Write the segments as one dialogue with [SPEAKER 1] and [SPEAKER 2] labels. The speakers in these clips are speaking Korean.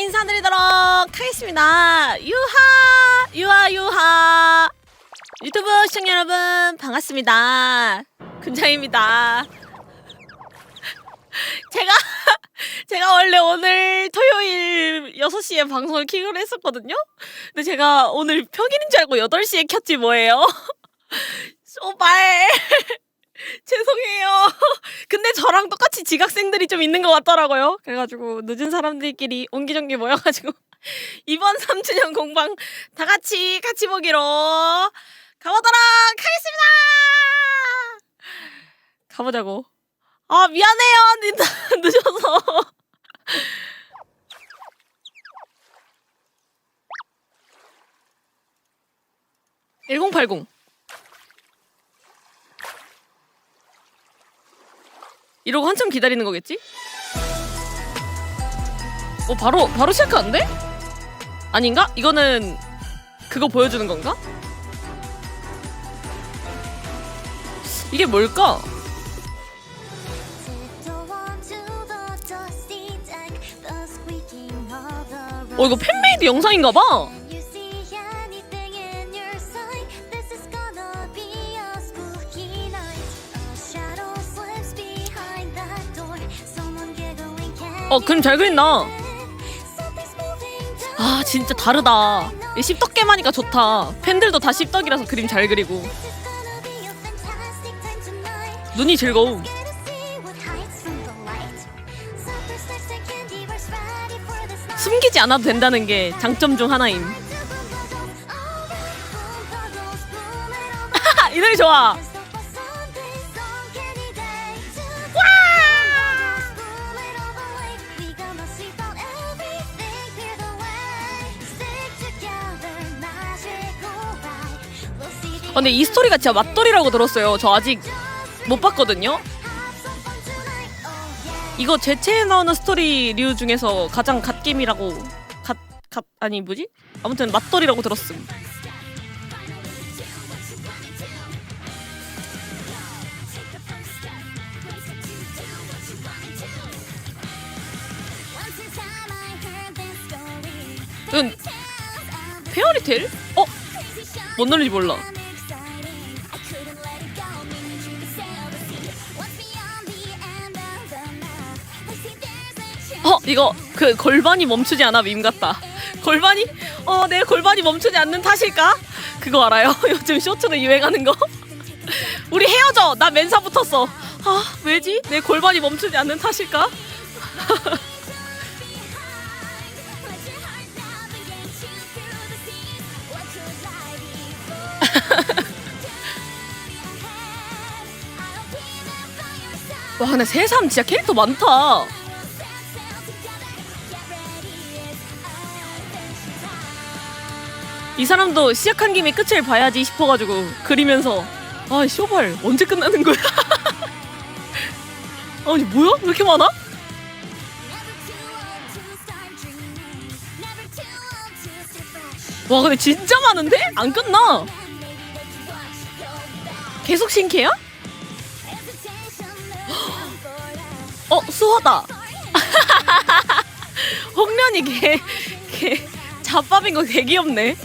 [SPEAKER 1] 인사드리도록 하겠습니다. 유하 유튜브 시청자 여러분 반갑습니다. 군장입니다. 제가 원래 오늘 토요일 6시에 방송을 킥을 했었거든요. 근데 제가 오늘 평일인 줄 알고 8시에 켰지 뭐예요. 소발 죄송해요. 근데 저랑 똑같이 지각생들이 좀 있는 것 같더라고요. 그래가지고 늦은 사람들끼리 옹기종기 모여가지고 이번 3주년 공방 다 같이 보기로 가보도록 하겠습니다. 가보자고. 아 미안해요. 늦어서. (1080) 이러고 한참 기다리는 거겠지? 바로 시작하는데? 아닌가? 이거는 그거 보여주는 건가? 이게 뭘까? 이거 팬메이드 영상인가 봐. 그림 잘 그린다. 아 진짜 다르다. 씹덕게임 하니까 좋다. 팬들도 다 씹덕이라서 그림 잘 그리고 눈이 즐거움. 숨기지 않아도 된다는 게 장점 중 하나임. 이 노래 좋아. 근데 이 스토리가 진짜 맛돌이라고 들었어요. 저 아직 못 봤거든요. 이거 제체에 나오는 스토리류 중에서 가장 갓겜이라고 아니 뭐지? 아무튼 맛돌이라고 들었음. 이건 페어리테일? 뭔 노래인지 몰라. 이거 그 골반이 멈추지 않아 밈 같다. 골반이? 내 골반이 멈추지 않는 탓일까? 그거 알아요? 요즘 쇼츠로 유행하는 거? 우리 헤어져! 나 맨사 붙었어. 왜지? 내 골반이 멈추지 않는 탓일까? 와 근데 새삼 진짜 캐릭터 많다. 이 사람도 시작한 김에 끝을 봐야지 싶어가지고 그리면서 쇼발 언제 끝나는 거야? 아니 뭐야? 왜 이렇게 많아? 와 근데 진짜 많은데? 안 끝나. 계속 신캐야? 수화다. 홍련이 걔 잡밥인 거 개 귀엽네.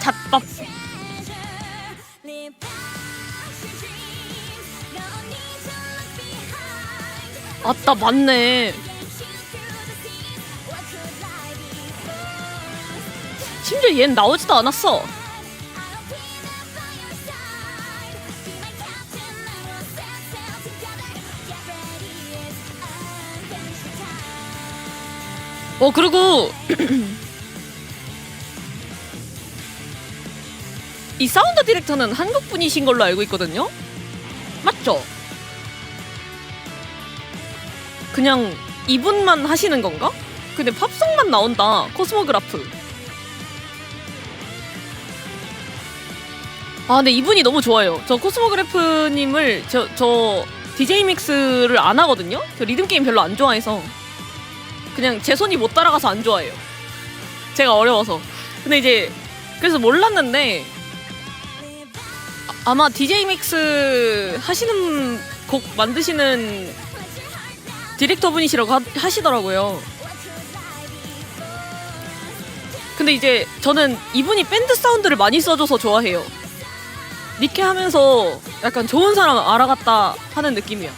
[SPEAKER 1] 잡밥. 아따 맞네. 심지어 얘는 나오지도 않았어. 그리고 이 사운드 디렉터는 한국 분이신 걸로 알고 있거든요? 맞죠? 그냥 이분만 하시는 건가? 근데 팝송만 나온다. 코스모그라프. 근데 이분이 너무 좋아요. 저 코스모그래프님을 저 DJ 믹스를 안 하거든요? 저 리듬게임 별로 안 좋아해서 그냥 제 손이 못 따라가서 안 좋아해요. 제가 어려워서. 근데 이제 그래서 몰랐는데 아마 DJ 믹스 하시는 곡 만드시는 디렉터 분이시라고 하시더라고요. 근데 이제 저는 이분이 밴드 사운드를 많이 써줘서 좋아해요. 니케 하면서 약간 좋은 사람 알아갔다 하는 느낌이야.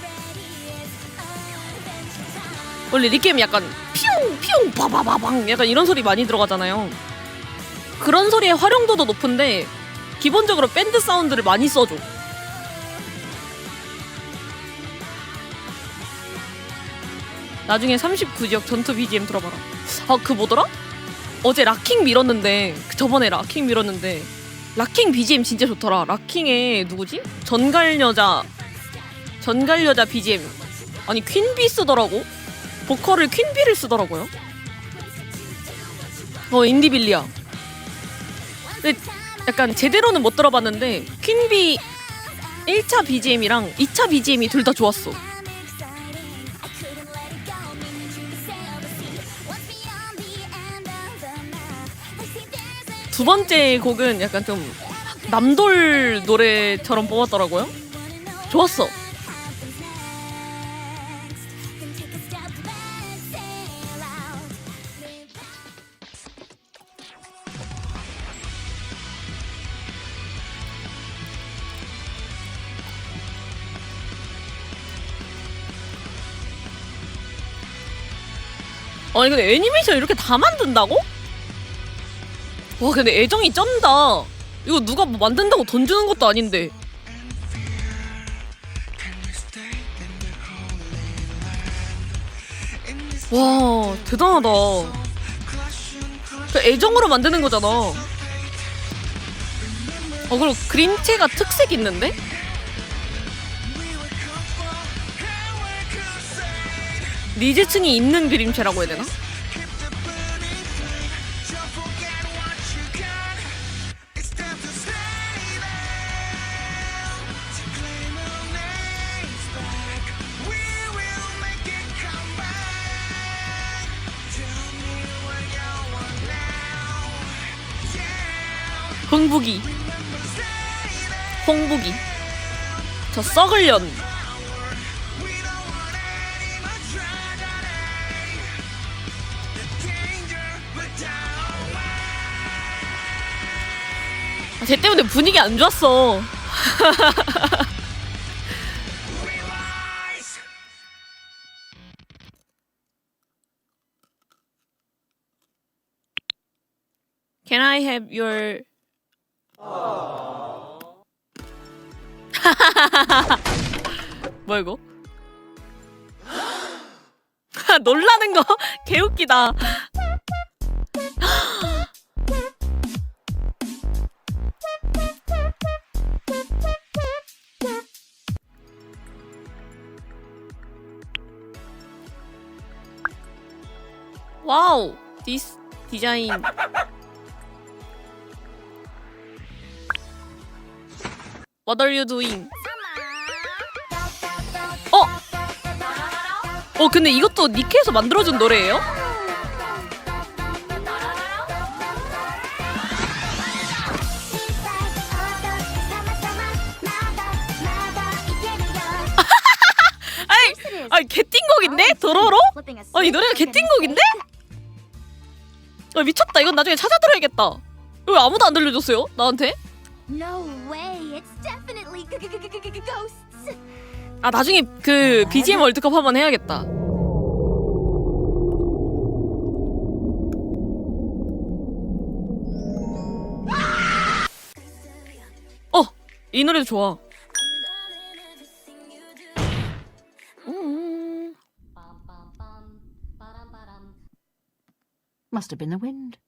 [SPEAKER 1] 원래 니케는 약간 피용 피용 바바바방 약간 이런 소리 많이 들어가잖아요. 그런 소리의 활용도도 높은데 기본적으로 밴드 사운드를 많이 써줘. 나중에 39지역 전투 BGM 들어봐라. 아, 그 뭐더라? 어제 락킹 밀었는데, 저번에 락킹 밀었는데 락킹 BGM 진짜 좋더라. 락킹의 누구지? 전갈여자 BGM. 아니 퀸비 쓰더라고. 보컬을 퀸비를 쓰더라고요. 인디빌리아. 근데 약간 제대로는 못 들어봤는데 퀸비 1차 BGM이랑 2차 BGM이 둘 다 좋았어. 두 번째 곡은 약간 좀 남돌 노래처럼 뽑았더라고요. 좋았어. 아니 근데 애니메이션 이렇게 다 만든다고? 와 근데 애정이 쩐다. 이거 누가 뭐 만든다고 돈 주는 것도 아닌데. 와 대단하다. 그 애정으로 만드는 거잖아. 그리고 그림체가 특색 있는데? 니즈층이 있는 그림체라고 해야 되나? 흥부기 홍부기 저 썩을 년. 쟤 때문에 분위기 안 좋았어. Can I have your 뭐야 이거? 놀라는 거 개웃기다. 와우, this 디자인. What are you doing? 근데 이것도 니케에서 만들어준 노래예요? 아니 개띵곡인데? 도로로? 이 노래가 개띵곡인데? 미쳤다. 이건 나중에 찾아 들어야겠다. 왜 아무도 안 들려줬어요? 나한테? 나중에 그 BGM 월드컵 한번 해야겠다. 이 노래도 좋아.
[SPEAKER 2] Must have been the wind.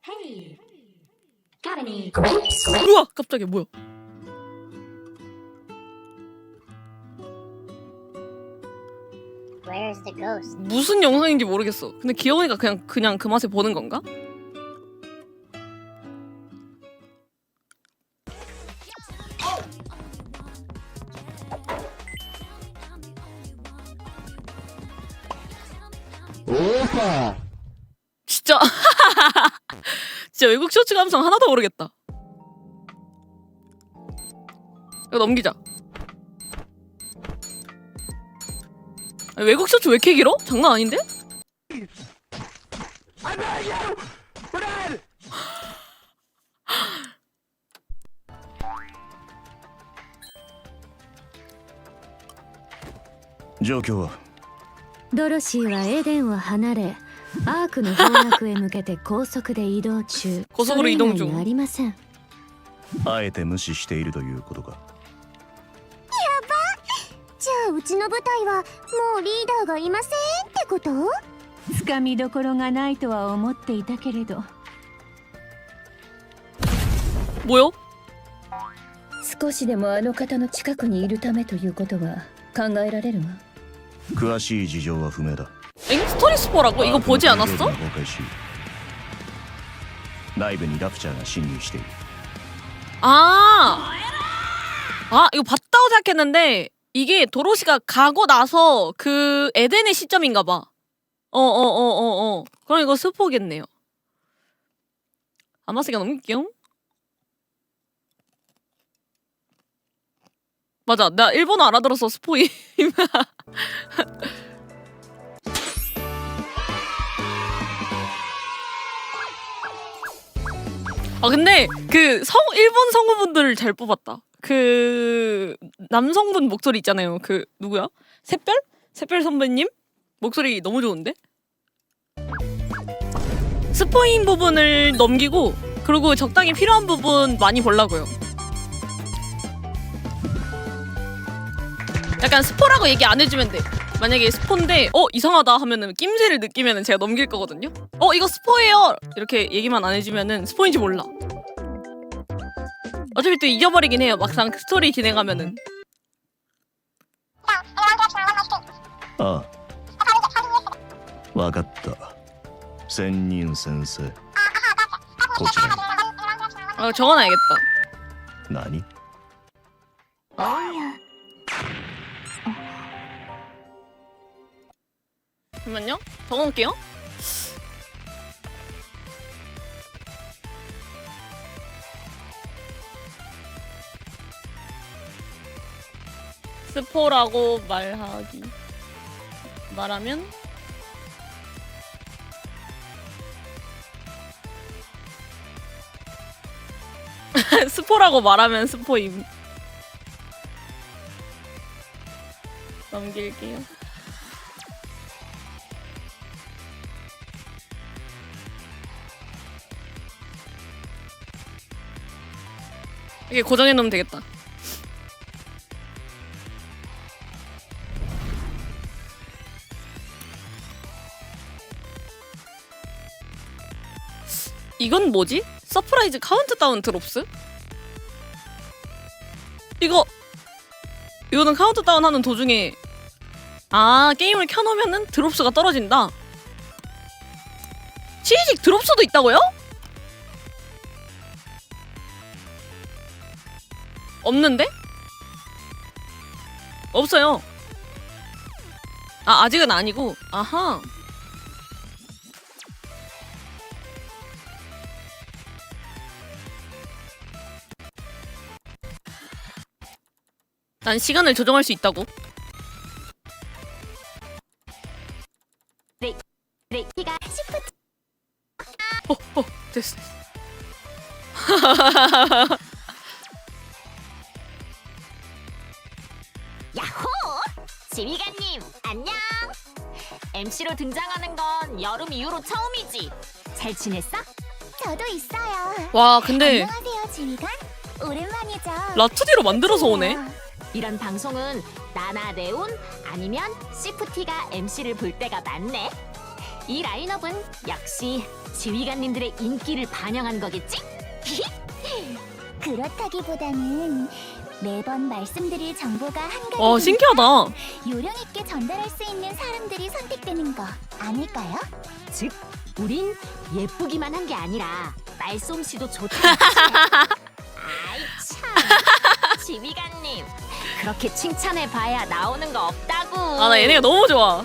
[SPEAKER 3] Hey, got any grapes?
[SPEAKER 1] 우와, 깜짝이야. 뭐야?
[SPEAKER 3] Where's the ghost?
[SPEAKER 1] 무슨 영상인지 모르겠어. 근데 귀여우니까 그냥 그 맛에 보는 건가?
[SPEAKER 4] 오빠.
[SPEAKER 1] 진짜 진짜 외국 쇼츠 감성 하나도 모르겠다. 이거 넘기자. 외국 셔츠 왜 이렇게 길어? 장난 아닌데?
[SPEAKER 2] 状況は
[SPEAKER 4] ドロシーはエデンを離れアークの翻訳へ向けて高速で移動中
[SPEAKER 1] 高速で移動中
[SPEAKER 4] それ以外にありません。
[SPEAKER 2] あえて無視しているということか。
[SPEAKER 3] じゃあうちの部隊はもうリーダーがいませんってこと？
[SPEAKER 4] つかみどころがないとは思っていたけれど
[SPEAKER 1] 뭐요?
[SPEAKER 4] 少しでもあの方の近くにいるためということは考えられるわ。
[SPEAKER 2] 詳しい事情は不明だ。
[SPEAKER 1] 엥? 스토리 스포라고? 이거 보지
[SPEAKER 2] アー
[SPEAKER 1] 않았어?
[SPEAKER 2] クの崩壊し内部にラプチャーが侵入している。
[SPEAKER 1] 아, 이거 봤다고 생각했는데 이게 도로시가 가고 나서 그 에덴의 시점인가 봐. 그럼 이거 스포겠네요. 아마스가 넘길게요. 맞아, 나 일본어 알아들어서 스포임. 아 근데 그 일본 성우분들을 잘 뽑았다. 그 남성분 목소리 있잖아요. 그 누구야? 샛별? 샛별 선배님 목소리 너무 좋은데? 스포인 부분을 넘기고 그리고 적당히 필요한 부분 많이 보려고요. 약간 스포라고 얘기 안 해주면 돼. 만약에 스포인데 이상하다 하면은 낌새를 느끼면은 제가 넘길 거거든요. 이거 스포예요. 이렇게 얘기만 안 해주면은 스포인지 몰라. 어차피 또 잊어버리긴 해요. 막상 스토리 진행하면은.
[SPEAKER 2] ああわかった。仙人先生こちらに。
[SPEAKER 1] 적어놔야겠다.
[SPEAKER 2] 何？
[SPEAKER 1] 잠깐만요. 적어놓을게요. 스포라고 말하면 스포라고 말하면 스포임. 넘길게요. 이게 고정해 놓으면 되겠다. 이건 뭐지? 서프라이즈 카운트다운 드롭스? 이거는 카운트다운 하는 도중에 게임을 켜놓으면은 드롭스가 떨어진다. 치즈직 드롭스도 있다고요? 없는데? 없어요. 아직은 아니고. 아하. 난 시간을 조정할 수 있다고.
[SPEAKER 3] 네가
[SPEAKER 1] 됐어.
[SPEAKER 5] 야호! 지휘관님 안녕. MC로 등장하는 건 여름 이후로 처음이지. 잘 지냈어?
[SPEAKER 3] 저도 있어요.
[SPEAKER 1] 와 근데
[SPEAKER 3] 안녕하세요 지휘관. 오랜만이죠.
[SPEAKER 1] 라투디로 만들어서 오네.
[SPEAKER 5] 이런 방송은 나나 네온 아니면 시프티가 MC를 볼 때가 많네. 이 라인업은 역시 지휘관님들의 인기를 반영한 거겠지?
[SPEAKER 3] 그렇다기보다는 매번 말씀드릴 정보가 한가지
[SPEAKER 1] 와 신기하다.
[SPEAKER 3] 요령 있게 전달할 수 있는 사람들이 선택되는 거 아닐까요?
[SPEAKER 5] 즉, 우린 예쁘기만 한 게 아니라 말솜씨도 좋다. 아이 참, 지휘관님 그렇게 칭찬해봐야 나오는 거 없다고.
[SPEAKER 1] 나 얘네가 너무 좋아.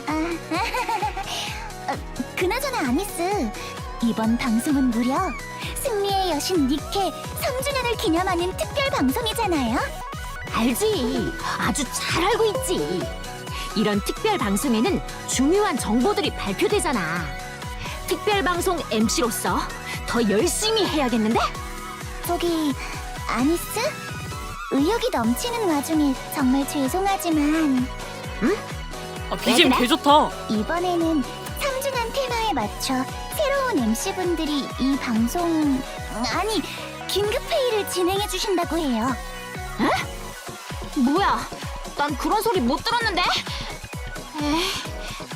[SPEAKER 3] 그나저나 아니스, 이번 방송은 무려 승리의 여신 니케 3주년을 기념하는 특별 방송이잖아요.
[SPEAKER 5] 알지, 아주 잘 알고 있지. 이런 특별 방송에는 중요한 정보들이 발표되잖아. 특별 방송 MC로서 더 열심히 해야겠는데?
[SPEAKER 3] 저기 아니스? 의욕이 넘치는 와중에 정말 죄송하지만
[SPEAKER 1] BGM
[SPEAKER 5] 그래?
[SPEAKER 1] 개 좋다.
[SPEAKER 3] 이번에는 3주년 테마에 맞춰 새로운 MC분들이 이 방송 아니 긴급회의를 진행해 주신다고 해요.
[SPEAKER 5] 뭐야? 난 그런 소리 못 들었는데? 에이,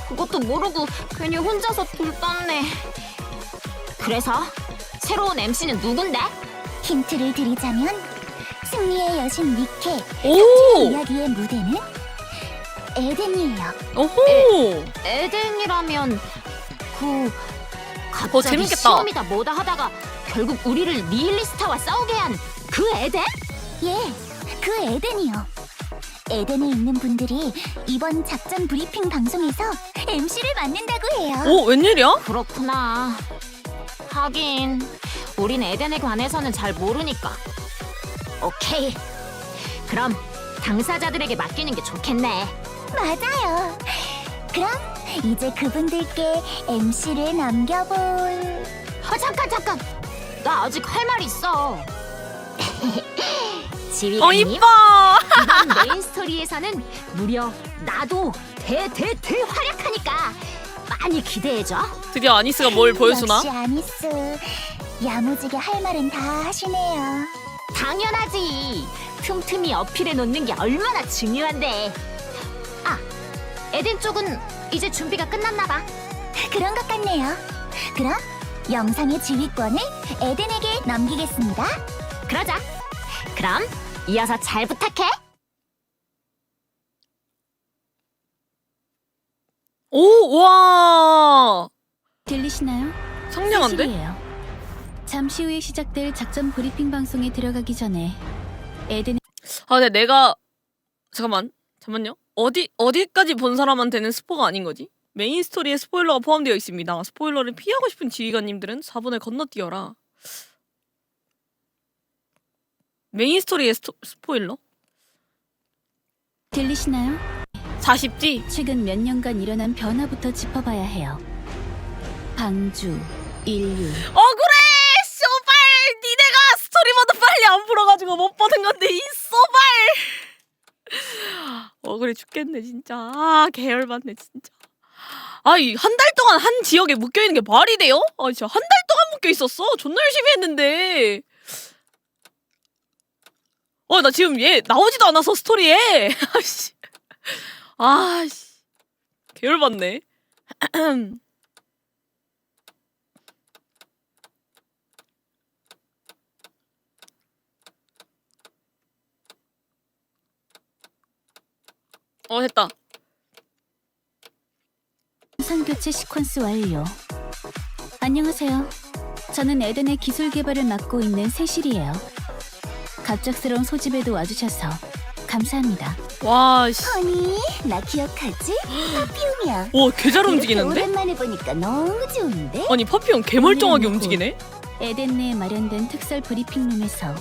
[SPEAKER 5] 그것도 모르고 괜히 혼자서 돌떴네. 그래서 새로운 MC는 누군데?
[SPEAKER 3] 힌트를 드리자면 승리의 여신 니케
[SPEAKER 1] 오!
[SPEAKER 3] 이야기의 무대는 에덴이에요.
[SPEAKER 1] 오호!
[SPEAKER 5] 에덴이라면 갑자기
[SPEAKER 1] 재밌겠다.
[SPEAKER 5] 시험이다 뭐다 하다가 결국 우리를 니힐리스타와 싸우게 한 그 에덴?
[SPEAKER 3] 예, 그 에덴이요. 에덴에 있는 분들이 이번 작전 브리핑 방송에서 MC를 맡는다고 해요.
[SPEAKER 1] 오, 웬일이야?
[SPEAKER 5] 그렇구나. 하긴 우린 에덴에 관해서는 잘 모르니까. 오케이. 그럼 당사자들에게 맡기는 게 좋겠네.
[SPEAKER 3] 맞아요. 그럼 이제 그분들께 MC를 넘겨볼...
[SPEAKER 5] 잠깐. 나 아직 할 말 있어. 지휘관님.
[SPEAKER 1] 이뻐!
[SPEAKER 5] 이번 메인 스토리에서는 무려 나도 대활약하니까 많이 기대해줘.
[SPEAKER 1] 드디어 아니스가 뭘 보여주나?
[SPEAKER 3] 역시 아니스. 야무지게 할 말은 다 하시네요.
[SPEAKER 5] 당연하지. 틈틈이 어필해 놓는 게 얼마나 중요한데. 아, 에덴 쪽은 이제 준비가 끝났나 봐.
[SPEAKER 3] 그런 것 같네요. 그럼 영상의 지휘권을 에덴에게 넘기겠습니다.
[SPEAKER 5] 그러자. 그럼 이어서 잘 부탁해.
[SPEAKER 1] 오, 와!
[SPEAKER 4] 들리시나요?
[SPEAKER 1] 상냥한데?
[SPEAKER 4] 사실이에요. 잠시 후에 시작될 작전 브리핑 방송에 들어가기 전에 에덴
[SPEAKER 1] 근데 내가 잠깐만요. 어디까지 본 사람한테는 스포가 아닌 거지? 메인 스토리에 스포일러가 포함되어 있습니다. 스포일러를 피하고 싶은 지휘관님들은 4분을 건너뛰어라. 메인 스토리의 스포일러?
[SPEAKER 4] 들리시나요?
[SPEAKER 1] 40지?
[SPEAKER 4] 최근 몇 년간 일어난 변화부터 짚어봐야 해요. 방주, 인류,
[SPEAKER 1] 억울해! 쇼발! 니네가 스토리보다 빨리 안 풀어가지고 못 보는 건데 이 쇼발! 억울해 죽겠네 진짜. 계열받네 진짜. 이 한 달 동안 한 지역에 묶여있는 게 말이 돼요? 진짜 한 달 동안 묶여있었어. 존나 열심히 했는데. 나 지금 얘 나오지도 않아서 스토리에. 아씨. 계열받네. 됐다.
[SPEAKER 4] 상교체 시퀀스 완료. 안녕하세요. 저는 에덴의 기술 개발을 맡고 있는 세실이에요. 갑작스러운 소집에도 와주셔서 감사합니다.
[SPEAKER 1] 와, 씨.
[SPEAKER 3] 허니, 나 기억하지? 파피움이야.
[SPEAKER 1] 와, 개 잘
[SPEAKER 3] 이렇게
[SPEAKER 1] 움직이는데?
[SPEAKER 3] 오랜만에 보니까 너무 좋은데?
[SPEAKER 1] 아니, 파피온 개 멀쩡하게
[SPEAKER 4] 네,
[SPEAKER 1] 움직이네?
[SPEAKER 4] 에덴 내에 마련된 특설 브리핑룸에서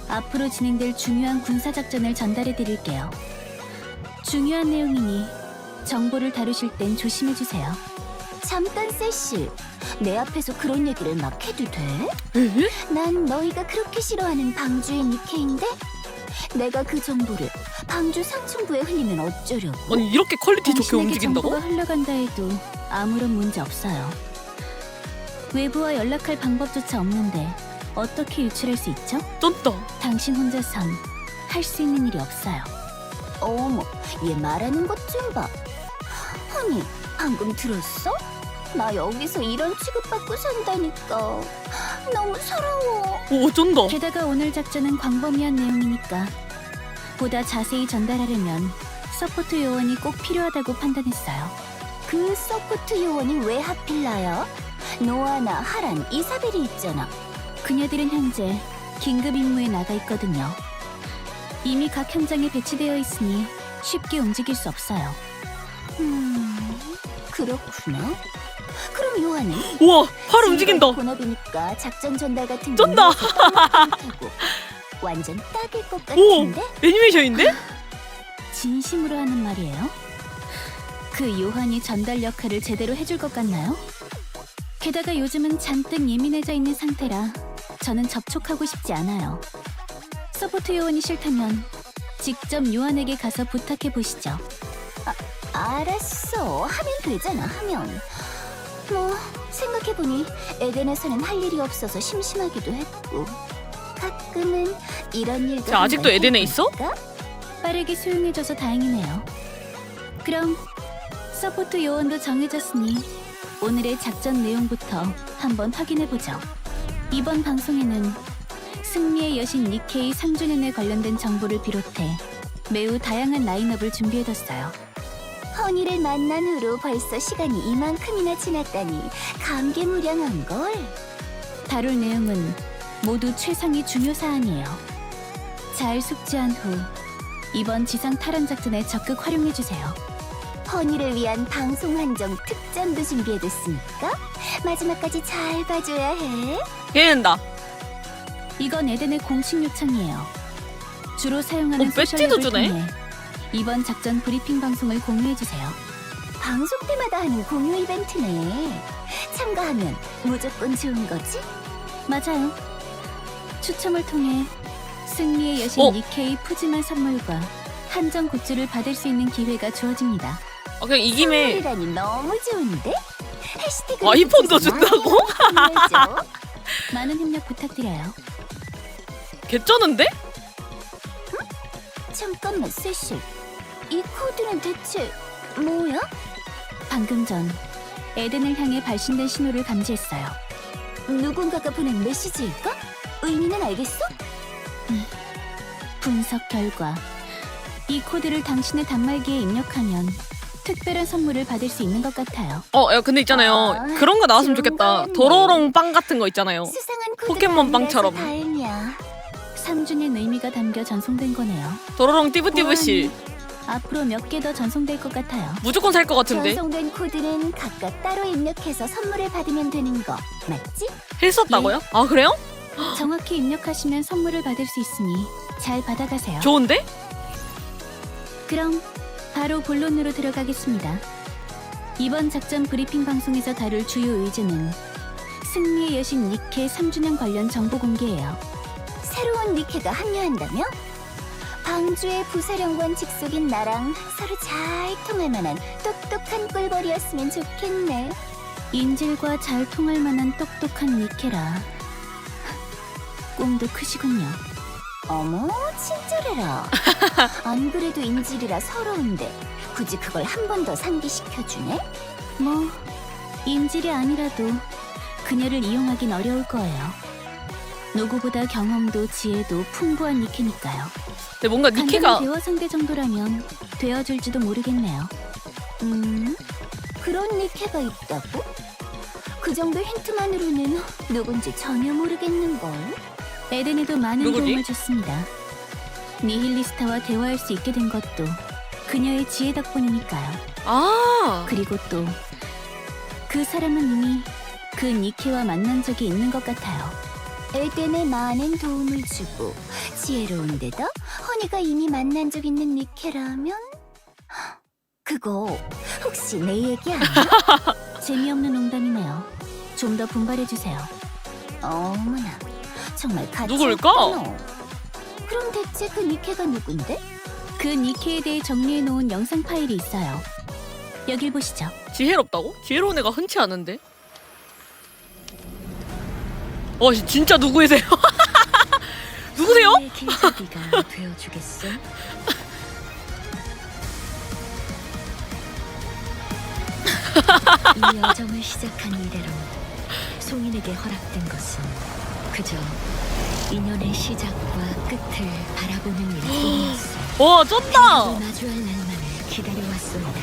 [SPEAKER 4] 앞으로 진행될 중요한 군사작전을 전달해 드릴게요. 중요한 내용이니 정보를 다루실 땐 조심해주세요.
[SPEAKER 3] 잠깐 세실. 내 앞에서 그런 얘기를 막 해도 돼?
[SPEAKER 1] 에?
[SPEAKER 3] 난 너희가 그렇게 싫어하는 방주의 니케인데? 내가 그 정보를 방주 상층부에 흘리면 어쩌려고?
[SPEAKER 1] 아니, 이렇게 퀄리티 좋게
[SPEAKER 4] 당신에게
[SPEAKER 1] 움직인다고?
[SPEAKER 4] 정보가 흘러간다 해도 아무런 문제 없어요. 외부와 연락할 방법조차 없는데 어떻게 유출할 수 있죠?
[SPEAKER 1] 쩐다.
[SPEAKER 4] 당신 혼자선 할 수 있는 일이 없어요.
[SPEAKER 3] 어머, 얘 말하는 것 좀 봐. 허니, 방금 들었어? 나 여기서 이런 취급받고 산다니까. 너무 서러워.
[SPEAKER 1] 오, 쩐다.
[SPEAKER 4] 게다가 오늘 작전은 광범위한 내용이니까 보다 자세히 전달하려면 서포트 요원이 꼭 필요하다고 판단했어요.
[SPEAKER 3] 그 서포트 요원이 왜 하필 나야? 노아나 하란, 이사벨이 있잖아.
[SPEAKER 4] 그녀들은 현재 긴급 임무에 나가 있거든요. 이미 각 현장에 배치되어 있으니 쉽게 움직일 수 없어요.
[SPEAKER 3] 그렇구나. 그럼 요한은?
[SPEAKER 1] 우와, 팔 움직인다.
[SPEAKER 3] 본업이니까 작전 전달 같은
[SPEAKER 1] 쩐다.
[SPEAKER 3] 못하고 완전 딱일 것
[SPEAKER 1] 오,
[SPEAKER 3] 같은데?
[SPEAKER 1] 애니메이션인데?
[SPEAKER 4] 진심으로 하는 말이에요? 그 요한이 전달 역할을 제대로 해줄 것 같나요? 게다가 요즘은 잔뜩 예민해져 있는 상태라 저는 접촉하고 싶지 않아요. 서포트 요원이 싫다면 직접 요한에게 가서 부탁해 보시죠.
[SPEAKER 3] 알았어. 하면 되잖아, 하면. 뭐 생각해보니 에덴에서는 할 일이 없어서 심심하기도 했고 가끔은 이런 일도
[SPEAKER 1] 자, 아직도
[SPEAKER 3] 한번
[SPEAKER 1] 에덴에 있어?
[SPEAKER 3] 해볼까?
[SPEAKER 4] 빠르게 수용해줘서 다행이네요. 그럼 서포트 요원도 정해졌으니 오늘의 작전 내용부터 한번 확인해보죠. 이번 방송에는 승리의 여신 니케이 3주년에 관련된 정보를 비롯해 매우 다양한 라인업을 준비해뒀어요.
[SPEAKER 3] 허니를 만난 후로 벌써 시간이 이만큼이나 지났다니 감개무량한걸.
[SPEAKER 4] 다룰 내용은 모두 최상의 중요 사안이에요. 잘 숙지한 후 이번 지상 탈환 작전에 적극 활용해주세요.
[SPEAKER 3] 허니를 위한 방송 한정 특전도 준비해뒀으니까 마지막까지 잘 봐줘야 해.
[SPEAKER 1] 기대된다.
[SPEAKER 4] 이건 에덴의 공식 요청이에요. 주로 사용하는
[SPEAKER 1] 배지도
[SPEAKER 4] 소셜앱을
[SPEAKER 1] 주네.
[SPEAKER 4] 통해 이번 작전 브리핑 방송을 공유해주세요.
[SPEAKER 3] 방송 때마다 하는 공유 이벤트네. 참가하면 무조건 좋은 거지?
[SPEAKER 4] 맞아요. 추첨을 통해 승리의 여신
[SPEAKER 1] 어?
[SPEAKER 4] 니케이 푸짐한 선물과 한정 굿즈를 받을 수 있는 기회가 주어집니다.
[SPEAKER 1] 그냥 이 김에
[SPEAKER 3] 선물이라니 너무 좋은데? 해시태그
[SPEAKER 1] 아이폰도 준다고?
[SPEAKER 4] 많은 협력 부탁드려요.
[SPEAKER 1] 개쩌는데?
[SPEAKER 3] 잠깐만, 세실. 이 코드는 대체 뭐야?
[SPEAKER 4] 방금 전 에덴을 향해 발신된 신호를 감지했어요.
[SPEAKER 3] 누군가가 보낸 메시지일까? 의미는 알겠어?
[SPEAKER 4] 분석 결과 이 코드를 당신의 단말기에 입력하면 특별한 선물을 받을 수 있는 것 같아요.
[SPEAKER 1] 야, 근데 있잖아요.
[SPEAKER 3] 아,
[SPEAKER 1] 그런 거 나왔으면
[SPEAKER 3] 좋은
[SPEAKER 1] 좋겠다.
[SPEAKER 3] 거였네.
[SPEAKER 1] 도로롱 빵 같은 거 있잖아요.
[SPEAKER 3] 수상한 코드가
[SPEAKER 1] 포켓몬 빵처럼.
[SPEAKER 3] 아니라서 다행이야.
[SPEAKER 4] 3주년 의미가 담겨 전송된 거네요.
[SPEAKER 1] 도로롱 띠부띠부씨.
[SPEAKER 4] 앞으로 몇 개 더 전송될 것 같아요.
[SPEAKER 1] 무조건 살 것 같은데.
[SPEAKER 3] 전송된 코드는 각각 따로 입력해서 선물을 받으면 되는 거 맞지?
[SPEAKER 1] 했었다고요? 아, 그래요?
[SPEAKER 4] 정확히 입력하시면 선물을 받을 수 있으니 잘 받아가세요.
[SPEAKER 1] 좋은데?
[SPEAKER 4] 그럼 바로 본론으로 들어가겠습니다. 이번 작전 브리핑 방송에서 다룰 주요 의제는 승리의 여신 니케 3주년 관련 정보 공개예요.
[SPEAKER 3] 새로운 니케가 합류한다며? 방주의 부사령관 직속인 나랑 서로 잘 통할 만한 똑똑한 꿀벌이었으면 좋겠네.
[SPEAKER 4] 인질과 잘 통할 만한 똑똑한 니케라. 꿈도 크시군요.
[SPEAKER 3] 어머, 친절해라. 안 그래도 인질이라 서러운데 굳이 그걸 한 번 더 상기시켜주네?
[SPEAKER 4] 뭐 인질이 아니라도 그녀를 이용하긴 어려울 거예요. 누구보다 경험도 지혜도 풍부한 니케니까요.
[SPEAKER 1] 근데 뭔가
[SPEAKER 4] 간단한
[SPEAKER 1] 니케가
[SPEAKER 4] 대화 상대 정도라면 되어줄지도 모르겠네요.
[SPEAKER 3] 그런 니케가 있다고? 그 정도 힌트만으로는 누군지 전혀 모르겠는걸.
[SPEAKER 4] 에덴에도 많은
[SPEAKER 1] 누구지?
[SPEAKER 4] 도움을 줬습니다. 니힐리스타와 대화할 수 있게 된 것도 그녀의 지혜 덕분이니까요.
[SPEAKER 1] 아,
[SPEAKER 4] 그리고 또 그 사람은 이미 그 니케와 만난 적이 있는 것 같아요.
[SPEAKER 3] 에덴에 많은 도움을 주고 지혜로운데다 허니가 이미 만난 적 있는 니케라면 그거 혹시 내 얘기 아니야?
[SPEAKER 4] 재미없는 농담이네요. 좀 더 분발해주세요.
[SPEAKER 3] 어머나 정말 가치
[SPEAKER 1] 누굴까?
[SPEAKER 3] 없다, 너. 그럼 대체 그 니케가 누군데?
[SPEAKER 4] 그 니케에 대해 정리해놓은 영상 파일이 있어요. 여길 보시죠.
[SPEAKER 1] 지혜롭다고? 지혜로운 애가 흔치 않은데? 진짜 누구이세요? 누구세요?
[SPEAKER 3] 길잡이가 되어주겠어? 이 여정을 시작한 이래로 송인에게 허락된 것은 그저 인연의 시작과 끝을 바라보는 일뿐이었어.
[SPEAKER 1] 와, 쩐다!
[SPEAKER 3] 마주할 날만을 기다려왔습니다.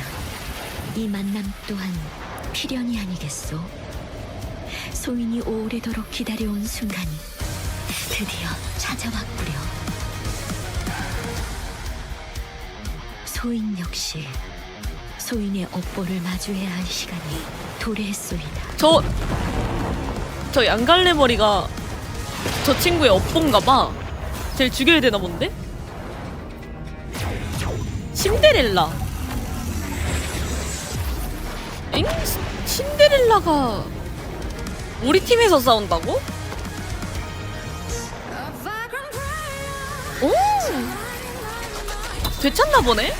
[SPEAKER 3] 이 만남 또한 필연이 아니겠소? 소인이 오래도록 기다려온 순간이 드디어 찾아왔구려. 소인 역시 소인의 업보를 마주해야 할 시간이 도래했소이다.
[SPEAKER 1] 저 양갈래 머리가 저 친구의 업본가봐. 쟤를 죽여야 되나 본데? 신데렐라. 엥? 신데렐라가 우리 팀에서 싸운다고? 오! 되찾나 보네?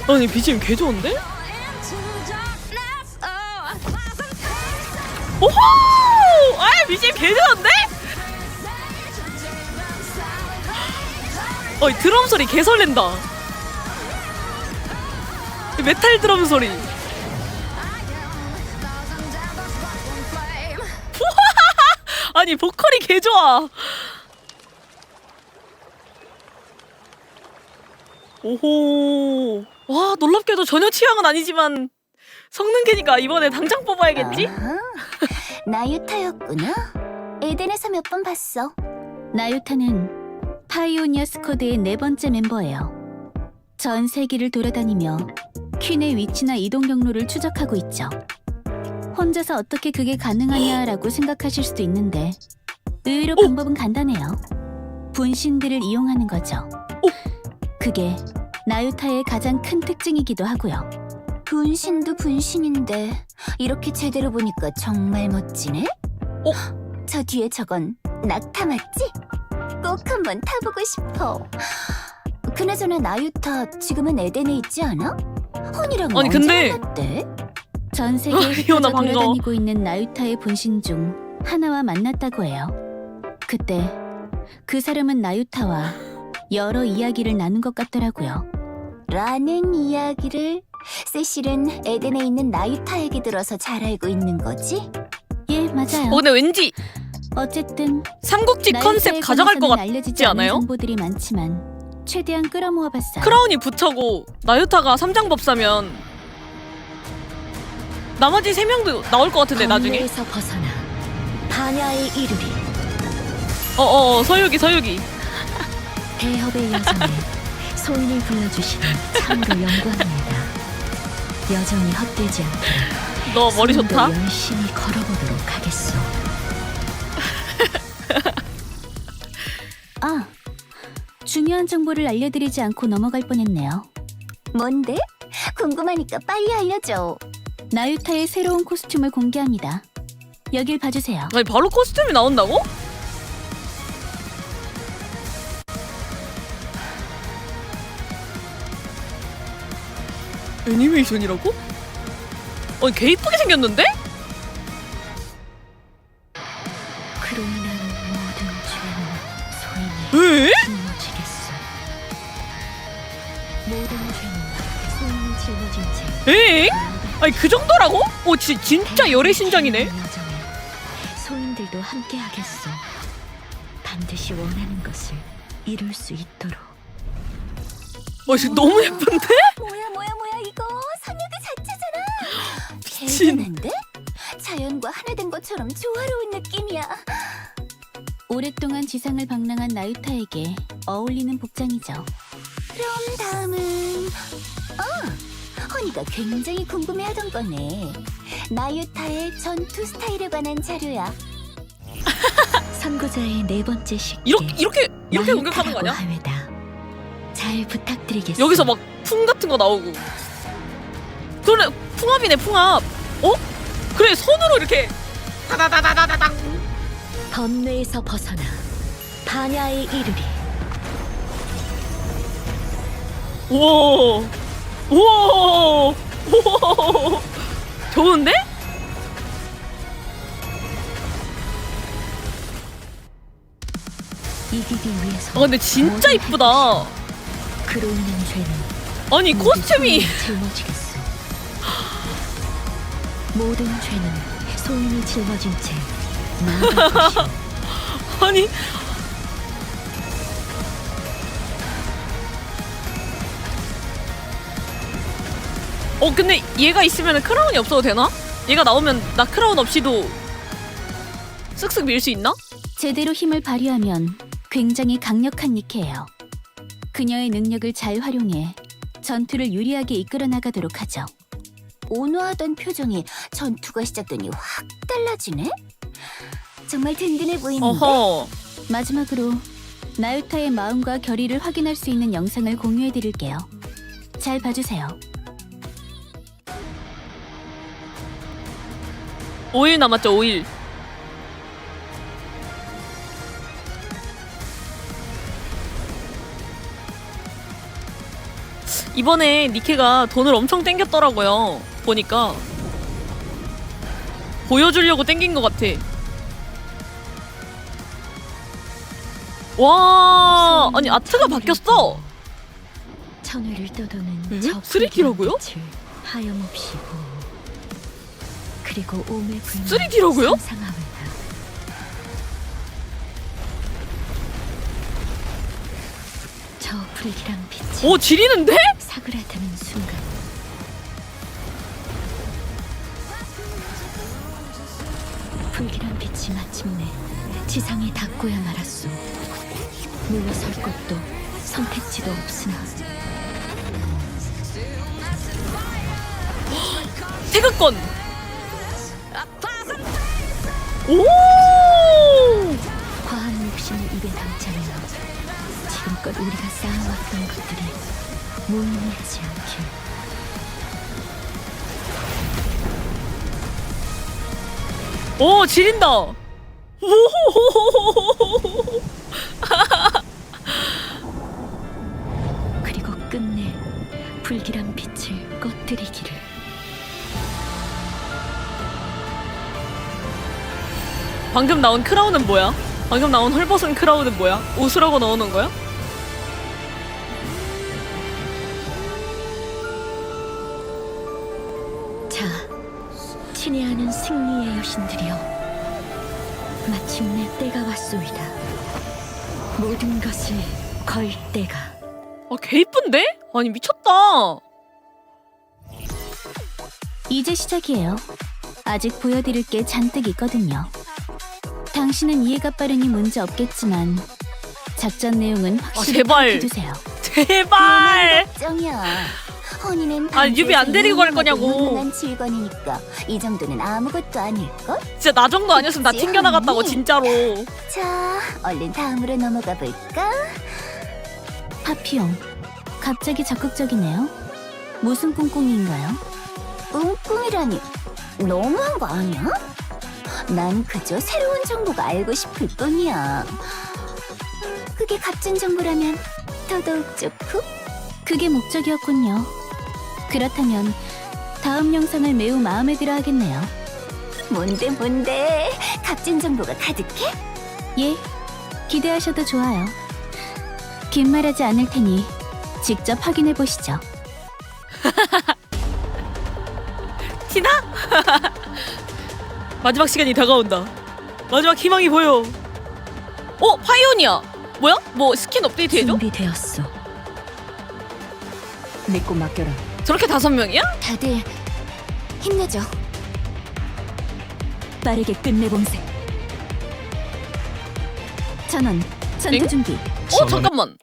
[SPEAKER 1] 아니 BGM 개 좋은데? 오호! 아 BGM 개 좋은데? 어이 드럼 소리 개 설렌다. 이 메탈 드럼 소리. 아니 보컬이 개 좋아. 오호. 와 놀랍게도 전혀 취향은 아니지만 성능 캐니까 이번에 당장 뽑아야겠지?
[SPEAKER 3] 아하, 나유타였구나. 에덴에서 몇 번 봤어.
[SPEAKER 4] 나유타는 파이오니어 스쿼드의 4번째 멤버예요. 전 세계를 돌아다니며 퀸의 위치나 이동 경로를 추적하고 있죠. 혼자서 어떻게 그게 가능하냐라고 생각하실 수도 있는데 의외로 방법은 간단해요. 분신들을 이용하는 거죠. 그게 나유타의 가장 큰 특징이기도 하고요.
[SPEAKER 3] 분신도 분신인데 이렇게 제대로 보니까 정말 멋지네. 저 뒤에 저건 낙타 맞지? 꼭 한번 타보고 싶어. 그나저나 나유타 지금은 에덴에 있지 않아? 헌이랑
[SPEAKER 1] 아니,
[SPEAKER 3] 언제
[SPEAKER 1] 근데-
[SPEAKER 3] 만났대?
[SPEAKER 4] 전 세계에
[SPEAKER 1] 이혼아,
[SPEAKER 4] 흩어져
[SPEAKER 1] 반가워.
[SPEAKER 4] 돌아다니고 있는 나유타의 분신 중 하나와 만났다고 해요. 그때 그 사람은 나유타와 여러 이야기를 나눈 것 같더라고요.
[SPEAKER 3] 라는 이야기를 세실은 에덴에 있는 나유타에게 들어서 잘 알고 있는 거지?
[SPEAKER 4] 예, 맞아요.
[SPEAKER 1] 근데 왠지
[SPEAKER 4] 어쨌든
[SPEAKER 1] 삼국지 컨셉
[SPEAKER 4] 나유타에
[SPEAKER 1] 가져갈 것
[SPEAKER 4] 관해서는 알려지지
[SPEAKER 1] 같지
[SPEAKER 4] 않은
[SPEAKER 1] 않아요?
[SPEAKER 4] 정보들이 많지만 최대한 끌어모아봤어요.
[SPEAKER 1] 크라운이 부처고 나유타가 삼장법사면 나머지 3명도 나올 것 같은데 나중에.
[SPEAKER 3] 범례에서 벗어나 반야에 이르리.
[SPEAKER 1] 서유기.
[SPEAKER 3] 대협의 여정에 소인을 불러주시니 참으로 영광입니다. 여정이 헛되지 않게
[SPEAKER 1] 너 머리
[SPEAKER 3] 소인도
[SPEAKER 1] 좋다.
[SPEAKER 3] 열심히 걸어보도록 하겠소.
[SPEAKER 4] 아, 중요한 정보를 알려드리지 않고 넘어갈 뻔했네요.
[SPEAKER 3] 뭔데? 궁금하니까 빨리 알려줘.
[SPEAKER 4] 나유타의 새로운 코스튬을 공개합니다. 여길 봐주세요.
[SPEAKER 1] 아니 바로 코스튬이 나온다고? 애니메이션이라고? 아니 개 이쁘게 생겼는데?
[SPEAKER 3] 그로 인한 모든 죄는 소인이
[SPEAKER 1] 에?
[SPEAKER 3] 짊어지겠소. 모든 죄는 소인이 짊어진 채
[SPEAKER 1] 에? 아니 그 정도라고? 진짜 열애신장이네.
[SPEAKER 3] 여정에 소인들도 함께하겠소. 반드시 원하는 것을 이룰 수 있도록.
[SPEAKER 1] 진짜 너무 예쁜데?
[SPEAKER 3] 뭐야 이거 선녀 그 자체잖아.
[SPEAKER 1] 미친.
[SPEAKER 3] 대단한데? 자연과 하나 된 것처럼 조화로운 느낌이야.
[SPEAKER 4] 오랫동안 지상을 방랑한 나유타에게 어울리는 복장이죠.
[SPEAKER 3] 그럼 다음은 허니가 굉장히 궁금해하던 거네. 나유타의 전투 스타일에 관한 자료야. 선구자의 4번째 식기.
[SPEAKER 1] 이렇게 공격하는 거 아니야?
[SPEAKER 3] 하회다. 잘 부탁드리겠습니다.
[SPEAKER 1] 여기서 막 풍 같은 거 나오고. 그래 풍압이네 풍압. 그래 손으로 이렇게 다다다다다당.
[SPEAKER 3] 번뇌에서 벗어나 반야에 이르리.
[SPEAKER 1] 우와. 좋은데?
[SPEAKER 3] 이기기 위해서.
[SPEAKER 1] 근데 진짜 이쁘다.
[SPEAKER 3] 그로 인한 죄는
[SPEAKER 1] 아니
[SPEAKER 3] 모두
[SPEAKER 1] 코스튬이
[SPEAKER 3] 소인이 짊어지겠소. 모든 죄는 소인이 짊어진 채 나아갈 것이오.
[SPEAKER 1] 아니 근데 얘가 있으면 크라운이 없어도 되나? 얘가 나오면 나 크라운 없이도 쓱쓱 밀 수 있나?
[SPEAKER 4] 제대로 힘을 발휘하면 굉장히 강력한 니케예요. 그녀의 능력을 잘 활용해 전투를 유리하게 이끌어 나가도록 하죠.
[SPEAKER 3] 온화하던 표정이 전투가 시작되니 확 달라지네? 정말 든든해 보이는데?
[SPEAKER 1] 어허.
[SPEAKER 4] 마지막으로 나유타의 마음과 결의를 확인할 수 있는 영상을 공유해드릴게요. 잘 봐주세요.
[SPEAKER 1] 5일 남았죠, 5일. 이번에 니케가 돈을 엄청 땡겼더라고요. 보니까 보여주려고 땡긴 것 같아. 와, 아니 아트가 바뀌었어.
[SPEAKER 6] 천회를 떠도는
[SPEAKER 1] 에?
[SPEAKER 6] 저
[SPEAKER 1] 3D라고요?
[SPEAKER 6] 빛을 하염없이 보고 그리고 오매 불면
[SPEAKER 1] 3D라고요?
[SPEAKER 6] 상상하외다. 저 불길한 빛이
[SPEAKER 1] 오, 지리는데?
[SPEAKER 6] 사그라드는 순간 불길한 빛이 마침내 지상에 닿고야 말았소. 물러설 곳도 선택지도 없으나
[SPEAKER 1] 태극권. 오!
[SPEAKER 6] 과한 욕심을 입에 담자면 지금껏 우리가 쌓아왔던 것들이 무의미하지 않길.
[SPEAKER 1] 오, 지린다. 오호호호호호호호.
[SPEAKER 6] 그리고 끝내 불길한 빛을 꺼뜨리기를.
[SPEAKER 1] 방금 나온 크라운은 뭐야? 방금 나온 헐벗은 크라운은 뭐야? 웃으라고 넣어놓은 거야?
[SPEAKER 6] 자, 친애하는 승리의 여신들이여, 마침내 때가 왔소이다. 모든 것을 걸 때가.
[SPEAKER 1] 아, 개 이쁜데? 아니, 미쳤다.
[SPEAKER 4] 이제 시작이에요. 아직 보여드릴 게 잔뜩 있거든요. 당신은 이해가 빠르니 문제 없겠지만 작전 내용은 확실히
[SPEAKER 1] 제발.
[SPEAKER 4] 파악해두세요.
[SPEAKER 1] 제발.
[SPEAKER 3] 걱정이야. 허니는
[SPEAKER 1] 아, 유비 안 데리고 갈 거냐고.
[SPEAKER 3] 무능한 질관이니까 이 정도는 아무것도 아닐걸?
[SPEAKER 1] 진짜 나 정도 아니었으면 나
[SPEAKER 3] 그치,
[SPEAKER 1] 튕겨나갔다고,
[SPEAKER 3] 언니?
[SPEAKER 1] 진짜로.
[SPEAKER 3] 자, 얼른 다음으로 넘어가 볼까?
[SPEAKER 4] 파피용, 갑자기 적극적이네요. 무슨 꿍꿍이인가요?
[SPEAKER 3] 꿍꿍이라니 너무한 거 아니야? 난 그저 새로운 정보가 알고 싶을 뿐이야. 그게 값진 정보라면 더더욱 좋고.
[SPEAKER 4] 그게 목적이었군요. 그렇다면 다음 영상을 매우 마음에 들어 하겠네요.
[SPEAKER 3] 뭔데 값진 정보가 가득해?
[SPEAKER 4] 예, 기대하셔도 좋아요. 긴 말하지 않을 테니 직접 확인해 보시죠.
[SPEAKER 1] 티나? 마지막 시간이 다가온다. 마지막 희망이 보여. 파이오니아. 뭐야? 뭐 스킨 업데이트 해줘?
[SPEAKER 6] 준비되었소. 믿고 맡겨라.
[SPEAKER 1] 저렇게 5명이야?
[SPEAKER 3] 다들 힘내죠.
[SPEAKER 6] 빠르게 끝내봄세.
[SPEAKER 4] 전원, 전투
[SPEAKER 1] 엥?
[SPEAKER 4] 준비.
[SPEAKER 1] 잠깐만.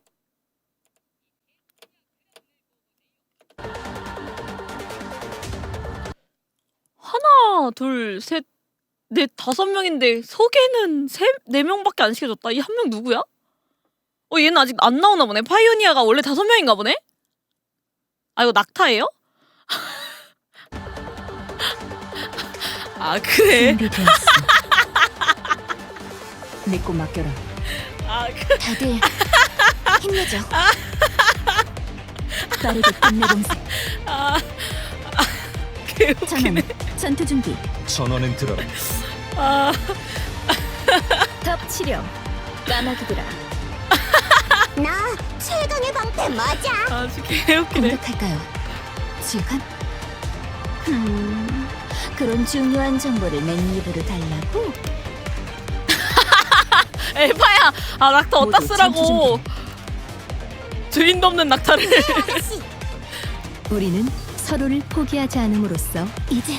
[SPEAKER 1] 하나, 둘, 셋, 넷, 5명인데 소개는 4명밖에 안 시켜줬다. 이 한 명 누구야? 얘는 아직 안 나오나 보네. 파이오니아가 원래 5명인가 보네? 아, 이거 낙타예요? 아, 그래?
[SPEAKER 6] 준비되었소. 믿고 맡겨라.
[SPEAKER 1] 아,
[SPEAKER 3] 다들 힘내죠.
[SPEAKER 6] 빠르게 끝내봄세.
[SPEAKER 4] 전원,
[SPEAKER 1] 개웃기네.
[SPEAKER 4] 전투 준비.
[SPEAKER 2] 전원은 들어라.
[SPEAKER 1] 아,
[SPEAKER 6] 덮치렴. 까마귀들아.
[SPEAKER 3] 나 최강의 방패 맞아.
[SPEAKER 1] 아주 개웃기네.
[SPEAKER 3] 공격할까요? 지금? 그런 중요한 정보를 맨 입으로 달라고?
[SPEAKER 1] 에바야! 아, 낙타 어디다
[SPEAKER 6] 모두
[SPEAKER 1] 쓰라고. 주인도 없는 낙타를.
[SPEAKER 6] 우리는 서로를 포기하지 않음으로써
[SPEAKER 3] 이젠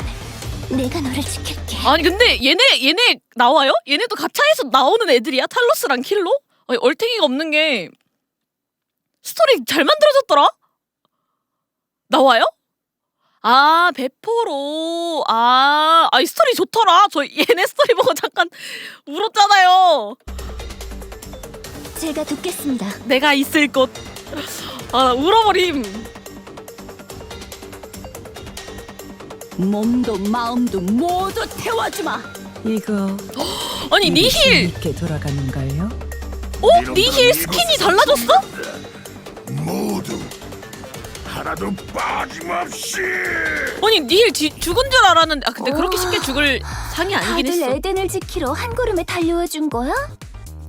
[SPEAKER 3] 내가 너를 지킬게.
[SPEAKER 1] 아니, 근데 얘네 나와요? 얘네도 가차에서 나오는 애들이야? 탈로스랑 킬로? 아니, 얼탱이가 없는 게 스토리 잘 만들어졌더라? 나와요? 아, 배포로. 이 스토리 좋더라. 저 얘네 스토리 보고 잠깐 울었잖아요.
[SPEAKER 3] 제가 돕겠습니다.
[SPEAKER 1] 내가 있을 곳. 아, 나 울어버림.
[SPEAKER 4] 몸도 마음도 모두 태워주마.
[SPEAKER 6] 이거
[SPEAKER 1] 아니 니힐.
[SPEAKER 6] 이렇게 돌아가는걸요?
[SPEAKER 1] 어? 니힐 스킨이 달라졌어?
[SPEAKER 2] 모두 하나도 빠짐없이.
[SPEAKER 1] 아니 니힐 죽은 줄 알았는데. 아 근데 그렇게 쉽게 죽을 상이 아니긴
[SPEAKER 3] 다들
[SPEAKER 1] 했어.
[SPEAKER 3] 에덴을 지키러 한 걸음에 달려와 준 거야?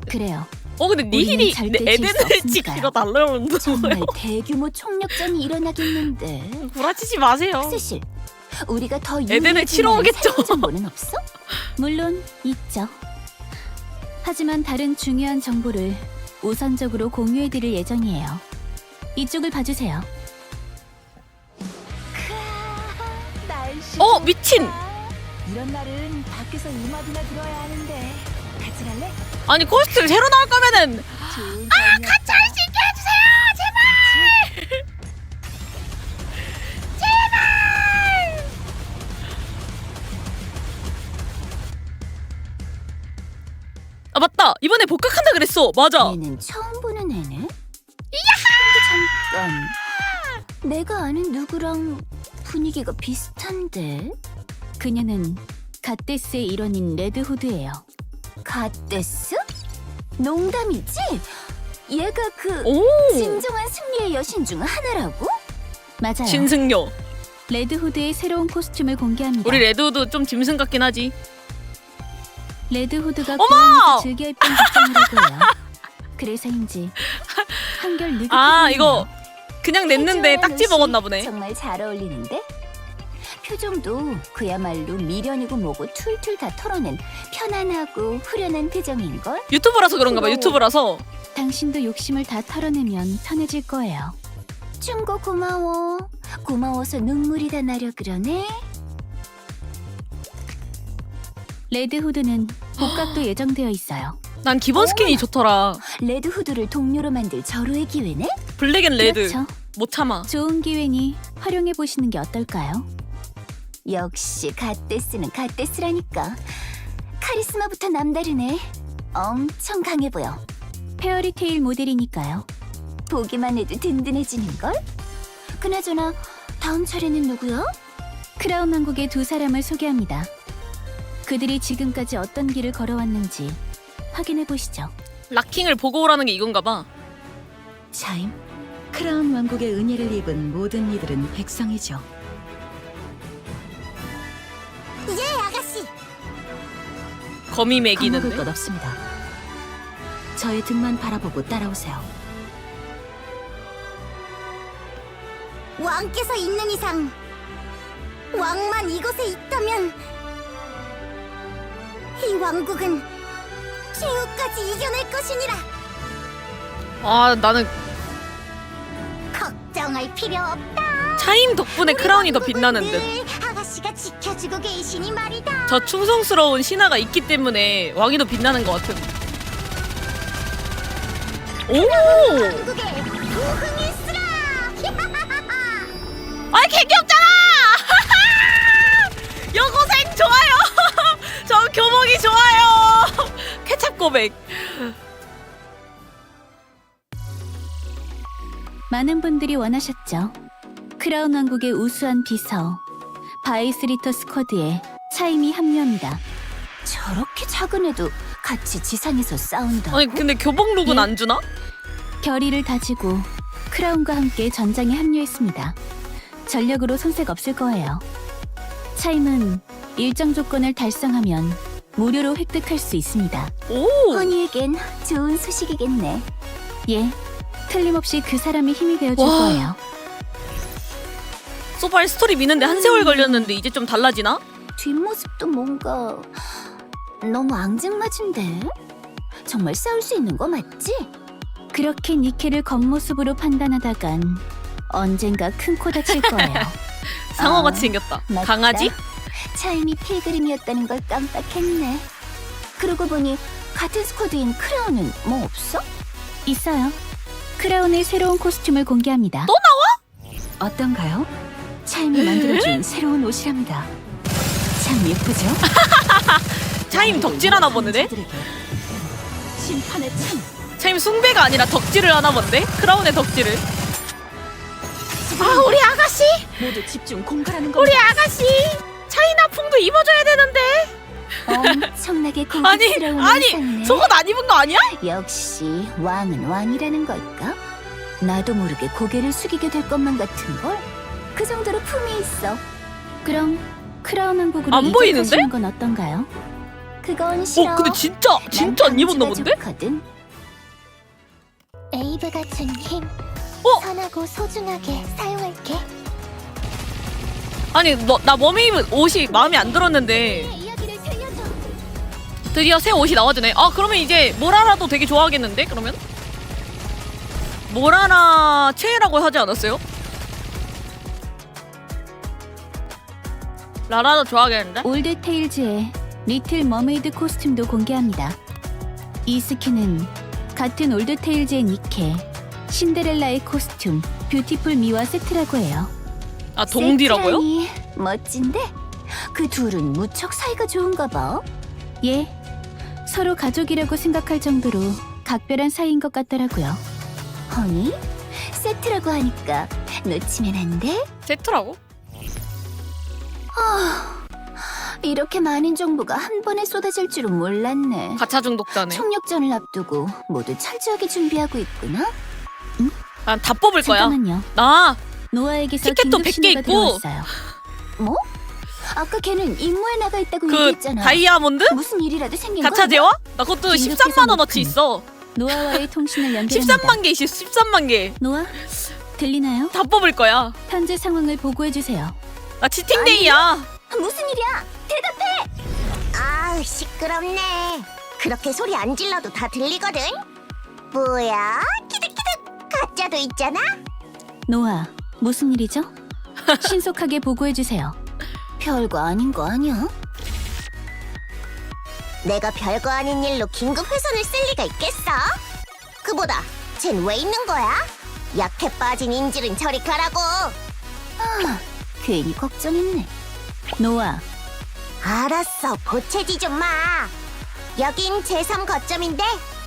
[SPEAKER 4] 그래요.
[SPEAKER 1] 근데 니힐이
[SPEAKER 4] 우리는 절대 질수
[SPEAKER 1] 에덴을
[SPEAKER 4] 없으니까요.
[SPEAKER 1] 지키러 달려오는
[SPEAKER 3] 정말
[SPEAKER 1] 거예요.
[SPEAKER 3] 대규모 총력전이 일어나겠는데.
[SPEAKER 1] 구라치지 마세요.
[SPEAKER 3] 스실, 우리가 더
[SPEAKER 1] 에덴을 치러 오겠죠.
[SPEAKER 3] 새로운 정보는 없어?
[SPEAKER 4] 물론 있죠. 하지만 다른 중요한 정보를 우선적으로 공유해드릴 예정이에요. 이쪽을 봐주세요.
[SPEAKER 1] 미친.
[SPEAKER 6] 이런 날은 밖에서 음악이나 들어야 하는데 같이 갈래?
[SPEAKER 1] 아니 코스튬 새로 나올 거면은
[SPEAKER 6] 같이 할 수 있게 해주세요 제발.
[SPEAKER 1] 아 맞다 이번에 복학한다 그랬어. 맞아.
[SPEAKER 3] 얘는 처음 보는 애네? 근데 잠깐, 내가 아는 누구랑 분위기가 비슷한데?
[SPEAKER 4] 그녀는 갓데스의 일원인 레드후드예요.
[SPEAKER 3] 갓데스? 농담이지? 얘가 그
[SPEAKER 1] 오
[SPEAKER 3] 진정한 승리의 여신 중 하나라고?
[SPEAKER 4] 맞아요.
[SPEAKER 1] 신승려.
[SPEAKER 4] 레드후드의 새로운 코스튬을 공개합니다.
[SPEAKER 1] 우리 레드우드 좀 짐승 같긴 하지.
[SPEAKER 4] 레드후드가
[SPEAKER 1] 어머!
[SPEAKER 4] 고양이도 즐겨 입던 복장이라고 해요. 그래서인지 한결 느긋해
[SPEAKER 1] 아
[SPEAKER 4] 보이네요.
[SPEAKER 1] 이거 그냥 냈는데 딱지
[SPEAKER 3] 해줘야
[SPEAKER 1] 먹었나
[SPEAKER 3] 너씨
[SPEAKER 1] 보네.
[SPEAKER 3] 정말 잘 어울리는데? 표정도 그야말로 미련이고 뭐고 툴툴 다 털어낸 편안하고 후련한 표정인걸?
[SPEAKER 1] 유튜브라서 그런가 봐. 유튜브라서.
[SPEAKER 4] 당신도 욕심을 다 털어내면 편해질 거예요.
[SPEAKER 3] 충고 고마워. 고마워서 눈물이 다 나려 그러네.
[SPEAKER 4] 레드후드는 복각도 예정되어 있어요.
[SPEAKER 1] 난 기본 스킨이 좋더라.
[SPEAKER 3] 레드후드를 동료로 만들 절호의 기회네?
[SPEAKER 1] 블랙 앤 레드.
[SPEAKER 4] 그렇죠.
[SPEAKER 1] 못 참아.
[SPEAKER 4] 좋은 기회니 활용해 보시는 게 어떨까요?
[SPEAKER 3] 역시 갓데스는 갓데스라니까. 카리스마부터 남다르네. 엄청 강해 보여.
[SPEAKER 4] 페어리테일 모델이니까요.
[SPEAKER 3] 보기만 해도 든든해지는걸? 그나저나 다음 차례는 누구야?
[SPEAKER 4] 크라운 왕국의 두 사람을 소개합니다. 그들이 지금까지 어떤 길을 걸어왔는지 확인해 보시죠.
[SPEAKER 1] 락킹을 보고 오라는 게 이건가 봐.
[SPEAKER 6] 차임, 크라운 왕국의 은혜를 입은 모든 이들은 백성이죠.
[SPEAKER 1] 거미
[SPEAKER 6] 겁먹을
[SPEAKER 1] 먹이는데.
[SPEAKER 6] 것 없습니다. 저의 등만 바라보고 따라오세요.
[SPEAKER 3] 왕께서 있는 이상 왕만 이곳에 있다면 이 왕국은 최후까지 이겨낼 것이니라.
[SPEAKER 1] 아 나는
[SPEAKER 3] 걱정할 필요 없다.
[SPEAKER 1] 차임 덕분에 크라운이 더 빛나는 듯.
[SPEAKER 3] 아가씨가 지켜주고 계시니 말이다.
[SPEAKER 1] 저 충성스러운 신하가 있기 때문에 왕이 더 빛나는 것 같은. 오!
[SPEAKER 3] 왕국의 부흥일수라.
[SPEAKER 1] 아 개귀엽잖아! 여고생 좋아요. 저 교복이 좋아요. 케찹 고백.
[SPEAKER 4] 많은 분들이 원하셨죠. 크라운 왕국의 우수한 비서 바이스리터 스쿼드에 차임이 합류합니다.
[SPEAKER 3] 저렇게 작은 애도 같이 지상에서 싸운다.
[SPEAKER 1] 아니 근데 교복 룩은
[SPEAKER 4] 예?
[SPEAKER 1] 안 주나?
[SPEAKER 4] 결의를 다지고 크라운과 함께 전장에 합류했습니다. 전력으로 손색 없을 거예요. 차임은 일정 조건을 달성하면 무료로 획득할 수 있습니다.
[SPEAKER 1] 오!
[SPEAKER 3] 허니에겐 좋은 소식이겠네.
[SPEAKER 4] 예, 틀림없이 그 사람의 힘이 되어줄
[SPEAKER 1] 와.
[SPEAKER 4] 거예요.
[SPEAKER 1] 소발 스토리 미는데 한 세월 걸렸는데 이제 좀 달라지나?
[SPEAKER 3] 뒷모습도 뭔가 너무 앙증맞은데? 정말 싸울 수 있는 거 맞지?
[SPEAKER 4] 그렇게 니케를 겉모습으로 판단하다간 언젠가 큰 코 다칠 거예요.
[SPEAKER 1] 상어같이 생겼다.
[SPEAKER 3] 맞다.
[SPEAKER 1] 강아지?
[SPEAKER 3] 차임이 필그림이었다는 걸 깜빡했네. 그러고 보니 같은 스쿼드인 크라운은 뭐 없어?
[SPEAKER 4] 있어요. 크라운의 새로운 코스튬을 공개합니다.
[SPEAKER 6] 어떤가요? 차임이 만들어준 새로운 옷이랍니다. 참 예쁘죠?
[SPEAKER 1] 차임 덕질하나 보네.
[SPEAKER 6] 자들에게 심판의 참
[SPEAKER 1] 참 숭배가 아니라 덕질을 하나 본데? 크라운의 덕질을. 아 우리 아가씨!
[SPEAKER 6] 모두 집중 공갈하는 거.
[SPEAKER 1] 우리 아가씨! 차이나풍도 입어줘야 되는데.
[SPEAKER 3] 엄청나게 고급스러운
[SPEAKER 1] 아니
[SPEAKER 3] 의상이네.
[SPEAKER 1] 속옷 안 입은 거 아니야?
[SPEAKER 3] 역시 왕은 왕이라는 걸까? 나도 모르게 고개를 숙이게 될 것만 같은걸? 그 정도로 품이 있어.
[SPEAKER 4] 그럼 크라운 왕국으로
[SPEAKER 1] 안 보이는데?
[SPEAKER 4] 이적하시는 건 어떤가요?
[SPEAKER 3] 그건 싫어.
[SPEAKER 1] 근데 진짜 안 입었나 본데?
[SPEAKER 3] 좋거든.
[SPEAKER 7] 에이브가 준 힘. 선하고 소중하게 사용할게.
[SPEAKER 1] 아니 나 머메이브 옷이 마음에 안 들었는데
[SPEAKER 7] 이야기를 들려줘.
[SPEAKER 1] 드디어 새 옷이 나와주네. 아 그러면 이제 모라라도 되게 좋아하겠는데 그러면? 모라라 최애라고 하지 않았어요? 라라도 좋아하겠는데?
[SPEAKER 4] 올드 테일즈의 리틀 머메이드 코스튬도 공개합니다. 이 스킨은 같은 올드 테일즈의 니케, 신데렐라의 코스튬, 뷰티풀 미와 세트라고 해요.
[SPEAKER 1] 아 동디라고요?
[SPEAKER 3] 세트라니 멋진데? 그 둘은 무척 사이가 좋은가 봐.
[SPEAKER 4] 예, 서로 가족이라고 생각할 정도로 각별한 사이인 것 같더라고요.
[SPEAKER 3] 허니? 세트라고 하니까 놓치면 안 돼?
[SPEAKER 1] 세트라고?
[SPEAKER 3] 이렇게 많은 정보가 한 번에 쏟아질 줄은 몰랐네.
[SPEAKER 1] 가차 중독자네.
[SPEAKER 3] 총력전을 앞두고 모두 철저하게 준비하고 있구나.
[SPEAKER 1] 난 다 뽑을 거야.
[SPEAKER 4] 잠깐만요.
[SPEAKER 1] 나
[SPEAKER 4] 노아에게서
[SPEAKER 1] 티켓도
[SPEAKER 4] 긴급
[SPEAKER 1] 100개
[SPEAKER 4] 신호가
[SPEAKER 1] 있고.
[SPEAKER 4] 들어왔어요.
[SPEAKER 3] 뭐? 아까 걔는 임무에 나가 있다고
[SPEAKER 1] 그
[SPEAKER 3] 얘기했잖아.
[SPEAKER 1] 다이아몬드?
[SPEAKER 3] 무슨 일이라도 생긴
[SPEAKER 1] 가차
[SPEAKER 3] 거야?
[SPEAKER 1] 제와? 나 그것도
[SPEAKER 4] 긴급해서
[SPEAKER 1] 13만 원어치
[SPEAKER 4] 높은.
[SPEAKER 1] 있어.
[SPEAKER 4] 노아와의 통신을 연결합니다.
[SPEAKER 1] 13만 개 있어. 13만 개.
[SPEAKER 4] 노아, 들리나요?
[SPEAKER 1] 다 뽑을 거야.
[SPEAKER 4] 현재 상황을 보고해 주세요.
[SPEAKER 1] 나 치팅데이야.
[SPEAKER 3] 무슨 일이야?
[SPEAKER 7] 아우 시끄럽네. 그렇게 소리 안 질러도 다 들리거든. 뭐야? 키득키득 가짜도 있잖아.
[SPEAKER 4] 노아, 무슨 일이죠? 신속하게 보고해 주세요.
[SPEAKER 3] 별거 아닌 거 아니야?
[SPEAKER 7] 내가 별거 아닌 일로 긴급 회선을 쓸 리가 있겠어? 그보다 쟨 왜 있는 거야? 약해 빠진 인질은 저리 가라고.
[SPEAKER 3] 괜히 걱정했네.
[SPEAKER 4] 노아,
[SPEAKER 7] 알았어, 보채지 좀 마. 여긴 제3 거점인데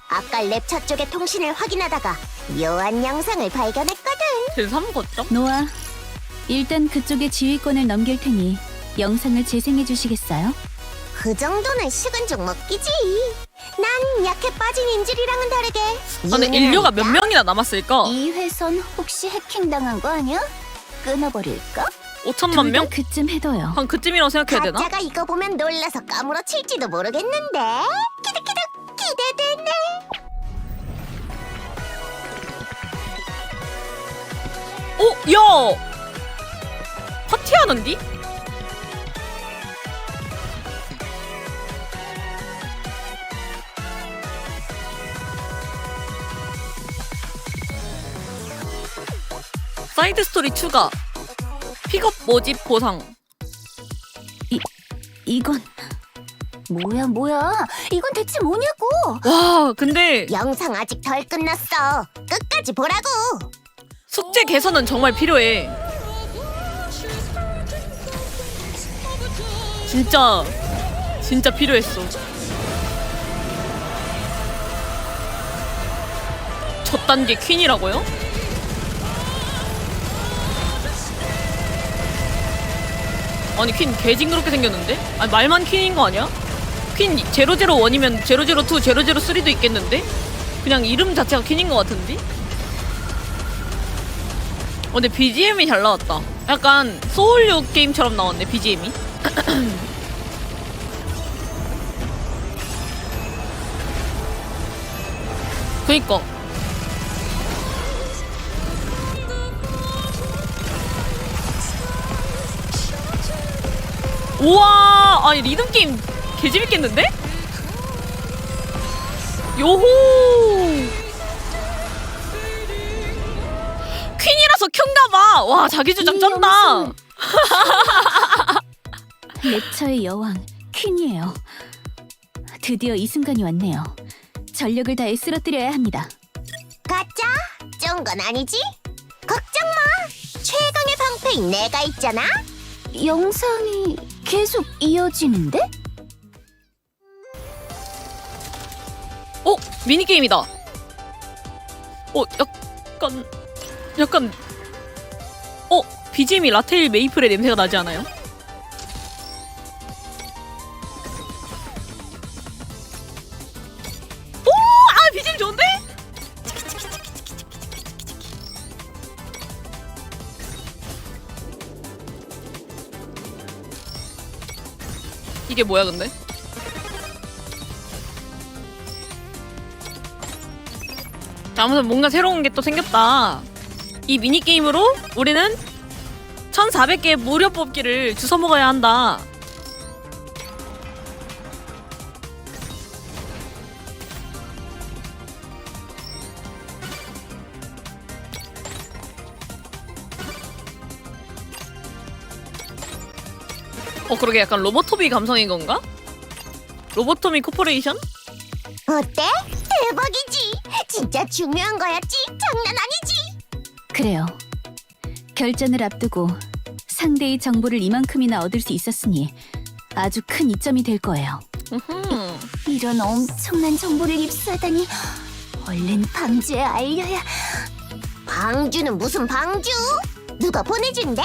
[SPEAKER 7] 아까 랩처 쪽의 통신을 확인하다가 묘한 영상을 발견했거든.
[SPEAKER 1] 제3 거점?
[SPEAKER 4] 노아. 일단 그쪽에 지휘권을 넘길 테니 영상을 재생해 주시겠어요?
[SPEAKER 7] 그 정도는 식은 죽 먹기지. 난 약해 빠진 인질이랑은 다르게
[SPEAKER 1] 근데 인류가 몇 명이나 남았을까?
[SPEAKER 3] 이 회선 혹시 해킹당한 거 아니야? 끊어버릴까?
[SPEAKER 1] 5천만
[SPEAKER 4] 둘
[SPEAKER 1] 명?
[SPEAKER 4] 다 그쯤 해둬요.
[SPEAKER 1] 한 그쯤이라고 생각해야 되나?
[SPEAKER 7] 가짜가 이거 보면 놀라서 까무러칠지도 모르겠는데. 키득키득 기대되네.
[SPEAKER 1] 야! 파티하는디? 사이드 스토리 추가. 픽업 모집 보상.
[SPEAKER 4] 이건
[SPEAKER 3] 뭐야? 이건 대체 뭐냐고?
[SPEAKER 1] 와, 근데
[SPEAKER 7] 영상 아직 덜 끝났어. 끝까지 보라고.
[SPEAKER 1] 숙제 개선은 정말 필요해. 진짜 필요했어. 첫 단계 퀸이라고요? 아니 퀸 개징그럽게 생겼는데? 아니 말만 퀸인 거 아니야? 퀸 001이면 002, 003도 있겠는데? 그냥 이름 자체가 퀸인 것 같은데? 근데 BGM이 잘 나왔다. 약간 소울류 게임처럼 나왔네 BGM이. 그니까 우와, 아니 리듬 게임 개 재밌겠는데? 요호. 퀸이라서 큐인가봐. 와, 자기 주장
[SPEAKER 3] 이
[SPEAKER 1] 쩐다.
[SPEAKER 3] 영상.
[SPEAKER 4] 랩처의 여왕 퀸이에요. 드디어 이 순간이 왔네요. 전력을 다해 쓰러뜨려야 합니다.
[SPEAKER 7] 가짜? 쫀 건 아니지? 걱정 마. 최강의 방패인 내가 있잖아.
[SPEAKER 3] 영상이 계속 이어지는데?
[SPEAKER 1] 미니게임이다. 약간 BGM이 라텔 메이플의 냄새가 나지 않아요? BGM 좋은데? 이게 뭐야 근데? 아무튼 뭔가 새로운 게 또 생겼다. 이 미니게임으로 우리는 1400개의 무료 뽑기를 주워 먹어야 한다. 그러게 약간 로보토비 감성인 건가? 로보토미 코퍼레이션?
[SPEAKER 7] 어때? 대박이지. 진짜 중요한 거였지. 장난 아니지.
[SPEAKER 4] 그래요. 결전을 앞두고 상대의 정보를 이만큼이나 얻을 수 있었으니 아주 큰 이점이 될 거예요.
[SPEAKER 3] 이런 엄청난 정보를 입수하다니. 얼른 방주에 알려야.
[SPEAKER 7] 방주는 무슨 방주? 누가 보내준대?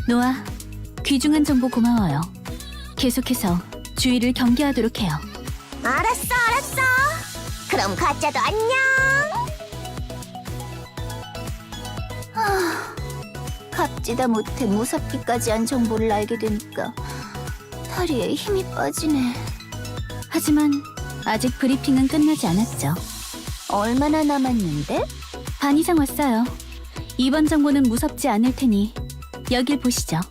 [SPEAKER 4] 노아, 귀중한 정보 고마워요. 계속해서 주의를 경계하도록 해요.
[SPEAKER 7] 알았어. 그럼 가짜도 안녕.
[SPEAKER 3] 갑지다 못해 무섭기까지 한 정보를 알게 되니까 다리에 힘이 빠지네.
[SPEAKER 4] 하지만 아직 브리핑은 끝나지 않았죠.
[SPEAKER 3] 얼마나 남았는데?
[SPEAKER 4] 반 이상 왔어요. 이번 정보는 무섭지 않을 테니 여길 보시죠.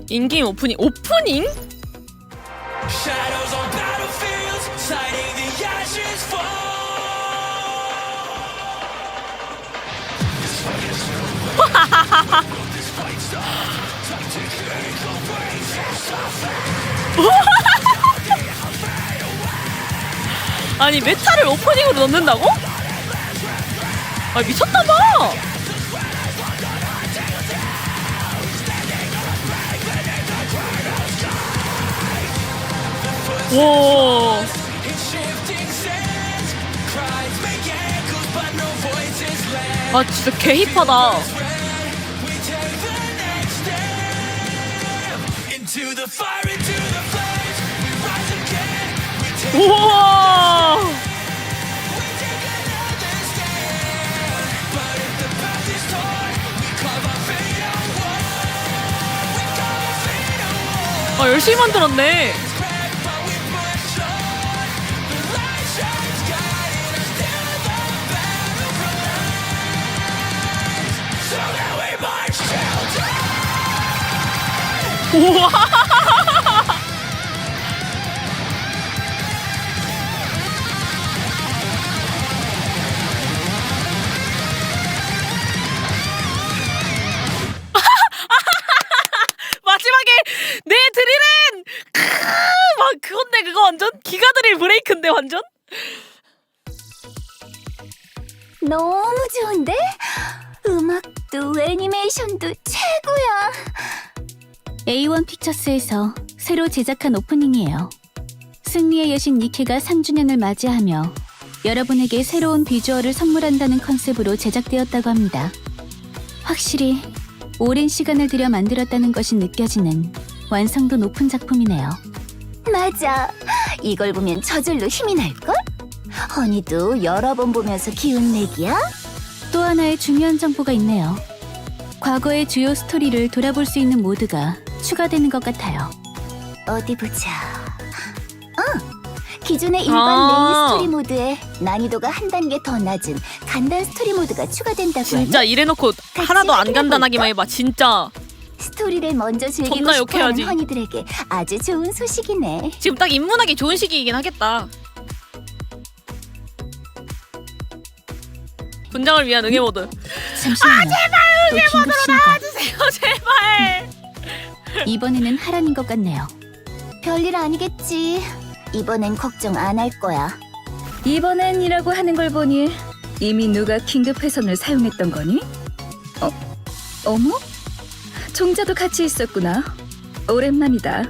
[SPEAKER 1] 인게임 오프닝?
[SPEAKER 8] Shadows on battlefields, citing the ashes fall.
[SPEAKER 1] 아니 메타를 오프닝으로 넣는다고? 아 미쳤나봐. 와. 아 진짜 개 힙하다.
[SPEAKER 8] Into the fire, into the flames, we rise again. We take
[SPEAKER 1] 우와.
[SPEAKER 8] we take another stand. But if the path is torn, we carve our fate out war. We carve our fate out war.
[SPEAKER 1] 아 열심히 만들었네.
[SPEAKER 8] Crack, but we push on. The light shines, guiding us till the battle cries. So that we march till dawn.
[SPEAKER 1] 우와. 마지막에 내 드릴은 막 그건데 그거 완전 기가 드릴 브레이크인데 완전.
[SPEAKER 3] 너무 좋은데? 음악도 애니메이션도 최고야.
[SPEAKER 4] A1 픽처스에서 새로 제작한 오프닝이에요. 승리의 여신 니케가 3주년을 맞이하며 여러분에게 새로운 비주얼을 선물한다는 컨셉으로 제작되었다고 합니다. 확실히 오랜 시간을 들여 만들었다는 것이 느껴지는 완성도 높은 작품이네요.
[SPEAKER 3] 맞아. 이걸 보면 저절로 힘이 날걸? 허니도 여러 번 보면서 기운 내기야?
[SPEAKER 4] 또 하나의 중요한 정보가 있네요. 과거의 주요 스토리를 돌아볼 수 있는 모드가 추가되는 것 같아요.
[SPEAKER 3] 어디 보자. 기존의 일반 메인 스토리 모드에 난이도가 한 단계 더 낮은 간단 스토리 모드가 추가된다고
[SPEAKER 1] 진짜
[SPEAKER 3] 하네.
[SPEAKER 1] 이래놓고 하나도 안 간단하기만 해봐 진짜.
[SPEAKER 3] 스토리를 먼저 즐기고
[SPEAKER 1] 존나
[SPEAKER 3] 싶어하는
[SPEAKER 1] 욕해야지.
[SPEAKER 3] 허니들에게 아주 좋은 소식이네.
[SPEAKER 1] 지금 딱 입문하기 좋은 시기이긴 하겠다. 분장을 위한 응애 모드.
[SPEAKER 4] 잠시만요. 제발 응애 모드로
[SPEAKER 1] 나와주세요 제발.
[SPEAKER 4] 이번에는 하란인 것 같네요.
[SPEAKER 3] 별일 아니겠지. 이번엔 걱정 안 할 거야.
[SPEAKER 6] 이번엔이라고 하는 걸 보니 이미 누가 긴급 회선을 사용했던 거니? 어머? 종자도 같이 있었구나. 오랜만이다.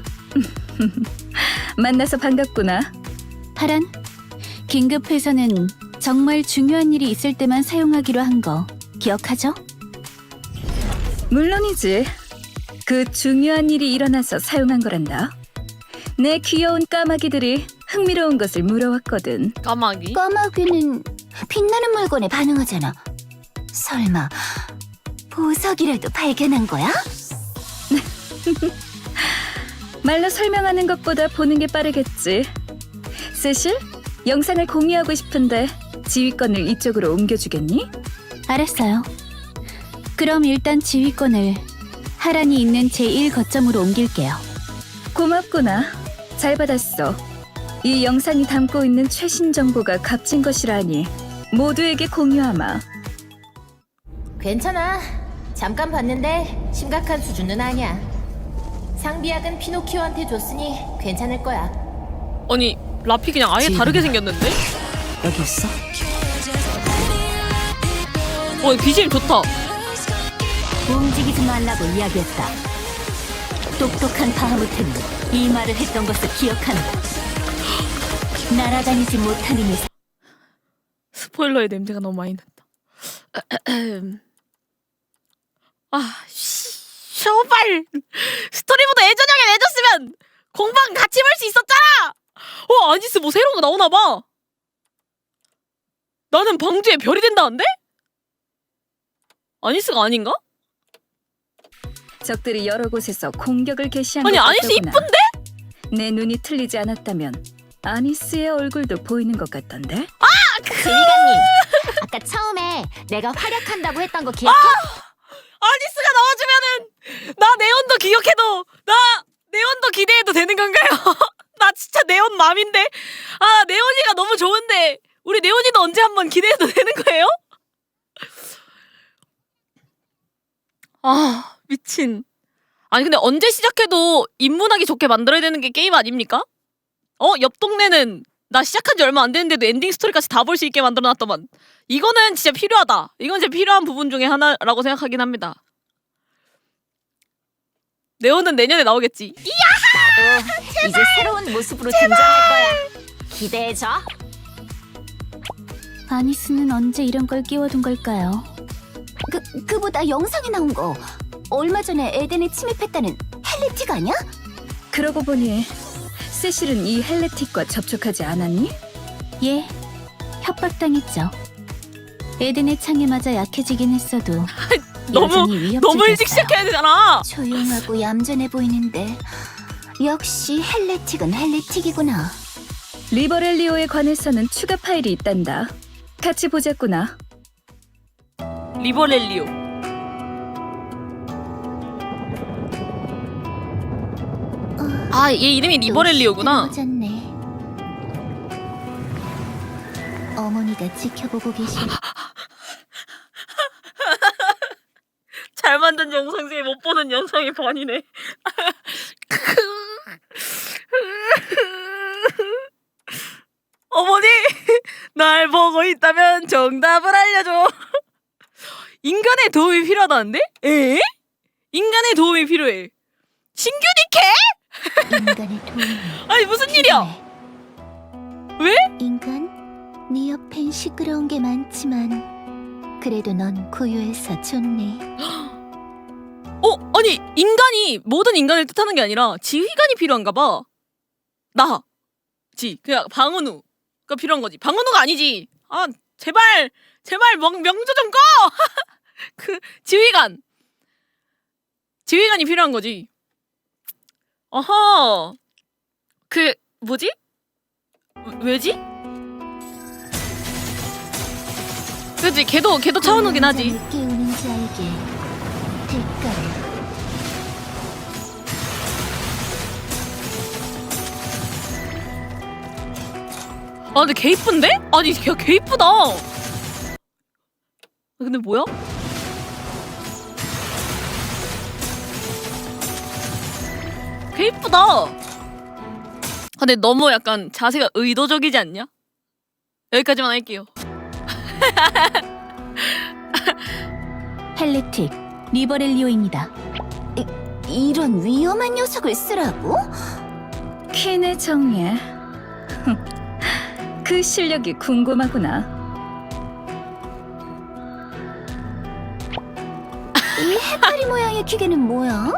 [SPEAKER 6] 만나서 반갑구나.
[SPEAKER 4] 하란, 긴급 회선은 정말 중요한 일이 있을 때만 사용하기로 한 거 기억하죠?
[SPEAKER 6] 물론이지. 그 중요한 일이 일어나서 사용한 거란다. 내 귀여운 까마귀들이 흥미로운 것을 물어왔거든.
[SPEAKER 1] 까마귀.
[SPEAKER 3] 까마귀는 빛나는 물건에 반응하잖아. 설마 보석이라도 발견한 거야?
[SPEAKER 6] 말로 설명하는 것보다 보는 게 빠르겠지. 세실, 영상을 공유하고 싶은데 지휘권을 이쪽으로 옮겨주겠니?
[SPEAKER 4] 알았어요. 그럼 일단 지휘권을 하란이 있는 제1거점으로 옮길게요.
[SPEAKER 6] 고맙구나. 잘 받았어. 이 영상이 담고 있는 최신 정보가 값진 것이라니 모두에게 공유하마.
[SPEAKER 5] 괜찮아. 잠깐 봤는데 심각한 수준은 아니야. 상비약은 피노키오한테 줬으니 괜찮을 거야.
[SPEAKER 1] 아니 라피 그냥 아예 다르게 생겼는데?
[SPEAKER 6] 여기 있어?
[SPEAKER 1] BGM 좋다.
[SPEAKER 6] 움직이지 말라고 이야기했다. 똑똑한 바하무트는 이 말을 했던 것을 기억한다. 날아다니지 못하는 이상
[SPEAKER 1] 스포일러의 냄새가 너무 많이 난다. 쇼발! 스토리보다 예전형에 내줬으면 공방 같이 볼 수 있었잖아! 아니스 뭐 새로운 거 나오나봐. 나는 방주에 별이 된다는데? 아니스가 아닌가?
[SPEAKER 6] 적들이 여러 곳에서 공격을 개시한
[SPEAKER 1] 아니
[SPEAKER 6] 것
[SPEAKER 1] 아니스
[SPEAKER 6] 같더구나.
[SPEAKER 1] 이쁜데?
[SPEAKER 6] 내 눈이 틀리지 않았다면 아니스의 얼굴도 보이는 것 같던데?
[SPEAKER 5] 지휘관님, 아까 처음에 내가 활약한다고 했던 거 기억해?
[SPEAKER 1] 아니스가 나와주면은 나 네온도 기억해도 나 네온도 기대해도 되는 건가요? 나 진짜 네온 맘인데 네온이가 너무 좋은데 우리 네온이도 언제 한번 기대해도 되는 거예요? 미친. 아니 근데 언제 시작해도 인문하기 좋게 만들어야 되는 게 게임 아닙니까? 옆 동네는 나 시작한 지 얼마 안 됐는데도 엔딩 스토리까지 다 볼 수 있게 만들어놨더만. 이거는 진짜 필요하다. 이건 진짜 필요한 부분 중에 하나라고 생각하긴 합니다. 네온은 내년에 나오겠지.
[SPEAKER 5] 나도 이제 새로운 모습으로 등장할 거야. 기대해줘.
[SPEAKER 4] 아니스는 언제 이런 걸 끼워둔 걸까요?
[SPEAKER 3] 그보다 영상에 나온 거 얼마 전에 에덴에 침입했다는 헬레틱 아니야?
[SPEAKER 6] 그러고 보니 세실은 이 헬레틱과 접촉하지 않았니?
[SPEAKER 4] 예, 협박당했죠. 에덴의 창에 맞아 약해지긴 했어도 여전히 위협적이었어요.
[SPEAKER 1] 너무 일찍 시작해야 되잖아.
[SPEAKER 3] 조용하고 얌전해 보이는데 역시 헬레틱은 헬레틱이구나.
[SPEAKER 6] 리버렐리오에 관해서는 추가 파일이 있단다. 같이 보자꾸나.
[SPEAKER 1] 리버렐리오. 얘 이름이 리버렐리오구나.
[SPEAKER 3] 졌네. 어머니가 지켜보고 계신.
[SPEAKER 1] 잘 만든 영상 중에 못 보는 영상이 반이네. 어머니, 날 보고 있다면 정답을 알려줘. 인간의 도움이 필요하다는데? 에? 인간의 도움이 필요해. 신규니 캐?
[SPEAKER 3] 인간의 도움이.
[SPEAKER 1] 아니 무슨 일이야? 왜?
[SPEAKER 3] 인간, 네 옆엔 시끄러운 게 많지만 그래도 넌 고요해서 좋네.
[SPEAKER 1] 아니 인간이 모든 인간을 뜻하는 게 아니라 지휘관이 필요한가 봐. 그냥 방은우가 필요한 거지. 방은우가 아니지. 제발 명조 좀 꺼. 그 지휘관이 필요한 거지. 어허. 그 뭐지? 왜지? 그치 걔도 차은우긴 하지.
[SPEAKER 3] 늦게 오는 자에게 대가를.
[SPEAKER 1] 근데 개 이쁜데? 아니 개 이쁘다. 근데 뭐야? 개 이쁘다. 근데 너무 약간 자세가 의도적이지 않냐? 여기까지만 할게요.
[SPEAKER 4] 헬레틱, 리버렐리오입니다.
[SPEAKER 3] 이런 위험한 녀석을 쓰라고?
[SPEAKER 6] 퀸의 정예. 그 실력이 궁금하구나.
[SPEAKER 3] 해파리 모양의 기계는 뭐야?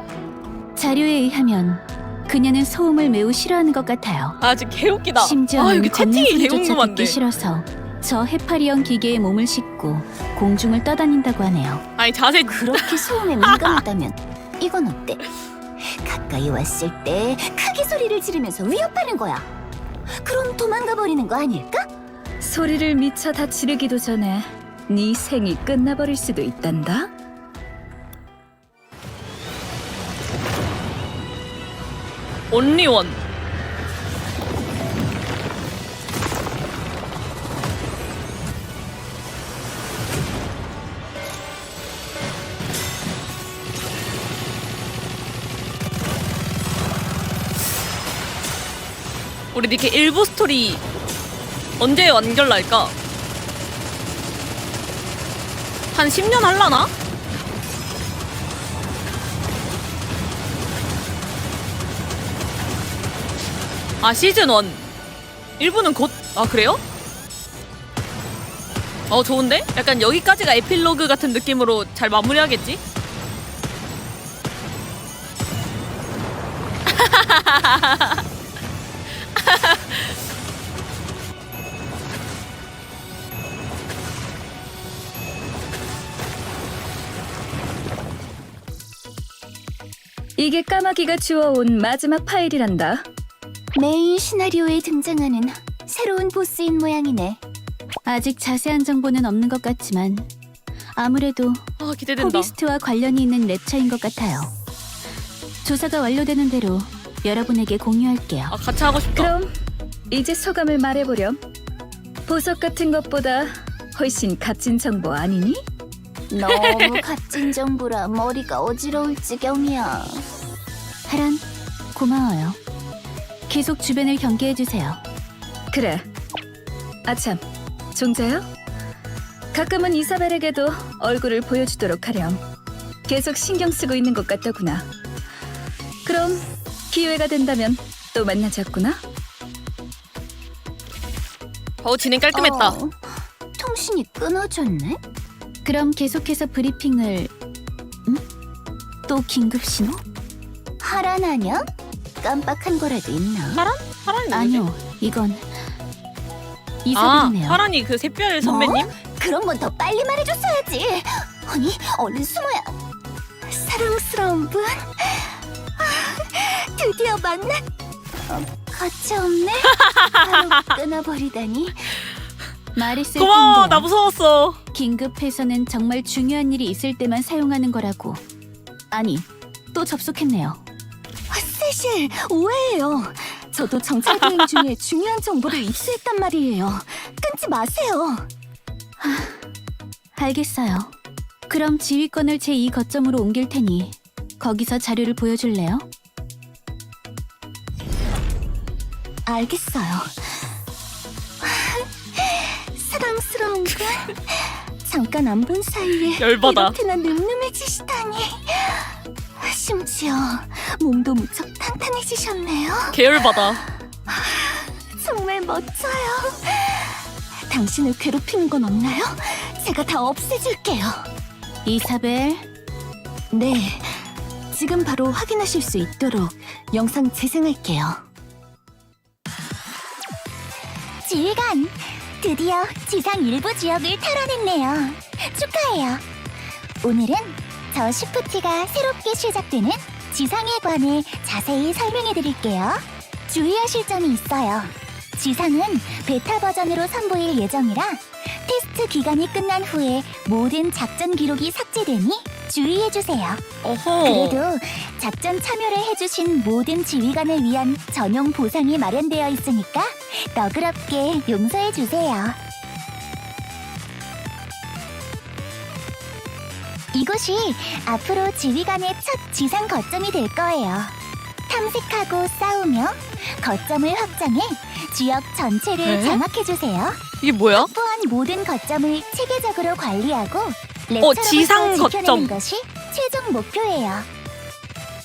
[SPEAKER 4] 자료에 의하면 그녀는 소음을 매우 싫어하는 것 같아요.
[SPEAKER 1] 아 진짜 개웃기다.
[SPEAKER 4] 심지어는
[SPEAKER 1] 여기
[SPEAKER 4] 걷는
[SPEAKER 1] 채팅이
[SPEAKER 4] 소리조차
[SPEAKER 1] 개궁금한데.
[SPEAKER 4] 듣기 싫어서 저 해파리형 기계에 몸을 싣고 공중을 떠다닌다고 하네요.
[SPEAKER 1] 아니 자세
[SPEAKER 3] 그렇게 소음에 민감하다면 이건 어때? 가까이 왔을 때 크게 소리를 지르면서 위협하는 거야. 그럼 도망가 버리는 거 아닐까?
[SPEAKER 6] 소리를 미쳐 다 지르기도 전에 네 생이 끝나버릴 수도 있단다.
[SPEAKER 1] 온리원. 우리 이렇게 일부 스토리 언제 완결 날까? 한 10년 할라나? 아 시즌 1 1부는 곧... 아 그래요? 좋은데? 약간 여기까지가 에필로그 같은 느낌으로 잘 마무리하겠지?
[SPEAKER 6] 이게 까마귀가 주워온 마지막 파일이란다.
[SPEAKER 3] 메인 시나리오에 등장하는 새로운 보스인 모양이네.
[SPEAKER 4] 아직 자세한 정보는 없는 것 같지만 아무래도
[SPEAKER 1] 아 기대된다.
[SPEAKER 4] 호비스트와 관련이 있는 랩처인 것 같아요. 조사가 완료되는 대로 여러분에게 공유할게요.
[SPEAKER 1] 아 같이 하고 싶다.
[SPEAKER 6] 그럼 이제 소감을 말해보렴. 보석 같은 것보다 훨씬 값진 정보 아니니?
[SPEAKER 3] 너무 값진 정보라 머리가 어지러울 지경이야.
[SPEAKER 4] 하란, 고마워요. 계속 주변을 경계해주세요.
[SPEAKER 6] 그래. 아참, 종자야? 가끔은 이사벨에게도 얼굴을 보여주도록 하렴. 계속 신경 쓰고 있는 것 같더구나. 그럼 기회가 된다면 또 만나자꾸나?
[SPEAKER 1] 진행 깔끔했다.
[SPEAKER 3] 통신이 끊어졌네?
[SPEAKER 4] 그럼 계속해서 브리핑을... 또 긴급 신호?
[SPEAKER 3] 하란 아냐? 깜빡한 거라도 있나?
[SPEAKER 1] 하란이 누구지?
[SPEAKER 4] 아니요, 이건...
[SPEAKER 1] 아
[SPEAKER 4] 이사벨이네요.
[SPEAKER 1] 하란이 그 샛별 선배님?
[SPEAKER 3] 그런 건 더 빨리 말해줬어야지. 아니, 얼른 숨어야. 사랑스러운 분? 드디어 만났... 같이 없네? 바로 끊어버리다니.
[SPEAKER 4] 말이 쓸
[SPEAKER 1] 고마워.
[SPEAKER 4] 텐데요.
[SPEAKER 1] 나 무서웠어.
[SPEAKER 4] 긴급해서는 정말 중요한 일이 있을 때만 사용하는 거라고. 아니, 또 접속했네요.
[SPEAKER 3] 세실, 오해예요. 저도 정찰 비행 중에 중요한 정보를 입수했단 말이에요. 끊지 마세요.
[SPEAKER 4] 알겠어요. 그럼 지휘권을 제2 거점으로 옮길 테니 거기서 자료를 보여줄래요?
[SPEAKER 3] 알겠어요. 사랑스러운 분, 잠깐 안 본 사이에
[SPEAKER 1] 열받아.
[SPEAKER 3] 이렇게나 늠름해지시다니. 심지어 몸도 무척 탄탄해지셨네요.
[SPEAKER 1] 계열받아.
[SPEAKER 3] 정말 멋져요. 당신을 괴롭히는 건 없나요? 제가 다 없애줄게요.
[SPEAKER 4] 이사벨,
[SPEAKER 3] 네, 지금 바로 확인하실 수 있도록 영상 재생할게요. 지휘관, 드디어 지상 일부 지역을 털어냈네요. 축하해요. 오늘은 저 시프티가 새롭게 시작되는 지상에 관해 자세히 설명해드릴게요. 주의하실 점이 있어요. 지상은 베타 버전으로 선보일 예정이라 테스트 기간이 끝난 후에 모든 작전 기록이 삭제되니 주의해주세요.
[SPEAKER 1] 어허.
[SPEAKER 3] 그래도 작전 참여를 해주신 모든 지휘관을 위한 전용 보상이 마련되어 있으니까 너그럽게 용서해주세요. 이곳이 앞으로 지휘관의 첫 지상 거점이 될 거예요. 탐색하고 싸우며 거점을 확장해 지역 전체를
[SPEAKER 1] 에?
[SPEAKER 3] 장악해주세요.
[SPEAKER 1] 이게 뭐야?
[SPEAKER 3] 확보한 모든 거점을 체계적으로 관리하고 랩처로부터
[SPEAKER 1] 지상 거점.
[SPEAKER 3] 지켜내는 것이 최종 목표예요.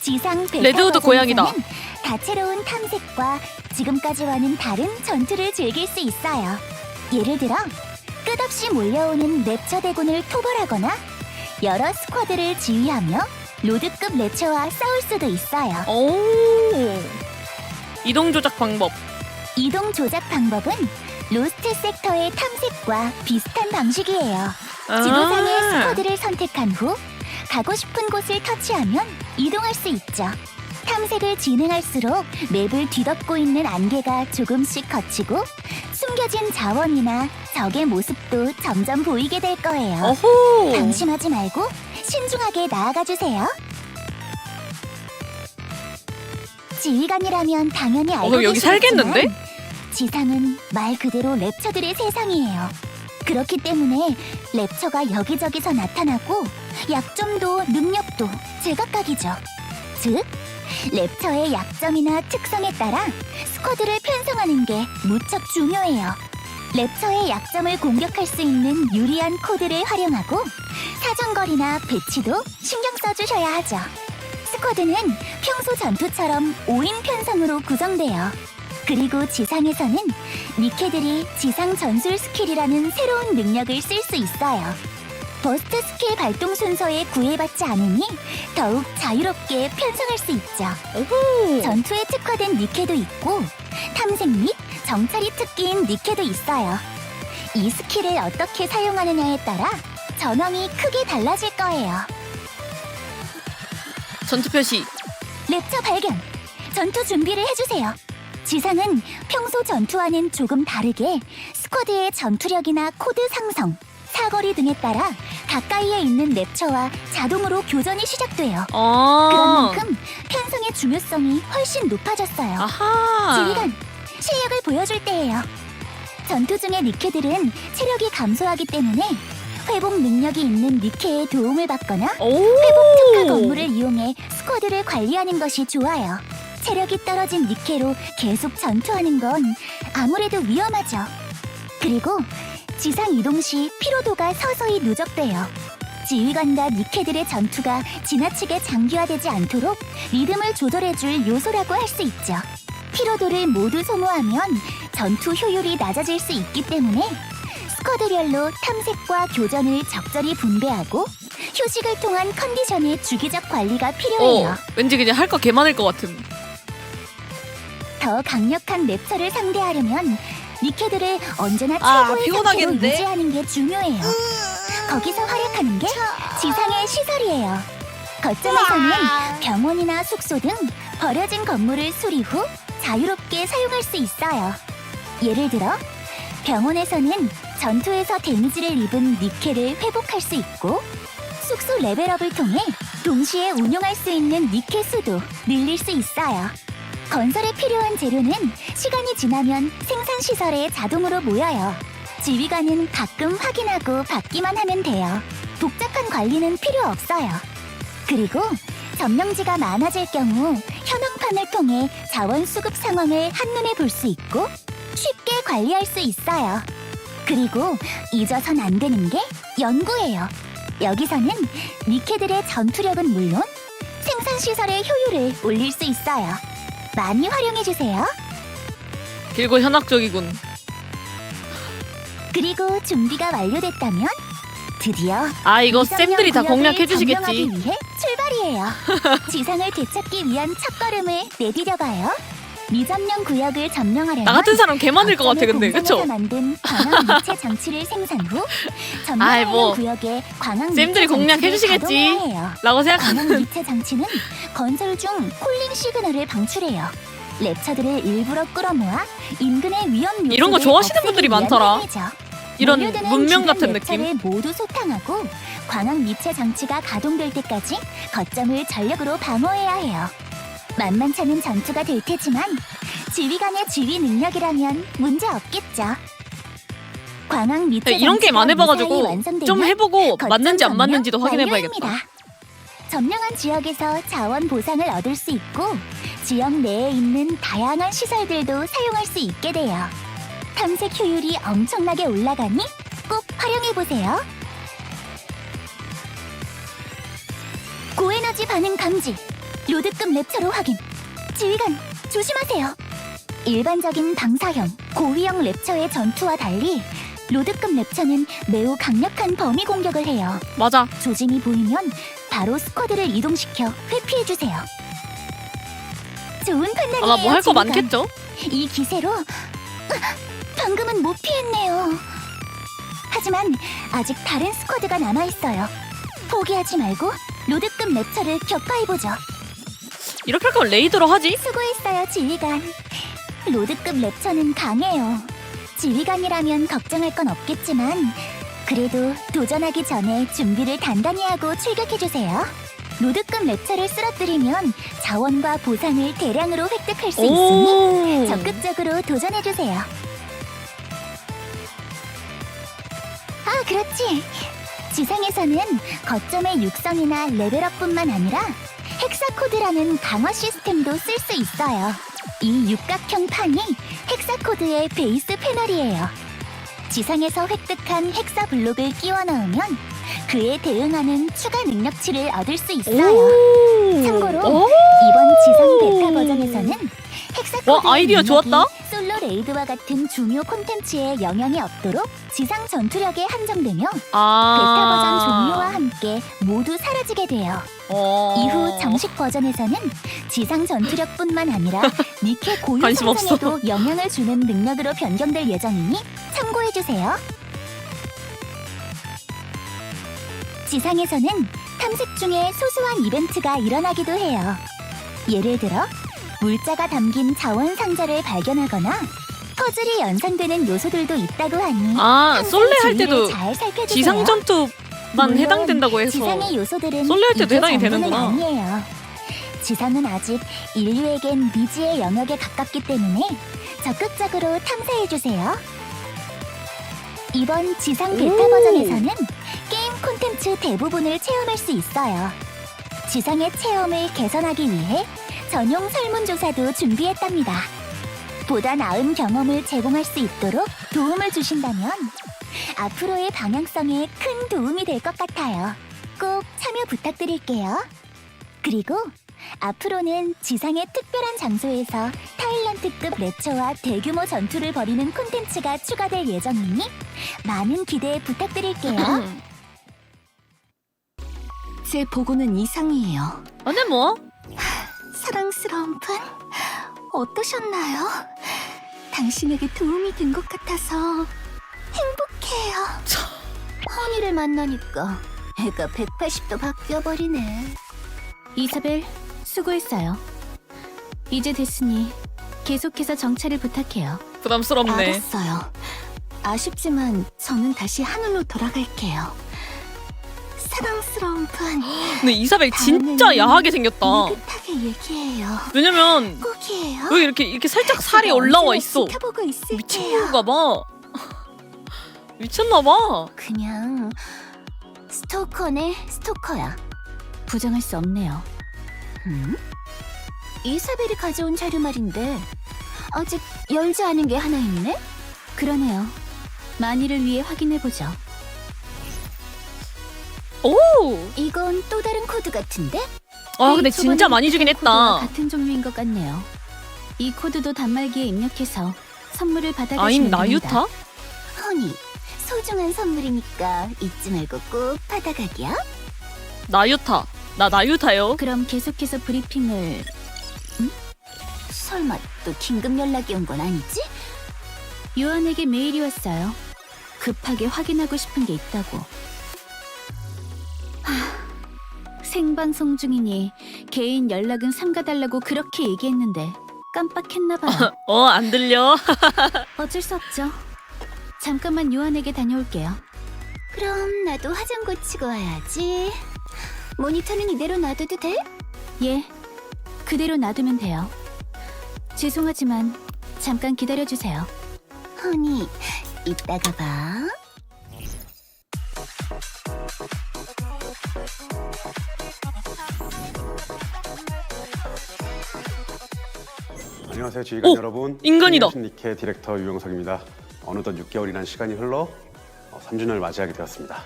[SPEAKER 3] 지상 베타
[SPEAKER 1] 레드우드 고양이다.
[SPEAKER 3] 버전에서는 다채로운 탐색과 지금까지와는 다른 전투를 즐길 수 있어요. 예를 들어 끝없이 몰려오는 랩처 대군을 토벌하거나 여러 스쿼드를 지휘하며 로드급 랩처와 싸울 수도 있어요.
[SPEAKER 1] 오. 이동 조작 방법.
[SPEAKER 3] 이동 조작 방법은 로스트 섹터의 탐색과 비슷한 방식이에요. 지도상의 스쿼드를 선택한 후 가고 싶은 곳을 터치하면 이동할 수 있죠. 탐색을 진행할수록 맵을 뒤덮고 있는 안개가 조금씩 걷히고 숨겨진 자원이나 적의 모습도 점점 보이게 될 거예요.
[SPEAKER 1] 어호.
[SPEAKER 3] 방심하지 말고 신중하게 나아가 주세요. 지휘관이라면 당연히 알고
[SPEAKER 1] 그럼 여기
[SPEAKER 3] 계시겠지만
[SPEAKER 1] 살겠는데?
[SPEAKER 3] 지상은 말 그대로 랩처들의 세상이에요. 그렇기 때문에 랩처가 여기저기서 나타나고 약점도 능력도 제각각이죠. 즉, 랩처의 약점이나 특성에 따라 스쿼드를 편성하는 게 무척 중요해요. 랩처의 약점을 공격할 수 있는 유리한 코드를 활용하고 사정거리나 배치도 신경 써주셔야 하죠. 스쿼드는 평소 전투처럼 5인 편성으로 구성돼요. 그리고 지상에서는 니케들이 지상 전술 스킬이라는 새로운 능력을 쓸 수 있어요. 버스트 스킬 발동 순서에 구애받지 않으니 더욱 자유롭게 편성할 수 있죠.
[SPEAKER 1] 오호.
[SPEAKER 3] 전투에 특화된 니케도 있고 탐색 및 정찰이 특기인 니케도 있어요. 이 스킬을 어떻게 사용하느냐에 따라 전황이 크게 달라질 거예요.
[SPEAKER 1] 전투 표시.
[SPEAKER 3] 랩처 발견! 전투 준비를 해주세요. 지상은 평소 전투와는 조금 다르게 스쿼드의 전투력이나 코드 상성, 사거리 등에 따라 가까이에 있는 랩처와 자동으로 교전이 시작돼요. 그런
[SPEAKER 1] 아.
[SPEAKER 3] 만큼 편성의 중요성이 훨씬 높아졌어요.
[SPEAKER 1] 아하.
[SPEAKER 3] 지휘관, 실력을 보여줄 때예요. 전투 중의 니케들은 체력이 감소하기 때문에 회복 능력이 있는 니케의 도움을 받거나
[SPEAKER 1] 오.
[SPEAKER 3] 특화 건물을 이용해 스쿼드를 관리하는 것이 좋아요. 체력이 떨어진 니케로 계속 전투하는 건 아무래도 위험하죠. 그리고 지상 이동 시 피로도가 서서히 누적돼요. 지휘관과 니케들의 전투가 지나치게 장기화되지 않도록 리듬을 조절해줄 요소라고 할 수 있죠. 피로도를 모두 소모하면 전투 효율이 낮아질 수 있기 때문에 스쿼드별로 탐색과 교전을 적절히 분배하고 휴식을 통한 컨디션의 주기적 관리가 필요해요.
[SPEAKER 1] 왠지 그냥 할 거 개 많을 것 같은.
[SPEAKER 3] 더 강력한 랩처를 상대하려면 니케들을 언제나
[SPEAKER 1] 아,
[SPEAKER 3] 최고의 상태로
[SPEAKER 1] 피곤하겠는데?
[SPEAKER 3] 유지하는 게 중요해요. 거기서 활약하는 게 지상의 시설이에요. 거점에서는 병원이나 숙소 등 버려진 건물을 수리 후 자유롭게 사용할 수 있어요. 예를 들어 병원에서는 전투에서 데미지를 입은 니케를 회복할 수 있고 숙소 레벨업을 통해 동시에 운용할 수 있는 니케 수도 늘릴 수 있어요. 건설에 필요한 재료는 시간이 지나면 생산시설에 자동으로 모여요. 지휘관은 가끔 확인하고 받기만 하면 돼요. 복잡한 관리는 필요 없어요. 그리고 점령지가 많아질 경우 현황판을 통해 자원 수급 상황을 한눈에 볼 수 있고 쉽게 관리할 수 있어요. 그리고 잊어선 안 되는 게 연구예요. 여기서는 니케들의 전투력은 물론 생산시설의 효율을 올릴 수 있어요. 많이 활용해주세요.
[SPEAKER 1] 길고 현학적이군.
[SPEAKER 3] 그리고 준비가 완료됐다면 드디어
[SPEAKER 1] 아, 이거
[SPEAKER 3] 미점령
[SPEAKER 1] 쌤들이 다
[SPEAKER 3] 구역을
[SPEAKER 1] 공략해 주시겠지.
[SPEAKER 3] 점령하기 위해 출발이에요. 지상을 되찾기 위한 첫걸음을 내디뎌봐요. 미점령 구역을 점령하려면
[SPEAKER 1] 나 같은 사람 개 많을 것 같아,
[SPEAKER 3] 거점의
[SPEAKER 1] 근데. 그쵸?
[SPEAKER 3] 공장에서 만든 광학 미체 장치를 생산 후
[SPEAKER 1] 아이,
[SPEAKER 3] 점령하는
[SPEAKER 1] 뭐,
[SPEAKER 3] 구역에 광학
[SPEAKER 1] 쌤들이
[SPEAKER 3] 미체
[SPEAKER 1] 공략해
[SPEAKER 3] 장치를
[SPEAKER 1] 주시겠지.
[SPEAKER 3] 가동해야 해요.
[SPEAKER 1] 라고
[SPEAKER 3] 광학
[SPEAKER 1] 생각하는.
[SPEAKER 3] 미체 장치는 건설 중 콜링 시그널을 방출해요. 랩처들을 일부러 끌어모아 인근의 위험 요소를
[SPEAKER 1] 이런 거 좋아하시는 분들이
[SPEAKER 3] 없애기 위한
[SPEAKER 1] 많더라.
[SPEAKER 3] 행위죠.
[SPEAKER 1] 이런
[SPEAKER 3] 몰려드는
[SPEAKER 1] 문명
[SPEAKER 3] 주변
[SPEAKER 1] 같은
[SPEAKER 3] 랩처를
[SPEAKER 1] 느낌.
[SPEAKER 3] 모두 소탕하고 광학 미체 장치가 가동될 때까지 거점을 전력으로 방어해야 해요. 만만치 않은 전투가 될 테지만 지휘관의 지휘 능력이라면 문제 없겠죠. 광학 미체
[SPEAKER 1] 이런 게임 안
[SPEAKER 3] 장치가 무사히
[SPEAKER 1] 해봐가지고
[SPEAKER 3] 완성되면
[SPEAKER 1] 좀 해보고
[SPEAKER 3] 거점
[SPEAKER 1] 맞는지 안
[SPEAKER 3] 점령
[SPEAKER 1] 맞는지도 확인해봐야겠다.
[SPEAKER 3] 완료입니다. 점령한 지역에서 자원 보상을 얻을 수 있고 지역 내에 있는 다양한 시설들도 사용할 수 있게 돼요. 탐색 효율이 엄청나게 올라가니 꼭 활용해보세요. 고에너지 반응 감지, 로드급 랩처로 확인. 지휘관, 조심하세요. 일반적인 방사형, 고위형 랩처의 전투와 달리 로드급 랩처는 매우 강력한 범위 공격을 해요.
[SPEAKER 1] 맞아.
[SPEAKER 3] 조짐이 보이면 바로 스쿼드를 이동시켜 회피해주세요. 좋은 판단이에요.
[SPEAKER 1] 아마 뭐 할 거
[SPEAKER 3] 지휘관.
[SPEAKER 1] 많겠죠?
[SPEAKER 3] 이 기세로 방금은 못 피했네요. 하지만 아직 다른 스쿼드가 남아있어요. 포기하지 말고 로드급 랩처를 격파해보죠.
[SPEAKER 1] 이렇게 할 거면 레이드로 하지?
[SPEAKER 3] 수고했어요, 지휘관. 로드급 랩처는 강해요. 지휘관이라면 걱정할 건 없겠지만 그래도 도전하기 전에 준비를 단단히 하고 출격해주세요. 로드급 랩처를 쓰러뜨리면 자원과 보상을 대량으로 획득할 수 있으니
[SPEAKER 1] 오.
[SPEAKER 3] 적극적으로 도전해주세요. 아, 그렇지. 지상에서는 거점의 육성이나 레벨업뿐만 아니라 헥사코드라는 강화 시스템도 쓸 수 있어요. 이 육각형 판이 헥사코드의 베이스 패널이에요. 지상에서 획득한 헥사 블록을 끼워 넣으면 그에 대응하는 추가 능력치를 얻을 수 있어요.
[SPEAKER 1] 오.
[SPEAKER 3] 참고로
[SPEAKER 1] 오.
[SPEAKER 3] 이번 지상 베타 버전에서는 헥사코드의
[SPEAKER 1] 와, 아이디어
[SPEAKER 3] 능력이
[SPEAKER 1] 좋았다.
[SPEAKER 3] 솔로 레이드와 같은 중요 콘텐츠에 영향이 없도록 지상 전투력에 한정되며 베타 버전 종료와 함께 모두 사라지게 돼요. 이후 정식 버전에서는 지상 전투력뿐만 아니라 니케 고유
[SPEAKER 1] 관심 없어.
[SPEAKER 3] 상승에도 영향을 주는 능력으로 변경될 예정이니 참고해주세요. 지상에서는 탐색 중에 소소한 이벤트가 일어나기도 해요. 예를 들어 물자가 담긴 자원 상자를 발견하거나 퍼즐이 연상되는 요소들도 있다고 하니
[SPEAKER 1] 솔레 할
[SPEAKER 3] 주위를
[SPEAKER 1] 때도
[SPEAKER 3] 잘 살펴주세요.
[SPEAKER 1] 지상 전투만
[SPEAKER 3] 물론
[SPEAKER 1] 해당된다고 해서
[SPEAKER 3] 지상의 요소들은
[SPEAKER 1] 솔레 할 때도
[SPEAKER 3] 이게
[SPEAKER 1] 해당이
[SPEAKER 3] 전부는
[SPEAKER 1] 되는구나.
[SPEAKER 3] 아니에요. 지상은 아직 인류에겐 미지의 영역에 가깝기 때문에 적극적으로 탐사해주세요. 이번 지상 베타
[SPEAKER 1] 오.
[SPEAKER 3] 버전에서는 게임 콘텐츠 대부분을 체험할 수 있어요. 지상의 체험을 개선하기 위해 전용 설문조사도 준비했답니다. 보다 나은 경험을 제공할 수 있도록 도움을 주신다면 앞으로의 방향성에 큰 도움이 될 것 같아요. 꼭 참여 부탁드릴게요. 그리고 앞으로는 지상의 특별한 장소에서 타일런트급 랩처와 대규모 전투를 벌이는 콘텐츠가 추가될 예정이니 많은 기대 부탁드릴게요. 제 보고는 이상이에요.
[SPEAKER 1] 근데 뭐
[SPEAKER 3] 사랑스러운 분, 어떠셨나요? 당신에게 도움이 된 것 같아서 행복해요. 허니를 만나니까 애가 180도 바뀌어버리네.
[SPEAKER 4] 이사벨, 수고했어요. 이제 됐으니 계속해서 정찰을 부탁해요.
[SPEAKER 1] 부담스럽네.
[SPEAKER 3] 알았어요. 아쉽지만 저는 다시 하늘로 돌아갈게요. 사랑스러운 분,
[SPEAKER 1] 근데 이사벨 진짜
[SPEAKER 3] 다음에는
[SPEAKER 1] 야하게 생겼다.
[SPEAKER 3] 느긋하게 얘기해요.
[SPEAKER 1] 왜냐면
[SPEAKER 3] 꼭이에요.
[SPEAKER 1] 여기 이렇게 살짝 살이 올라와 있어.
[SPEAKER 3] 지켜보고 있을게요.
[SPEAKER 1] 미친 건가 봐. 미쳤나 봐.
[SPEAKER 3] 그냥 스토커네, 스토커야.
[SPEAKER 4] 부정할 수 없네요.
[SPEAKER 3] 이사벨이 가져온 자료 말인데 아직 열지 않은 게 하나 있네?
[SPEAKER 4] 그러네요. 만일을 위해 확인해보죠.
[SPEAKER 1] 오.
[SPEAKER 3] 이건 또 다른 코드 같은데?
[SPEAKER 1] 근데 진짜 많이 주긴
[SPEAKER 4] 코드와
[SPEAKER 1] 했다.
[SPEAKER 4] 같은 종류인 것 같네요. 이 코드도 단말기에 입력해서 선물을
[SPEAKER 1] 아임
[SPEAKER 4] 받아가시면 됩니다.
[SPEAKER 1] 나유타?
[SPEAKER 3] 허니, 소중한 선물이니까 잊지 말고 꼭 받아가기야.
[SPEAKER 1] 나유타. 나 나유타요.
[SPEAKER 4] 그럼 계속해서 브리핑을...
[SPEAKER 3] 설마 또 긴급 연락이 온 건 아니지?
[SPEAKER 4] 요한에게 메일이 왔어요. 급하게 확인하고 싶은 게 있다고. 생방송 중이니 개인 연락은 삼가달라고 그렇게 얘기했는데 깜빡했나봐요.
[SPEAKER 1] 안 들려.
[SPEAKER 4] 어쩔 수 없죠. 잠깐만 요한에게 다녀올게요.
[SPEAKER 3] 그럼 나도 화장 고치고 와야지. 모니터는 이대로 놔둬도 돼?
[SPEAKER 4] 예, 그대로 놔두면 돼요. 죄송하지만 잠깐 기다려주세요.
[SPEAKER 3] 허니, 이따가 봐.
[SPEAKER 9] 안녕하세요, 지휘관 여러분.
[SPEAKER 1] 인간이다.
[SPEAKER 9] 니케 디렉터 유영석입니다. 어느덧 6개월이란 시간이 흘러 3주년을 맞이하게 되었습니다.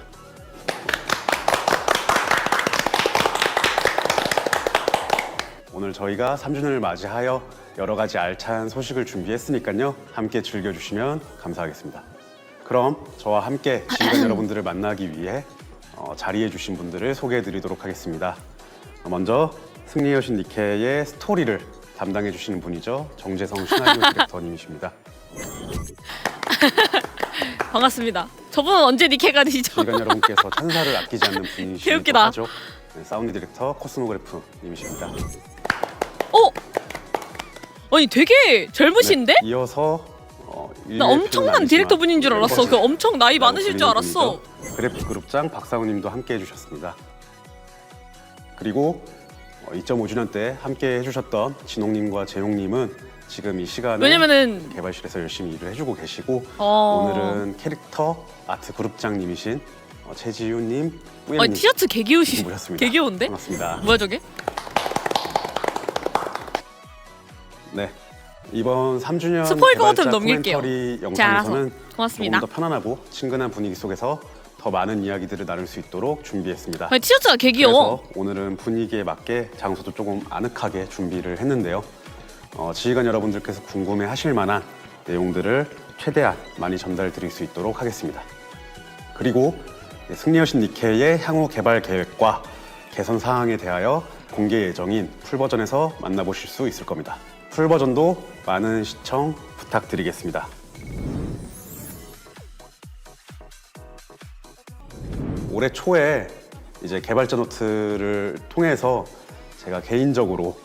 [SPEAKER 9] 오늘 저희가 3주년을 맞이하여 여러 가지 알찬 소식을 준비했으니까요. 함께 즐겨주시면 감사하겠습니다. 그럼 저와 함께 지휘관 여러분들을 만나기 위해 자리해 주신 분들을 소개해 드리도록 하겠습니다. 먼저 승리의 여신 니케의 스토리를 담당해 주시는 분이죠. 정재성 시나리오 디렉터님이십니다.
[SPEAKER 1] 반갑습니다. 저분은 언제 니케가 되시죠?
[SPEAKER 9] 지휘관 여러분께서 찬사를 아끼지 않는 분이시기도
[SPEAKER 1] 개웃기다.
[SPEAKER 9] 하죠. 네, 사운드 디렉터 코스모그래프님이십니다.
[SPEAKER 1] 아니 되게 젊으신데?
[SPEAKER 9] 네, 이어서
[SPEAKER 1] 나 엄청난 디렉터 분인 줄 알았어. 그 엄청 나이 많으실 줄 알았어.
[SPEAKER 9] 그래픽 그룹장 박상우님도 함께 해주셨습니다. 그리고 2.5주년 때 함께 해주셨던 진홍님과 재용님은 지금 이 시간에
[SPEAKER 1] 왜냐면은
[SPEAKER 9] 개발실에서 열심히 일을 해주고 계시고
[SPEAKER 1] 어...
[SPEAKER 9] 오늘은 캐릭터 아트 그룹장님이신 최지윤님,
[SPEAKER 1] 아니
[SPEAKER 9] 뿌예님
[SPEAKER 1] 티셔츠 개 귀여우시.
[SPEAKER 9] 모셨습니다.
[SPEAKER 1] 개 귀여운데?
[SPEAKER 9] 반갑습니다.
[SPEAKER 1] 뭐야 저게?
[SPEAKER 9] 네, 이번 3주년
[SPEAKER 1] 스포일 것 같으면
[SPEAKER 9] 개발자
[SPEAKER 1] 넘길게요.
[SPEAKER 9] 코멘터리
[SPEAKER 1] 자,
[SPEAKER 9] 영상에서는
[SPEAKER 1] 고맙습니다.
[SPEAKER 9] 조금 더 편안하고 친근한 분위기 속에서 더 많은 이야기들을 나눌 수 있도록 준비했습니다.
[SPEAKER 1] 아니 티셔츠가 개 귀여워.
[SPEAKER 9] 그래서 오늘은 분위기에 맞게 장소도 조금 아늑하게 준비를 했는데요. 지휘관 여러분들께서 궁금해하실 만한 내용들을 최대한 많이 전달드릴 수 있도록 하겠습니다. 그리고 승리의 여신 니케의 향후 개발 계획과 개선 사항에 대하여 공개 예정인 풀버전에서 만나보실 수 있을 겁니다. 풀버전도 많은 시청 부탁드리겠습니다. 올해 초에 이제 개발자 노트를 통해서 제가 개인적으로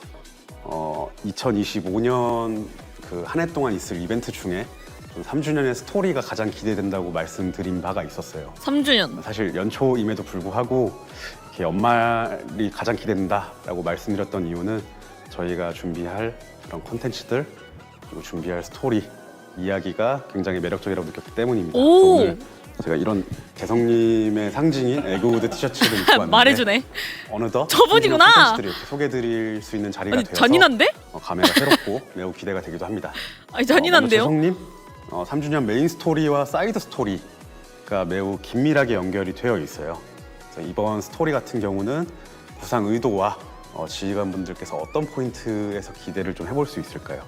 [SPEAKER 9] 2025년 그 한 해 동안 있을 이벤트 중에 3주년의 스토리가 가장 기대된다고 말씀드린 바가 있었어요.
[SPEAKER 1] 3주년.
[SPEAKER 9] 사실 연초임에도 불구하고 이렇게 연말이 가장 기대된다라고 말씀드렸던 이유는 저희가 준비할 그런 콘텐츠들 그리고 준비할 스토리 이야기가 굉장히 매력적이라고 느꼈기 때문입니다.
[SPEAKER 1] 오!
[SPEAKER 9] 오늘 제가 이런 개성님의 상징인 에그우드 티셔츠를 입고 왔는데
[SPEAKER 1] 말해주네.
[SPEAKER 9] 어느덧
[SPEAKER 1] 저분이구나.
[SPEAKER 9] 콘텐츠들을 이렇게 소개해드릴 수 있는 자리가
[SPEAKER 1] 아니
[SPEAKER 9] 되어서
[SPEAKER 1] 잔인한데?
[SPEAKER 9] 감회가 새롭고 매우 기대가 되기도 합니다.
[SPEAKER 1] 아니 잔인한데요?
[SPEAKER 9] 재성님 3주년 메인 스토리와 사이드 스토리가 매우 긴밀하게 연결이 되어 있어요. 그래서 이번 스토리 같은 경우는 구상 의도와 지휘관분들께서 어떤 포인트에서 기대를 좀 해볼 수 있을까요?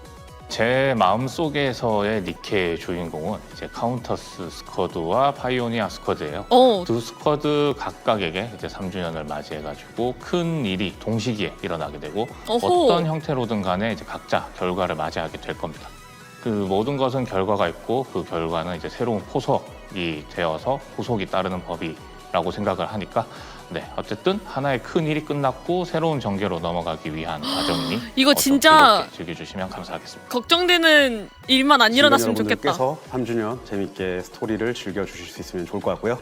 [SPEAKER 10] 제 마음속에서의 니케의 주인공은 이제 카운터스 스쿼드와 파이오니아 스쿼드예요. 두 스쿼드 각각에게 이제 3주년을 맞이해가지고 큰 일이 동시기에 일어나게 되고
[SPEAKER 1] 어허.
[SPEAKER 10] 어떤 형태로든 간에 이제 각자 결과를 맞이하게 될 겁니다. 그 모든 것은 결과가 있고 그 결과는 이제 새로운 포석이 되어서 후속이 따르는 법이라고 생각을 하니까 네, 어쨌든 하나의 큰 일이 끝났고 새로운 전개로 넘어가기 위한 과정이니
[SPEAKER 1] 이거 진짜
[SPEAKER 10] 즐겁게 즐겨주시면 감사하겠습니다.
[SPEAKER 1] 걱정되는 일만 안 일어났으면 좋겠다.
[SPEAKER 9] 여러분들께서 3주년 재밌게 스토리를 즐겨주실 수 있으면 좋을 것 같고요.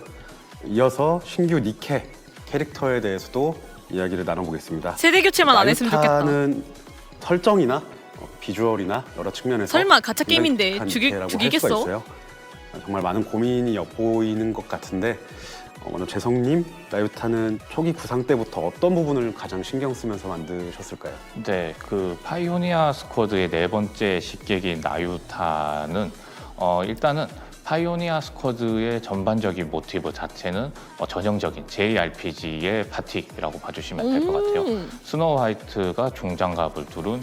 [SPEAKER 9] 이어서 신규 니케 캐릭터에 대해서도 이야기를 나눠보겠습니다.
[SPEAKER 1] 세대 교체만 안 했으면 좋겠다.
[SPEAKER 9] 나유타는 설정이나 비주얼이나 여러 측면에서
[SPEAKER 1] 설마 가짜 게임인데
[SPEAKER 9] 굉장히
[SPEAKER 1] 죽이겠어?
[SPEAKER 9] 할 수가 있어요. 정말 많은 고민이 엿보이는 것 같은데 먼저 재성님, 나유타는 초기 구상 때부터 어떤 부분을 가장 신경 쓰면서 만드셨을까요?
[SPEAKER 10] 네, 그 파이오니아 스쿼드의 네 번째 식객인 나유타는 일단은 파이오니아 스쿼드의 전반적인 모티브 자체는 전형적인 JRPG의 파티라고 봐주시면 될 것 같아요. 스노우 화이트가 중장갑을 두른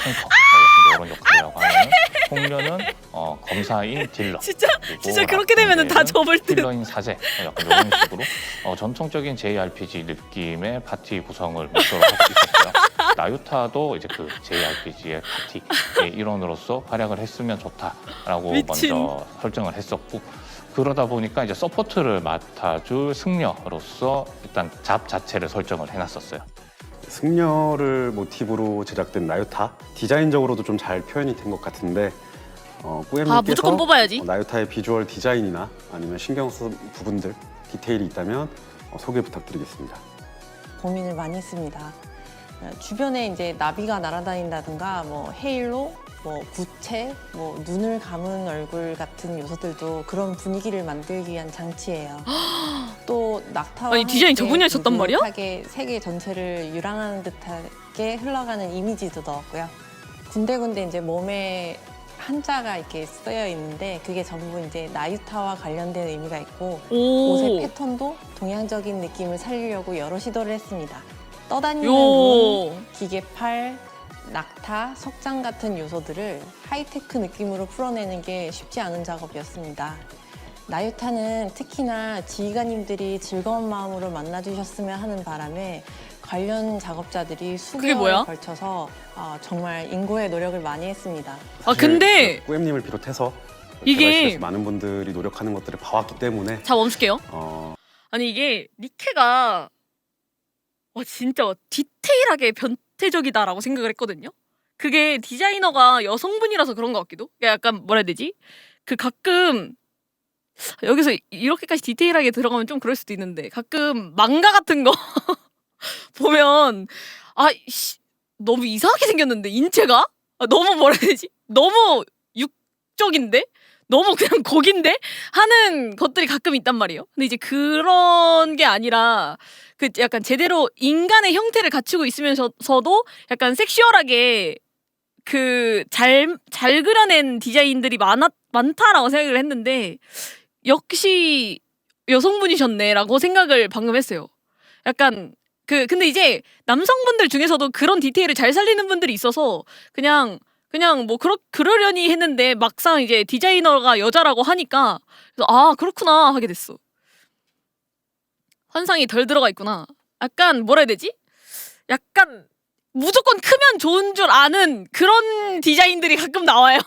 [SPEAKER 10] 탱커 이런 역할이라고 하면 홍련은 검사인 딜러
[SPEAKER 1] 진짜 그렇게 되면은 다 접을 듯.
[SPEAKER 10] 딜러인 사제 약간 이런 식으로 전통적인 JRPG 느낌의 파티 구성을 목표로 하고 있었고요. 나유타도 이제 그 JRPG의 파티의 일원으로서 활약을 했으면 좋다라고
[SPEAKER 1] 미친.
[SPEAKER 10] 먼저 설정을 했었고 그러다 보니까 이제 서포트를 맡아줄 승려로서 일단 잡 자체를 설정을 해놨었어요.
[SPEAKER 9] 승려를 모티브로 제작된 나유타 디자인적으로도 좀 잘 표현이 된 것 같은데 꾸엠님께서
[SPEAKER 1] 무조건 뽑아야지.
[SPEAKER 9] 나유타의 비주얼 디자인이나 아니면 신경 쓴 부분들 디테일이 있다면 소개 부탁드리겠습니다.
[SPEAKER 11] 고민을 많이 했습니다. 주변에 이제 나비가 날아다닌다든가 뭐 헤일로, 뭐 구체, 뭐 눈을 감은 얼굴 같은 요소들도 그런 분위기를 만들기 위한 장치예요. 또 낙타와
[SPEAKER 1] 아니, 디자인
[SPEAKER 11] 함께
[SPEAKER 1] 저분이 하셨단 말이야?
[SPEAKER 11] 느긋하게 세계 전체를 유랑하는 듯하게 흘러가는 이미지도 넣었고요. 군데군데 이제 몸에 한자가 이렇게 쓰여 있는데 그게 전부 이제 나유타와 관련된 의미가 있고 옷의 패턴도 동양적인 느낌을 살리려고 여러 시도를 했습니다. 떠다니는
[SPEAKER 1] 요.
[SPEAKER 11] 눈, 기계팔, 낙타, 석장 같은 요소들을 하이테크 느낌으로 풀어내는 게 쉽지 않은 작업이었습니다. 나유타는 특히나 지휘관님들이 즐거운 마음으로 만나주셨으면 하는 바람에 관련 작업자들이
[SPEAKER 1] 그게 뭐야?
[SPEAKER 11] 수개월에 걸쳐서 정말 인고의 노력을 많이 했습니다.
[SPEAKER 1] 아 근데
[SPEAKER 9] 꾸엠님을 비롯해서
[SPEAKER 1] 이게
[SPEAKER 9] 많은 분들이 노력하는 것들을 봐왔기 때문에
[SPEAKER 1] 자 멈출게요. 아니 이게 니케가 진짜 디테일하게 변태적이다라고 생각을 했거든요. 그게 디자이너가 여성분이라서 그런 것 같기도. 약간 뭐라 해야 되지? 그 가끔 여기서 이렇게까지 디테일하게 들어가면 좀 그럴 수도 있는데 가끔 망가 같은 거 보면 너무 이상하게 생겼는데 인체가 너무 뭐라 해야 되지? 너무 육적인데? 너무 그냥 고기인데? 하는 것들이 가끔 있단 말이에요. 근데 이제 그런 게 아니라 그 약간 제대로 인간의 형태를 갖추고 있으면서도 약간 섹슈얼하게 그 잘 그려낸 디자인들이 많다라고 생각을 했는데 역시 여성분이셨네라고 생각을 방금 했어요. 약간 근데 이제 남성분들 중에서도 그런 디테일을 잘 살리는 분들이 있어서 그냥 뭐 그러려니 했는데 막상 이제 디자이너가 여자라고 하니까 그래서 그렇구나 하게 됐어. 환상이 덜 들어가 있구나. 약간 뭐라 해야 되지? 약간 무조건 크면 좋은 줄 아는 그런 디자인들이 가끔 나와요.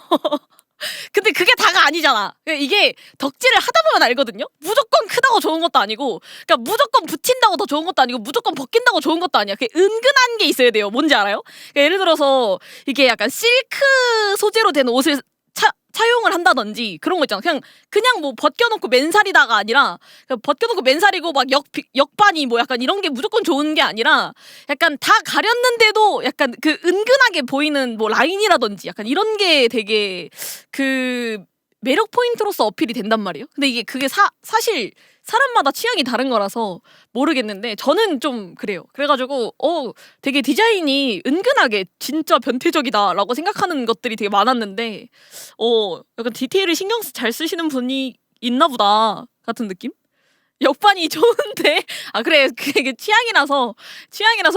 [SPEAKER 1] 근데 그게 다가 아니잖아. 이게 덕질을 하다 보면 알거든요. 무조건 크다고 좋은 것도 아니고, 그러니까 무조건 붙인다고 더 좋은 것도 아니고, 무조건 벗긴다고 좋은 것도 아니야. 그게 은근한 게 있어야 돼요. 뭔지 알아요? 그러니까 예를 들어서 이게 약간 실크 소재로 된 옷을 차용을 한다든지 그런 거 있잖아. 그냥 뭐 벗겨놓고 맨살이다가 아니라 벗겨놓고 맨살이고 막 역반이 뭐 약간 이런 게 무조건 좋은 게 아니라 약간 다 가렸는데도 약간 그 은근하게 보이는 뭐 라인이라든지 약간 이런 게 되게 그 매력 포인트로서 어필이 된단 말이에요. 근데 이게 그게 사실 사람마다 취향이 다른 거라서 모르겠는데 저는 좀 그래요. 그래가지고 되게 디자인이 은근하게 진짜 변태적이다라고 생각하는 것들이 되게 많았는데 약간 디테일을 신경 잘 쓰시는 분이 있나 보다 같은 느낌? 역반이 좋은데 그래 그게 취향이라서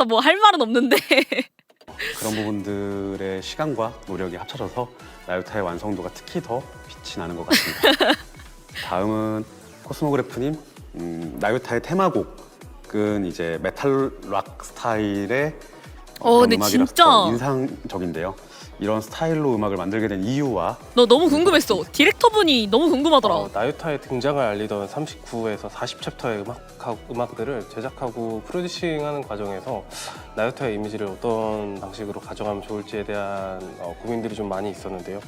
[SPEAKER 1] 뭐 할 말은 없는데
[SPEAKER 9] 그런 부분들의 시간과 노력이 합쳐져서 나유타의 완성도가 특히 더 빛이 나는 것 같습니다. 다음은 코스모그래프님, 나유타의 테마곡은 이제 메탈 락 스타일의 그런
[SPEAKER 1] 근데
[SPEAKER 9] 음악이라서
[SPEAKER 1] 진짜
[SPEAKER 9] 더 인상적인데요. 이런 스타일로 음악을 만들게 된 이유와
[SPEAKER 1] 너 너무 궁금했어. 디렉터분이 너무 궁금하더라.
[SPEAKER 12] 나유타의 등장을 알리던 39에서 40챕터의 음악들을 제작하고 프로듀싱하는 과정에서 나유타의 이미지를 어떤 방식으로 가져가면 좋을지에 대한 고민들이 좀 많이 있었는데요.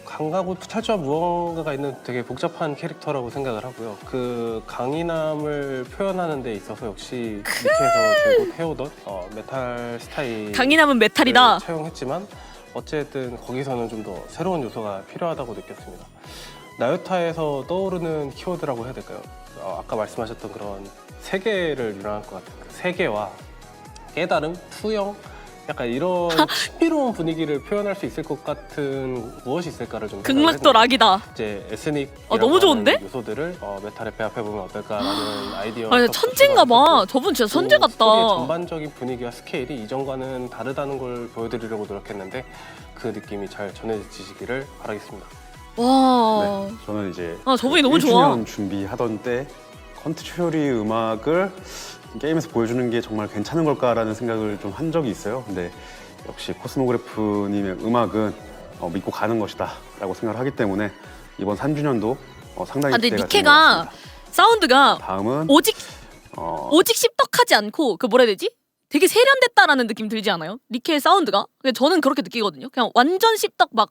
[SPEAKER 12] 강하고 철저한 무언가가 있는 되게 복잡한 캐릭터라고 생각을 하고요. 그 강인함을 표현하는 데 있어서 역시 니케에서 들고 해오던 메탈 스타일
[SPEAKER 1] 강인함은 메탈이다.
[SPEAKER 12] 차용했지만 어쨌든 거기서는 좀 더 새로운 요소가 필요하다고 느꼈습니다. 나유타에서 떠오르는 키워드라고 해야 될까요? 아까 말씀하셨던 그런 세계를 유랑할 것 같은 그 세계와 깨달음, 투영, 약간 이런 신비로운 분위기를 표현할 수 있을 것 같은 무엇이 있을까를 좀
[SPEAKER 1] 극락도 락이다.
[SPEAKER 12] 이제 에스닉
[SPEAKER 1] 너무 좋은데?
[SPEAKER 12] 요소들을 메탈에 배합해 보면 어떨까라는 아이디어.
[SPEAKER 1] 천재인가 봐. 저분 진짜 천재 같다.
[SPEAKER 12] 스토리의 전반적인 분위기와 스케일이 이전과는 다르다는 걸 보여드리려고 노력했는데 그 느낌이 잘 전해지시기를 바라겠습니다.
[SPEAKER 1] 와.
[SPEAKER 9] 네, 저는 이제
[SPEAKER 1] 저분이 너무 좋아.
[SPEAKER 9] 1주년 준비하던 때 컨트롤리 음악을 게임에서 보여주는 게 정말 괜찮은 걸까라는 생각을 좀 한 적이 있어요. 근데 역시 코스모그래프님의 음악은 믿고 가는 것이다 라고 생각을 하기 때문에 이번 3주년도 상당히
[SPEAKER 1] 근데
[SPEAKER 9] 기대가 되는 것
[SPEAKER 1] 니케가
[SPEAKER 9] 같습니다.
[SPEAKER 1] 사운드가
[SPEAKER 9] 다음은
[SPEAKER 1] 오직 씹덕하지 않고 그 뭐라 해야 되지? 되게 세련됐다라는 느낌 들지 않아요? 니케의 사운드가? 저는 그렇게 느끼거든요. 그냥 완전 씹덕 막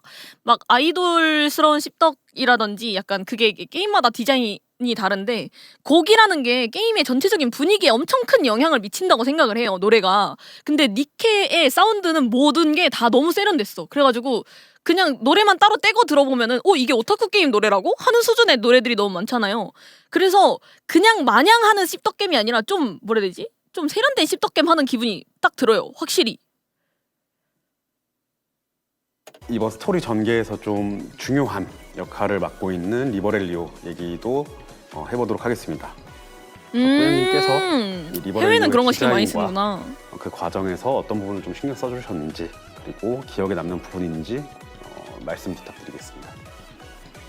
[SPEAKER 1] 아이돌스러운 씹덕이라든지 약간 그게 게임마다 디자인이 다른데 곡이라는 게 게임의 전체적인 분위기에 엄청 큰 영향을 미친다고 생각을 해요. 노래가. 근데 니케의 사운드는 모든 게 다 너무 세련됐어. 그래가지고 그냥 노래만 따로 떼고 들어보면은 이게 오타쿠 게임 노래라고? 하는 수준의 노래들이 너무 많잖아요. 그래서 그냥 마냥 하는 씹덕겜이 아니라 좀 뭐라 해야 되지? 좀 세련된 씹덕겜 하는 기분이 딱 들어요. 확실히.
[SPEAKER 9] 이번 스토리 전개에서 좀 중요한 역할을 맡고 있는 리버렐리오 얘기도 해보도록 하겠습니다. 고객님께서
[SPEAKER 1] 해외는 그런 거 신경 많이 쓰는구나.
[SPEAKER 9] 그 과정에서 어떤 부분을 좀 신경 써주셨는지 그리고 기억에 남는 부분이 있는지 말씀 부탁드리겠습니다.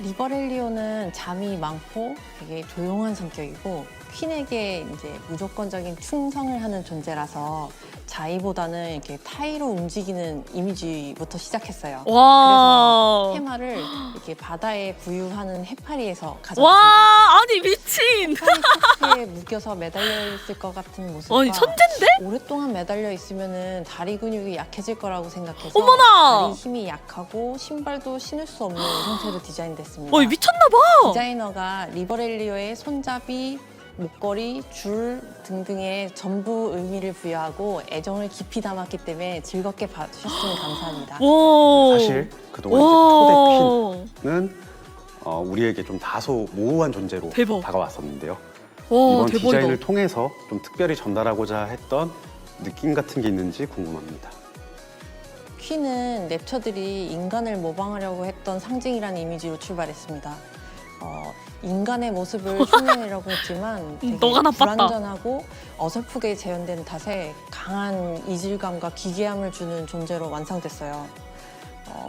[SPEAKER 11] 리버렐리오는 잠이 많고 되게 조용한 성격이고 퀸에게 이제 무조건적인 충성을 하는 존재라서 자의보다는 이렇게 타의로 움직이는 이미지부터 시작했어요.
[SPEAKER 1] 와.
[SPEAKER 11] 그래서 해마를 이렇게 바다에 부유하는 해파리에서 가져왔습니다.
[SPEAKER 1] 와, 아니 미친.
[SPEAKER 11] 해파리에 묶여서 매달려 있을 것 같은 모습과
[SPEAKER 1] 아니 천재인데?
[SPEAKER 11] 오랫동안 매달려 있으면은 다리 근육이 약해질 거라고 생각해서
[SPEAKER 1] 어머나.
[SPEAKER 11] 다리 힘이 약하고 신발도 신을 수 없는 형태로 디자인됐습니다.
[SPEAKER 1] 어이 미쳤나봐.
[SPEAKER 11] 디자이너가 리버렐리오의 손잡이, 목걸이, 줄 등등의 전부 의미를 부여하고 애정을 깊이 담았기 때문에 즐겁게 봐주셨으면 감사합니다.
[SPEAKER 1] 와.
[SPEAKER 9] 사실 그동안 이제 초대 퀸은 우리에게 좀 다소 모호한 존재로
[SPEAKER 1] 대박.
[SPEAKER 9] 다가왔었는데요.
[SPEAKER 1] 와,
[SPEAKER 9] 이번
[SPEAKER 1] 대박이다.
[SPEAKER 9] 디자인을 통해서 좀 특별히 전달하고자 했던 느낌 같은 게 있는지 궁금합니다.
[SPEAKER 11] 퀸은 랩처들이 인간을 모방하려고 했던 상징이라는 이미지로 출발했습니다. 인간의 모습을 흉내내려고 했지만 되게
[SPEAKER 1] 너가 나빴다.
[SPEAKER 11] 불완전하고 어설프게 재현된 탓에 강한 이질감과 기괴함을 주는 존재로 완성됐어요.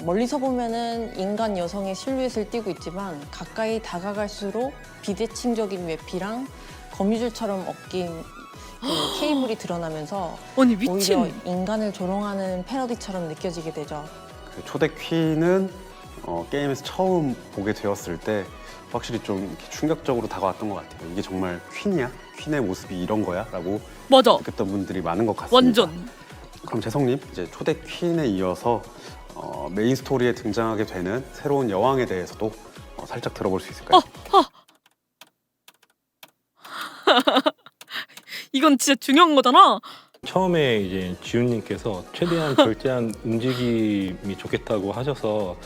[SPEAKER 11] 멀리서 보면은 인간 여성의 실루엣을 띠고 있지만 가까이 다가갈수록 비대칭적인 외피랑 거미줄처럼 엮인 그 케이블이 드러나면서
[SPEAKER 1] 아니 미친.
[SPEAKER 11] 오히려 인간을 조롱하는 패러디처럼 느껴지게 되죠.
[SPEAKER 9] 그 초대 퀸은 게임에서 처음 보게 되었을 때 확실히 좀 이렇게 충격적으로 다가왔던 것 같아요. 이게 정말 퀸이야? 퀸의 모습이 이런 거야? 라고
[SPEAKER 1] 맞아.
[SPEAKER 9] 느꼈던 분들이 많은 것 같습니다.
[SPEAKER 1] 완전.
[SPEAKER 9] 그럼 재성님, 이제 초대 퀸에 이어서 메인 스토리에 등장하게 되는 새로운 여왕에 대해서도 살짝 들어볼 수 있을까요?
[SPEAKER 1] 이건 진짜 중요한 거잖아.
[SPEAKER 13] 처음에 이제 지훈님께서 최대한 절제한 움직임이 좋겠다고 하셔서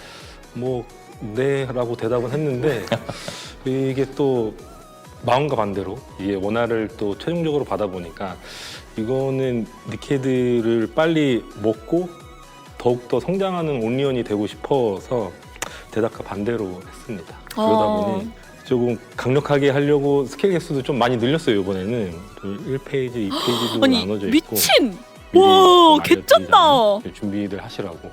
[SPEAKER 13] 뭐 네라고 대답은 했는데 이게 또 마음과 반대로 이게 원화를 또 최종적으로 받아보니까 이거는 니케드를 빨리 먹고 더욱더 성장하는 온리언이 되고 싶어서 대답과 반대로 했습니다. 그러다 보니 조금 강력하게 하려고 스케일 개수도 좀 많이 늘렸어요. 이번에는 1페이지, 2페이지도
[SPEAKER 1] 아니
[SPEAKER 13] 나눠져 있고
[SPEAKER 1] 미친.
[SPEAKER 13] 미리
[SPEAKER 1] 와
[SPEAKER 13] 좀
[SPEAKER 1] 개쩐다.
[SPEAKER 13] 알려드리자면 준비들 하시라고.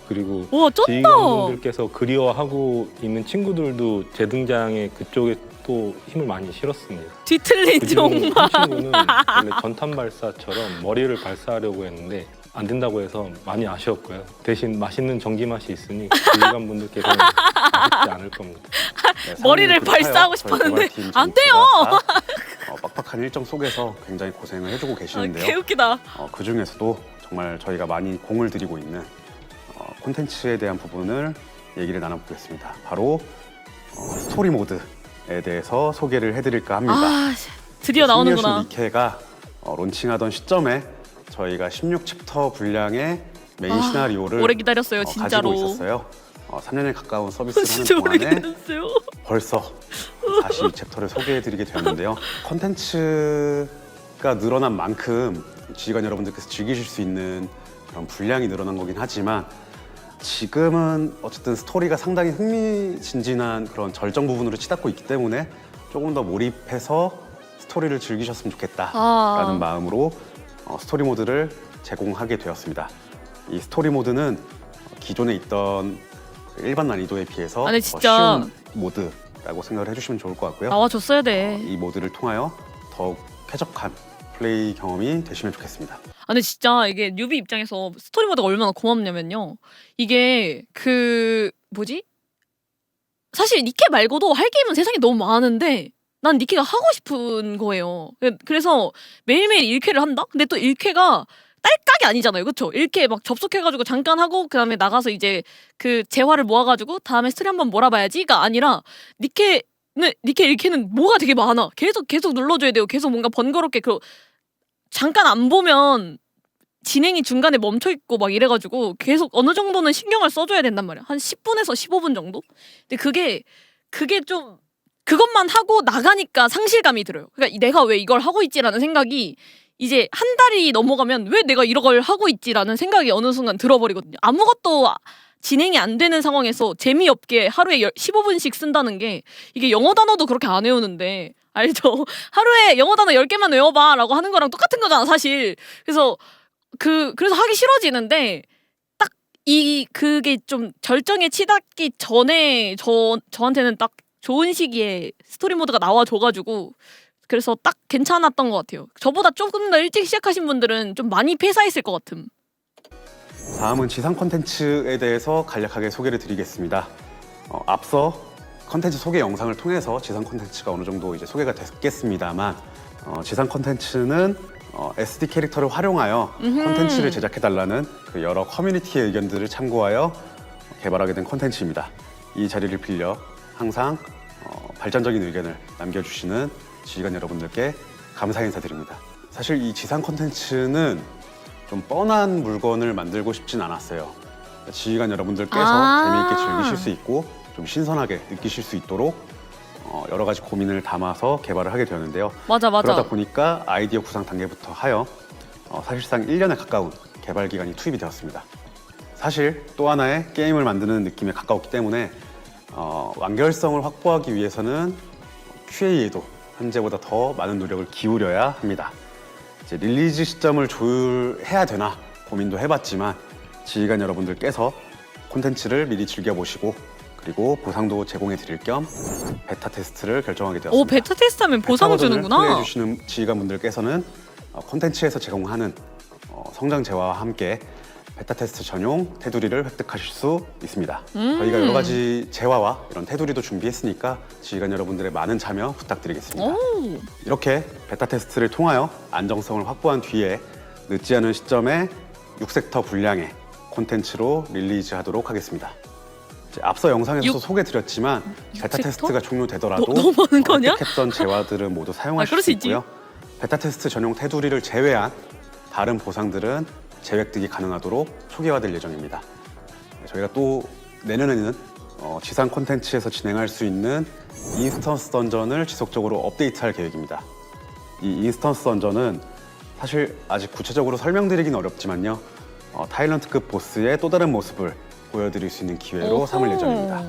[SPEAKER 13] 그리고
[SPEAKER 1] 와 쩐다.
[SPEAKER 13] 지휘관분들께서 그리워하고 있는 친구들도 재등장에 그쪽에 또 힘을 많이 실었습니다.
[SPEAKER 1] 뒤틀린
[SPEAKER 13] 그중
[SPEAKER 1] 종마.
[SPEAKER 13] 한 친구는 원래 전탄 발사처럼 머리를 발사하려고 했는데 안 된다고 해서 많이 아쉬웠고요. 대신 맛있는 전기 맛이 있으니 지휘관분들께서는 아쉽지 않을 겁니다.
[SPEAKER 9] 네,
[SPEAKER 1] 머리를
[SPEAKER 9] 상황이
[SPEAKER 1] 발사하고
[SPEAKER 9] 그렇다요.
[SPEAKER 1] 싶었는데
[SPEAKER 9] 저희 개발팀
[SPEAKER 1] 안
[SPEAKER 9] 전체가 다, 빡빡한 일정 속에서 굉장히 고생을 해주고 계시는데요.
[SPEAKER 1] 개웃기다.
[SPEAKER 9] 그 중에서도 정말 저희가 많이 공을 들이고 있는 콘텐츠에 대한 부분을 얘기를 나눠보겠습니다. 바로 스토리 모드에 대해서 소개를 해드릴까 합니다.
[SPEAKER 1] 아 드디어 나오는구나.
[SPEAKER 9] 니케가 론칭하던 시점에 저희가 16챕터 분량의 메인 시나리오를
[SPEAKER 1] 오래 기다렸어요 진짜로.
[SPEAKER 9] 가지고 있었어요. 3년에 가까운 서비스를
[SPEAKER 1] 진짜
[SPEAKER 9] 하는
[SPEAKER 1] 오래
[SPEAKER 9] 동안에
[SPEAKER 1] 기다렸어요.
[SPEAKER 9] 벌써 42챕터를 소개해드리게 되었는데요. 컨텐츠가 늘어난 만큼 지휘관 여러분들께서 즐기실 수 있는 그런 분량이 늘어난 거긴 하지만 지금은 어쨌든 스토리가 상당히 흥미진진한 그런 절정 부분으로 치닫고 있기 때문에 조금 더 몰입해서 스토리를 즐기셨으면 좋겠다라는 마음으로 스토리 모드를 제공하게 되었습니다. 이 스토리 모드는 기존에 있던 일반 난이도에 비해서
[SPEAKER 1] 아니,
[SPEAKER 9] 더
[SPEAKER 1] 진짜.
[SPEAKER 9] 쉬운 모드라고 생각을 해주시면 좋을 것 같고요.
[SPEAKER 1] 나와줬어야 돼.
[SPEAKER 9] 이 모드를 통하여 더욱 쾌적한 플레이 경험이 되시면 좋겠습니다.
[SPEAKER 1] 아, 근데 진짜 이게 뉴비 입장에서 스토리 모드가 얼마나 고맙냐면요. 이게 그 뭐지? 사실 니케 말고도 할 게임은 세상에 너무 많은데 난 니케가 하고 싶은 거예요. 그래서 매일매일 1쾌를 한다? 근데 또 1쾌가 딸깍이 아니잖아요. 그쵸? 1쾌 막 접속해가지고 잠깐 하고 그 다음에 나가서 이제 그 재화를 모아가지고 다음에 스토리 한번 몰아봐야지가 아니라 니케 1쾌는 뭐가 되게 많아. 계속 눌러줘야 돼요. 계속 뭔가 번거롭게 잠깐 안 보면 진행이 중간에 멈춰 있고 막 이래가지고 계속 어느 정도는 신경을 써줘야 된단 말이야. 한 10분에서 15분 정도? 근데 그게 좀 그것만 하고 나가니까 상실감이 들어요. 그러니까 내가 왜 이걸 하고 있지라는 생각이 이제 한 달이 넘어가면 왜 내가 이런 걸 하고 있지라는 생각이 어느 순간 들어버리거든요. 아무것도 진행이 안 되는 상황에서 재미없게 하루에 15분씩 쓴다는 게 이게 영어 단어도 그렇게 안 외우는데 알죠? 하루에 영어 단어 10개만 외워봐 라고 하는 거랑 똑같은 거잖아 사실. 그래서 하기 싫어지는데 딱 그게 좀 절정에 치닫기 전에 저한테는 딱 좋은 시기에 스토리 모드가 나와줘가지고 그래서 딱 괜찮았던 것 같아요. 저보다 조금 더 일찍 시작하신 분들은 좀 많이 폐사했을 것 같음.
[SPEAKER 9] 다음은 지상 콘텐츠에 대해서 간략하게 소개를 드리겠습니다. 앞서 콘텐츠 소개 영상을 통해서 지상 콘텐츠가 어느 정도 이제 소개가 됐겠습니다만 지상 콘텐츠는 SD 캐릭터를 활용하여 콘텐츠를 제작해달라는 그 여러 커뮤니티의 의견들을 참고하여 개발하게 된 콘텐츠입니다. 이 자리를 빌려 항상 발전적인 의견을 남겨주시는 지휘관 여러분들께 감사 인사드립니다. 사실 이 지상 콘텐츠는 좀 뻔한 물건을 만들고 싶진 않았어요. 지휘관 여러분들께서 재미있게 즐기실 수 있고 좀 신선하게 느끼실 수 있도록 여러 가지 고민을 담아서 개발을 하게 되었는데요.
[SPEAKER 1] 맞아.
[SPEAKER 9] 그러다 보니까 아이디어 구상 단계부터 하여 사실상 1년에 가까운 개발 기간이 투입이 되었습니다. 사실 또 하나의 게임을 만드는 느낌에 가까웠기 때문에 완결성을 확보하기 위해서는 QA에도 현재보다 더 많은 노력을 기울여야 합니다. 이제 릴리즈 시점을 조율해야 되나 고민도 해봤지만 지휘관 여러분들께서 콘텐츠를 미리 즐겨보시고 그리고 보상도 제공해 드릴 겸 베타 테스트를 결정하게 되었습니다.
[SPEAKER 1] 오, 베타 테스트하면 보상 주는구나.
[SPEAKER 9] 플레이해 주시는 지휘관분들께서는 콘텐츠에서 제공하는 성장 재화와 함께 베타 테스트 전용 테두리를 획득하실 수 있습니다. 저희가 여러 가지 재화와 이런 테두리도 준비했으니까 지휘관 여러분들의 많은 참여 부탁드리겠습니다.
[SPEAKER 1] 오.
[SPEAKER 9] 이렇게 베타 테스트를 통하여 안정성을 확보한 뒤에 늦지 않은 시점에 6섹터 분량의 콘텐츠로 릴리즈하도록 하겠습니다. 이제 앞서 영상에서 소개드렸지만 베타 테스트가 종료되더라도
[SPEAKER 1] 너무 많은 거냐?
[SPEAKER 9] 획득했던 재화들은 모두 사용하실
[SPEAKER 1] 그럴
[SPEAKER 9] 수
[SPEAKER 1] 수 있지.
[SPEAKER 9] 있고요. 베타 테스트 전용 테두리를 제외한 다른 보상들은 재획득이 가능하도록 초기화될 예정입니다. 저희가 또 내년에는 지상 콘텐츠에서 진행할 수 있는 인스턴스 던전을 지속적으로 업데이트할 계획입니다. 이 인스턴스 던전은 사실 아직 구체적으로 설명드리긴 어렵지만요. 타일런트급 보스의 또 다른 모습을 보여드릴 수 있는 기회로 삼을 예정입니다.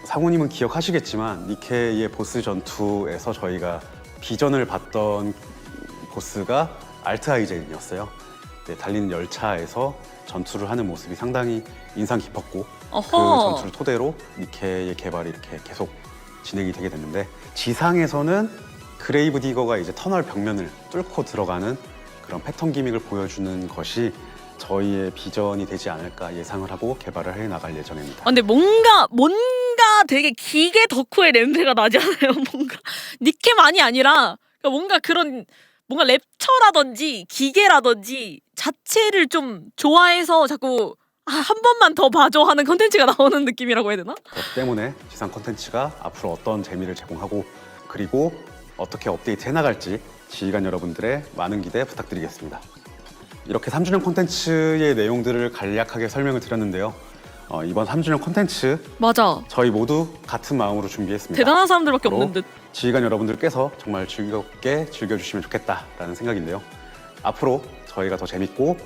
[SPEAKER 9] 상우님은 기억하시겠지만 니케의 보스 전투에서 저희가 비전을 봤던 보스가 알트아이젠이었어요. 네, 달리는 열차에서 전투를 하는 모습이 상당히 인상 깊었고 그 전투를 토대로 니케의 개발이 이렇게 계속 진행이 되게 됐는데 지상에서는 그레이브 디거가 이제 터널 벽면을 뚫고 들어가는 그런 패턴 기믹을 보여주는 것이 저희의 비전이 되지 않을까 예상을 하고 개발을 해 나갈 예정입니다.
[SPEAKER 1] 근데 뭔가 되게 기계 덕후의 냄새가 나지 않아요? 뭔가 니케만이 아니라 뭔가 그런 뭔가 랩처라든지 기계라든지 자체를 좀 좋아해서 자꾸 한 번만 더 봐줘 하는 콘텐츠가 나오는 느낌이라고 해야 되나?
[SPEAKER 9] 그렇기 때문에 지상 콘텐츠가 앞으로 어떤 재미를 제공하고 그리고 어떻게 업데이트 해나갈지 지휘관 여러분들의 많은 기대 부탁드리겠습니다. 이렇게 3주년 콘텐츠의 내용들을 간략하게 설명을 드렸는데요. 이번 3주년 콘텐츠
[SPEAKER 1] 맞아.
[SPEAKER 9] 저희 모두 같은 마음으로 준비했습니다.
[SPEAKER 1] 대단한 사람들밖에
[SPEAKER 9] 바로
[SPEAKER 1] 없는 듯.
[SPEAKER 9] 지휘관 여러분들께서 정말 즐겁게 즐겨주시면 좋겠다라는 생각인데요. 앞으로 저희가 더 재밌고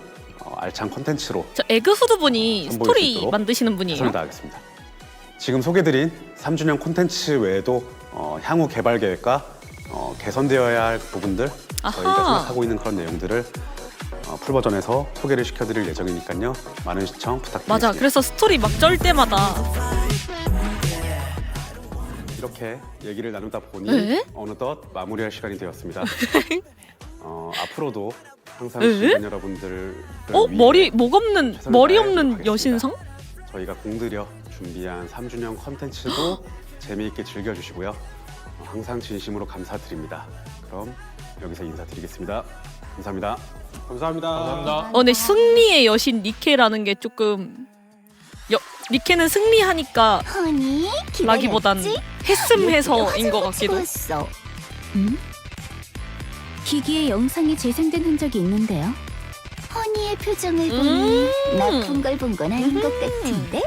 [SPEAKER 9] 알찬 콘텐츠로
[SPEAKER 1] 저 에그후드 분이
[SPEAKER 9] 선보일 수
[SPEAKER 1] 스토리
[SPEAKER 9] 있도록
[SPEAKER 1] 만드시는 분이에요?
[SPEAKER 9] 최선을 다하겠습니다. 지금 소개드린 3주년 콘텐츠 외에도 향후 개발 계획과 개선되어야 할 부분들 저희가 생각하고 있는 그런 내용들을 풀버전에서 소개를 시켜드릴 예정이니까요. 많은 시청 부탁드리겠습니다.
[SPEAKER 1] 맞아. 그래서 스토리 막 쩔 때마다
[SPEAKER 9] 이렇게 얘기를 나누다 보니
[SPEAKER 1] 에?
[SPEAKER 9] 어느덧 마무리할 시간이 되었습니다. 앞으로도 항상 지휘관 여러분들을
[SPEAKER 1] 머리 목 없는
[SPEAKER 9] 최선을
[SPEAKER 1] 머리
[SPEAKER 9] 다해
[SPEAKER 1] 없는
[SPEAKER 9] 하겠습니다.
[SPEAKER 1] 여신상?
[SPEAKER 9] 저희가 공들여 준비한 3주년 컨텐츠도 재미있게 즐겨주시고요. 항상 진심으로 감사드립니다. 그럼 여기서 인사드리겠습니다. 감사합니다.
[SPEAKER 12] 감사합니다.
[SPEAKER 1] 근데 승리의 여신 니케라는 게 조금 니케는 승리하니까
[SPEAKER 3] 허니
[SPEAKER 1] 라기보단 했음해서인 것 같기도.
[SPEAKER 3] 좋았어.
[SPEAKER 4] 기기에 영상이 재생된 흔적이 있는데요.
[SPEAKER 3] 허니의 표정을 보니 나쁜 걸 본 건 아닌 것 같은데?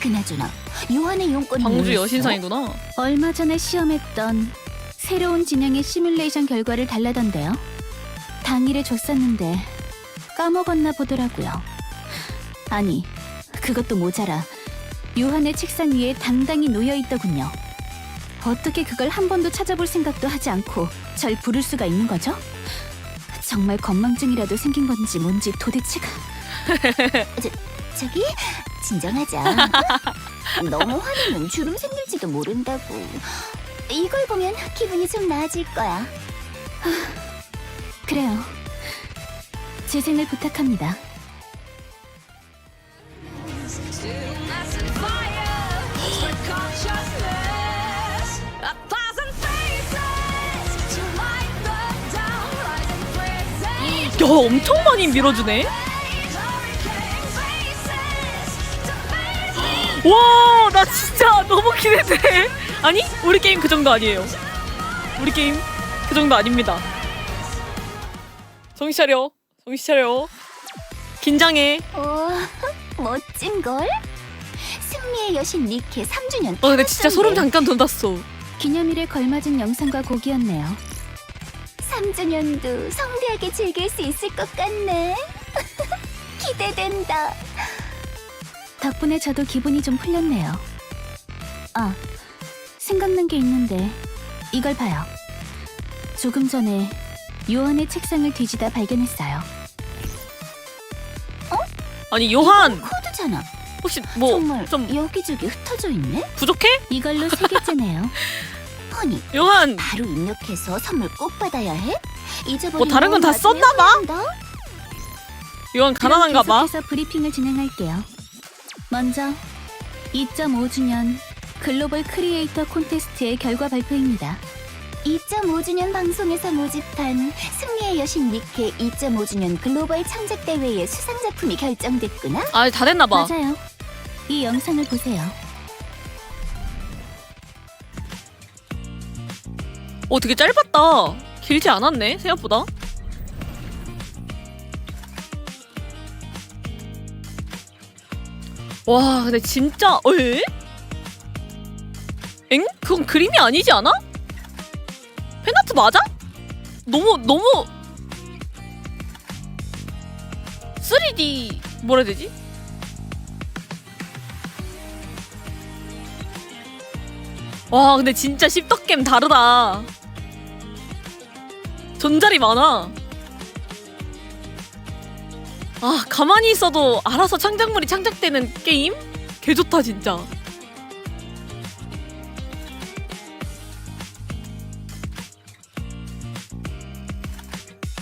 [SPEAKER 3] 그나저나 요한의 용건이
[SPEAKER 1] 광주
[SPEAKER 3] 뭐였어?
[SPEAKER 1] 여신상이구나.
[SPEAKER 4] 얼마 전에 시험했던 새로운 진영의 시뮬레이션 결과를 달라던데요. 당일에 줬었는데 까먹었나 보더라고요. 아니, 그것도 모자라 요한의 책상 위에 당당히 놓여있더군요. 어떻게 그걸 한 번도 찾아볼 생각도 하지 않고 절 부를 수가 있는 거죠? 정말 건망증이라도 생긴 건지 뭔지 도대체가...
[SPEAKER 3] 저기 진정하자. 너무 화내면 주름 생길지도 모른다고. 이걸 보면 기분이 좀 나아질 거야.
[SPEAKER 4] 그래요. 재생을 부탁합니다.
[SPEAKER 1] 야, 엄청 많이 밀어주네. 와, 나 진짜 너무 기대돼. 아니, 우리 게임 그 정도 아니에요. 우리 게임 그 정도 아닙니다. 정신 차려. 정신 차려. 긴장해.
[SPEAKER 3] 멋진걸? 승리의 여신 니케 3주년.
[SPEAKER 1] 근데 진짜 소름 잠깐 돋았어.
[SPEAKER 4] 기념일에 걸맞은 영상과 곡이었네요.
[SPEAKER 3] 3주년도 성대하게 즐길 수 있을 것 같네. 기대된다.
[SPEAKER 4] 덕분에 저도 기분이 좀 풀렸네요. 아, 생각난 게 있는데 이걸 봐요. 조금 전에 요한의 책상을 뒤지다 발견했어요.
[SPEAKER 1] 아니, 요한
[SPEAKER 3] 코드잖아.
[SPEAKER 1] 혹시 뭐
[SPEAKER 3] 정말
[SPEAKER 1] 좀
[SPEAKER 3] 여기저기 흩어져 있네?
[SPEAKER 1] 부족해?
[SPEAKER 4] 이걸로 3개째네요.
[SPEAKER 3] 허니,
[SPEAKER 1] 요한
[SPEAKER 3] 바로 입력해서 선물 꼭 받아야 해? 잊어버리면
[SPEAKER 1] 뭐 다른 건 다
[SPEAKER 3] 나중에
[SPEAKER 1] 썼나 봐?
[SPEAKER 3] 후회한다.
[SPEAKER 1] 요한 가난한가 봐.
[SPEAKER 4] 계속해서 브리핑을 진행할게요. 먼저 2.5주년 글로벌 크리에이터 콘테스트의 결과 발표입니다.
[SPEAKER 3] 2.5주년 방송에서 모집한 승리의 여신 니케 2.5주년 글로벌 창작 대회의 수상 작품이 결정됐구나.
[SPEAKER 1] 아, 다 됐나 봐.
[SPEAKER 4] 맞아요. 이 영상을 보세요.
[SPEAKER 1] 되게 짧았다. 길지 않았네, 생각보다. 와, 근데 진짜 에? 엥? 그건 그림이 아니지 않아? 팬아트 맞아? 너무 3D 뭐라 해야 되지? 와, 근데 진짜 씹덕겜 다르다. 존잘이 많아. 아, 가만히 있어도 알아서 창작물이 창작되는 게임? 개 좋다 진짜.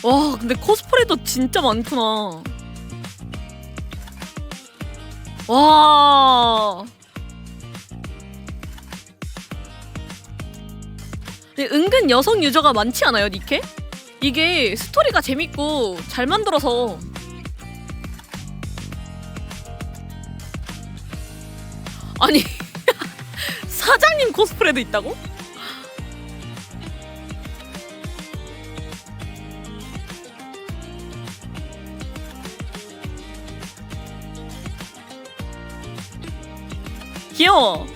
[SPEAKER 1] 와, 근데 코스프레도 진짜 많구나. 와. 근데 은근 여성 유저가 많지 않아요, 니케? 이게 스토리가 재밌고 잘 만들어서. 아니 사장님 코스프레도 있다고? 귀여워.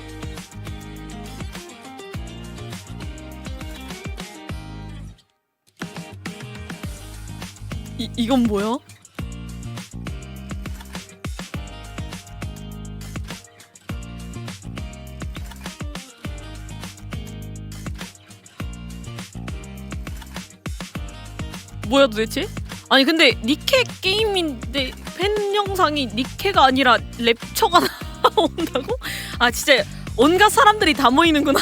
[SPEAKER 1] 이건 뭐야? 뭐야 도대체? 아니 근데 니케 게임인데 팬 영상이 니케가 아니라 랩처가 나온다고? 아 진짜 온갖 사람들이 다 모이는구나.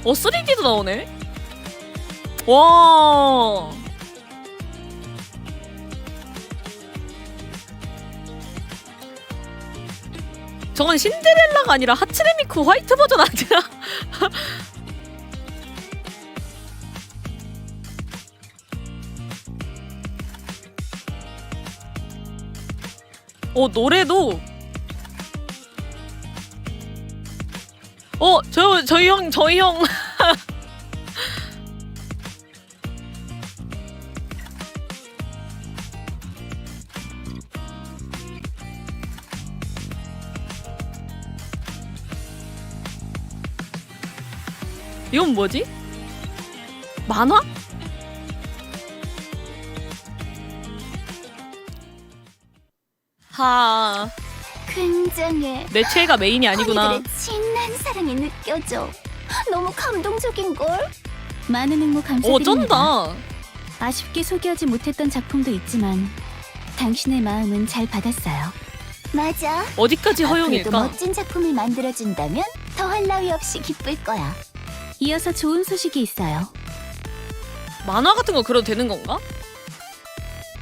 [SPEAKER 1] 3D도 나오네? 와. 저건 신데렐라가 아니라 하츠네 미쿠 화이트 버전 아니야? 노래도 저희 형 이건 뭐지? 만화? 하.
[SPEAKER 3] 굉장해.
[SPEAKER 1] 내 최애가 메인이 아니구나.
[SPEAKER 3] 허니들의 진한 사랑이 느껴져. 너무 감동적인걸?
[SPEAKER 4] 많은 응모 감사드립니다.
[SPEAKER 1] 쩐다.
[SPEAKER 4] 아쉽게 소개하지 못했던 작품도 있지만 당신의 마음은 잘 받았어요.
[SPEAKER 3] 맞아.
[SPEAKER 1] 어디까지
[SPEAKER 3] 앞으로도
[SPEAKER 1] 허용일까?
[SPEAKER 3] 멋진 작품을 만들어준다면 더할 나위 없이 기쁠 거야.
[SPEAKER 4] 이어서 좋은 소식이 있어요.
[SPEAKER 1] 만화 같은 거 그려도 되는 건가?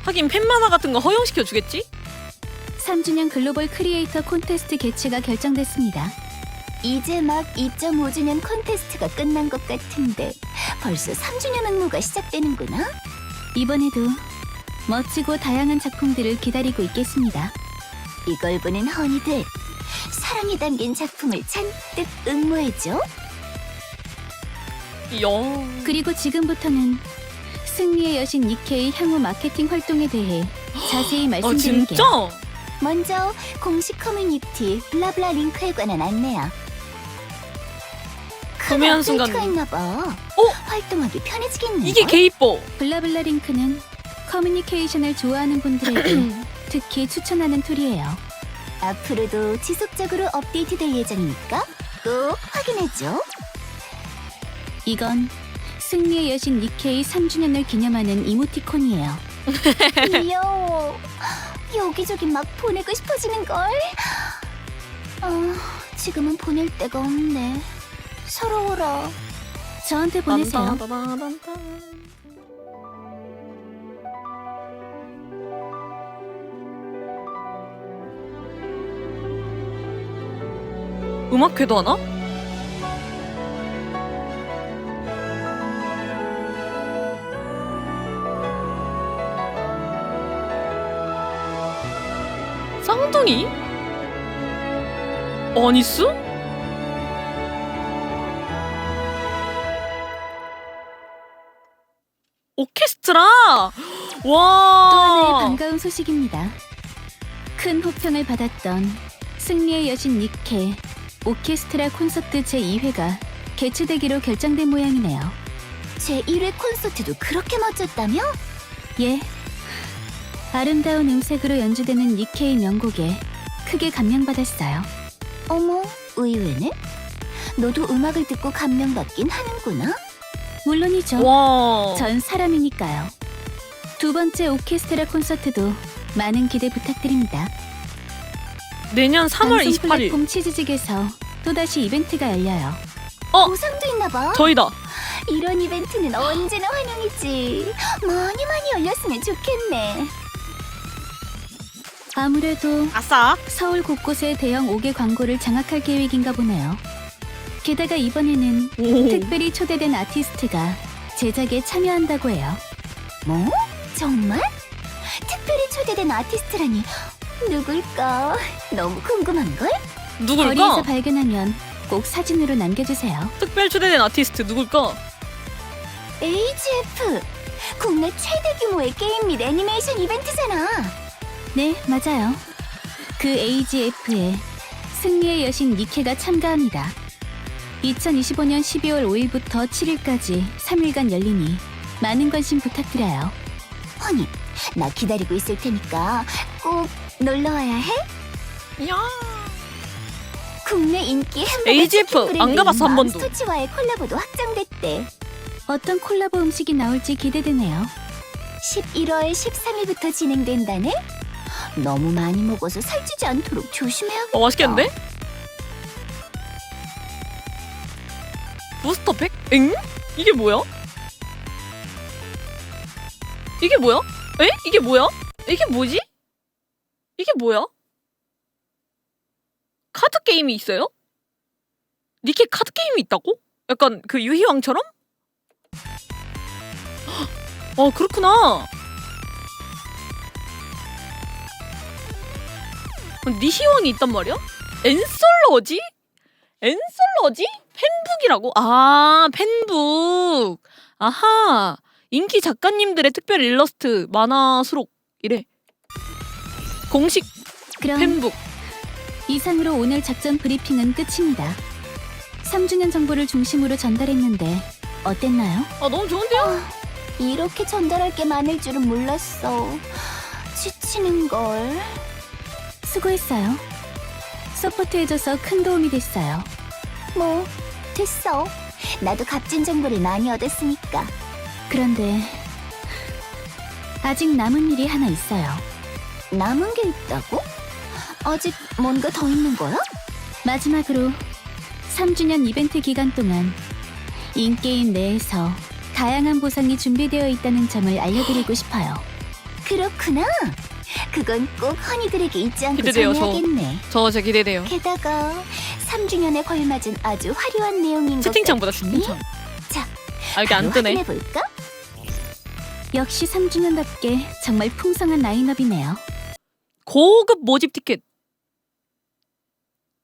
[SPEAKER 1] 하긴 팬만화 같은 거 허용시켜 주겠지?
[SPEAKER 4] 3주년 글로벌 크리에이터 콘테스트 개최가 결정됐습니다.
[SPEAKER 3] 이제 막 2.5주년 콘테스트가 끝난 것 같은데 벌써 3주년 응모가 시작되는구나.
[SPEAKER 4] 이번에도 멋지고 다양한 작품들을 기다리고 있겠습니다.
[SPEAKER 3] 이걸 보는 허니들, 사랑이 담긴 작품을 잔뜩 응모해줘.
[SPEAKER 4] 그리고 지금부터는 승리의 여신 니케의 향후 마케팅 활동에 대해 자세히 말씀드릴게요.
[SPEAKER 1] 진짜?
[SPEAKER 3] 먼저 공식 커뮤니티 블라블라 링크에 관한 안내야.
[SPEAKER 1] 구매한 순간
[SPEAKER 3] 가 있나 봐. 활동하기 편해지겠네.
[SPEAKER 1] 이게 개이뻐.
[SPEAKER 4] 블라블라 링크는 커뮤니케이션을 좋아하는 분들에게 특히 추천하는 툴이에요.
[SPEAKER 3] 앞으로도 지속적으로 업데이트될 예정이니까 꼭 확인해줘.
[SPEAKER 4] 이건 승리의 여신 니케의 3주년을 기념하는 이모티콘이에요.
[SPEAKER 3] 귀여워. 여기저기 막 보내고 싶어지는걸. 지금은 보낼 데가 없네. 서러워라.
[SPEAKER 4] 저한테 보내세요.
[SPEAKER 1] 음악회도 하나? 쌍둥이? 아니스? 오케스트라!
[SPEAKER 4] 또
[SPEAKER 1] 와!
[SPEAKER 4] 하나의 반가운 소식입니다. 큰 호평을 받았던 승리의 여신 니케 오케스트라 콘서트 제2회가 개최되기로 결정된 모양이네요.
[SPEAKER 3] 제1회 콘서트도 그렇게 멋졌다며?
[SPEAKER 4] 예. 아름다운 음색으로 연주되는 니케의 명곡에 크게 감명받았어요.
[SPEAKER 3] 어머, 의외네. 너도 음악을 듣고 감명받긴 하는구나.
[SPEAKER 4] 물론이죠.
[SPEAKER 1] 와.
[SPEAKER 4] 전 사람이니까요. 두 번째 오케스트라 콘서트도 많은 기대 부탁드립니다.
[SPEAKER 1] 내년 3월
[SPEAKER 4] 방송
[SPEAKER 1] 28일.
[SPEAKER 4] 플랫폼 치즈직에서 또다시 이벤트가 열려요.
[SPEAKER 3] 보상도 있나봐.
[SPEAKER 1] 저희다.
[SPEAKER 3] 이런 이벤트는 언제나 환영이지. 많이 열렸으면 좋겠네.
[SPEAKER 4] 아무래도
[SPEAKER 1] 아싸.
[SPEAKER 4] 서울 곳곳에 대형 5개 광고를 장악할 계획인가 보네요. 게다가 이번에는 특별히 초대된 아티스트가 제작에 참여한다고 해요.
[SPEAKER 3] 뭐? 정말? 특별히 초대된 아티스트라니 누굴까? 너무 궁금한걸?
[SPEAKER 1] 누굴까?
[SPEAKER 4] 거리에서 발견하면 꼭 사진으로 남겨주세요.
[SPEAKER 1] 특별 초대된 아티스트 누굴까?
[SPEAKER 3] AGF! 국내 최대 규모의 게임 및 애니메이션 이벤트잖아.
[SPEAKER 4] 네, 맞아요. 그 AGF에 승리의 여신 니케가 참가합니다. 2025년 12월 5일부터 7일까지 3일간 열리니 많은 관심 부탁드려요.
[SPEAKER 3] 허니, 나 기다리고 있을 테니까 꼭 놀러와야 해.
[SPEAKER 1] 야.
[SPEAKER 3] 국내 인기 햄버거
[SPEAKER 1] AGF
[SPEAKER 3] 치킨
[SPEAKER 1] 안
[SPEAKER 3] 브랜드인
[SPEAKER 1] 가봤어, 한 번도.
[SPEAKER 3] 맘스터치와의 콜라보도 확정됐대.
[SPEAKER 4] 어떤 콜라보 음식이 나올지 기대되네요.
[SPEAKER 3] 11월 13일부터 진행된다네. 너무 많이 먹어서 살찌지 않도록 조심해야겠다.
[SPEAKER 1] 맛있겠는데? 부스터팩? 엥? 이게 뭐야? 이게 뭐야? 에? 이게 뭐야? 이게 뭐지? 이게 뭐야? 카드 게임이 있어요? 니케 카드 게임이 있다고? 약간 그 유희왕처럼? 그렇구나. 니희왕이 있단 말이야? 엔솔러지? 엔솔러지? 팬북이라고? 아, 팬북. 아하. 인기 작가님들의 특별 일러스트 만화 수록이래. 공식
[SPEAKER 4] 그럼
[SPEAKER 1] 팬북.
[SPEAKER 4] 이상으로 오늘 작전 브리핑은 끝입니다. 3주년 정보를 중심으로 전달했는데 어땠나요?
[SPEAKER 1] 너무 좋은데요?
[SPEAKER 3] 이렇게 전달할 게 많을 줄은 몰랐어. 지치는걸.
[SPEAKER 4] 수고했어요. 서포트해줘서 큰 도움이 됐어요.
[SPEAKER 3] 뭐, 됐어. 나도 값진 정보를 많이 얻었으니까.
[SPEAKER 4] 그런데 아직 남은 일이 하나 있어요.
[SPEAKER 3] 남은 게 있다고? 아직 뭔가 더 있는 거야?
[SPEAKER 4] 마지막으로 3주년 이벤트 기간 동안 인게임 내에서 다양한 보상이 준비되어 있다는 점을 알려드리고 싶어요.
[SPEAKER 3] 그렇구나. 그건 꼭 허니들에게 잊지 않고
[SPEAKER 1] 기대돼요,
[SPEAKER 3] 전해야겠네.
[SPEAKER 1] 저 진짜 기대돼요.
[SPEAKER 3] 게다가 3주년에 걸맞은 아주 화려한 내용인 것
[SPEAKER 1] 채팅창보다
[SPEAKER 3] 같으니
[SPEAKER 1] 채팅창.
[SPEAKER 3] 자,
[SPEAKER 1] 아, 이게 안
[SPEAKER 3] 바로
[SPEAKER 1] 뜨네.
[SPEAKER 3] 확인해볼까?
[SPEAKER 4] 역시 3주년답게 정말 풍성한 라인업이네요.
[SPEAKER 1] 고급 모집 티켓.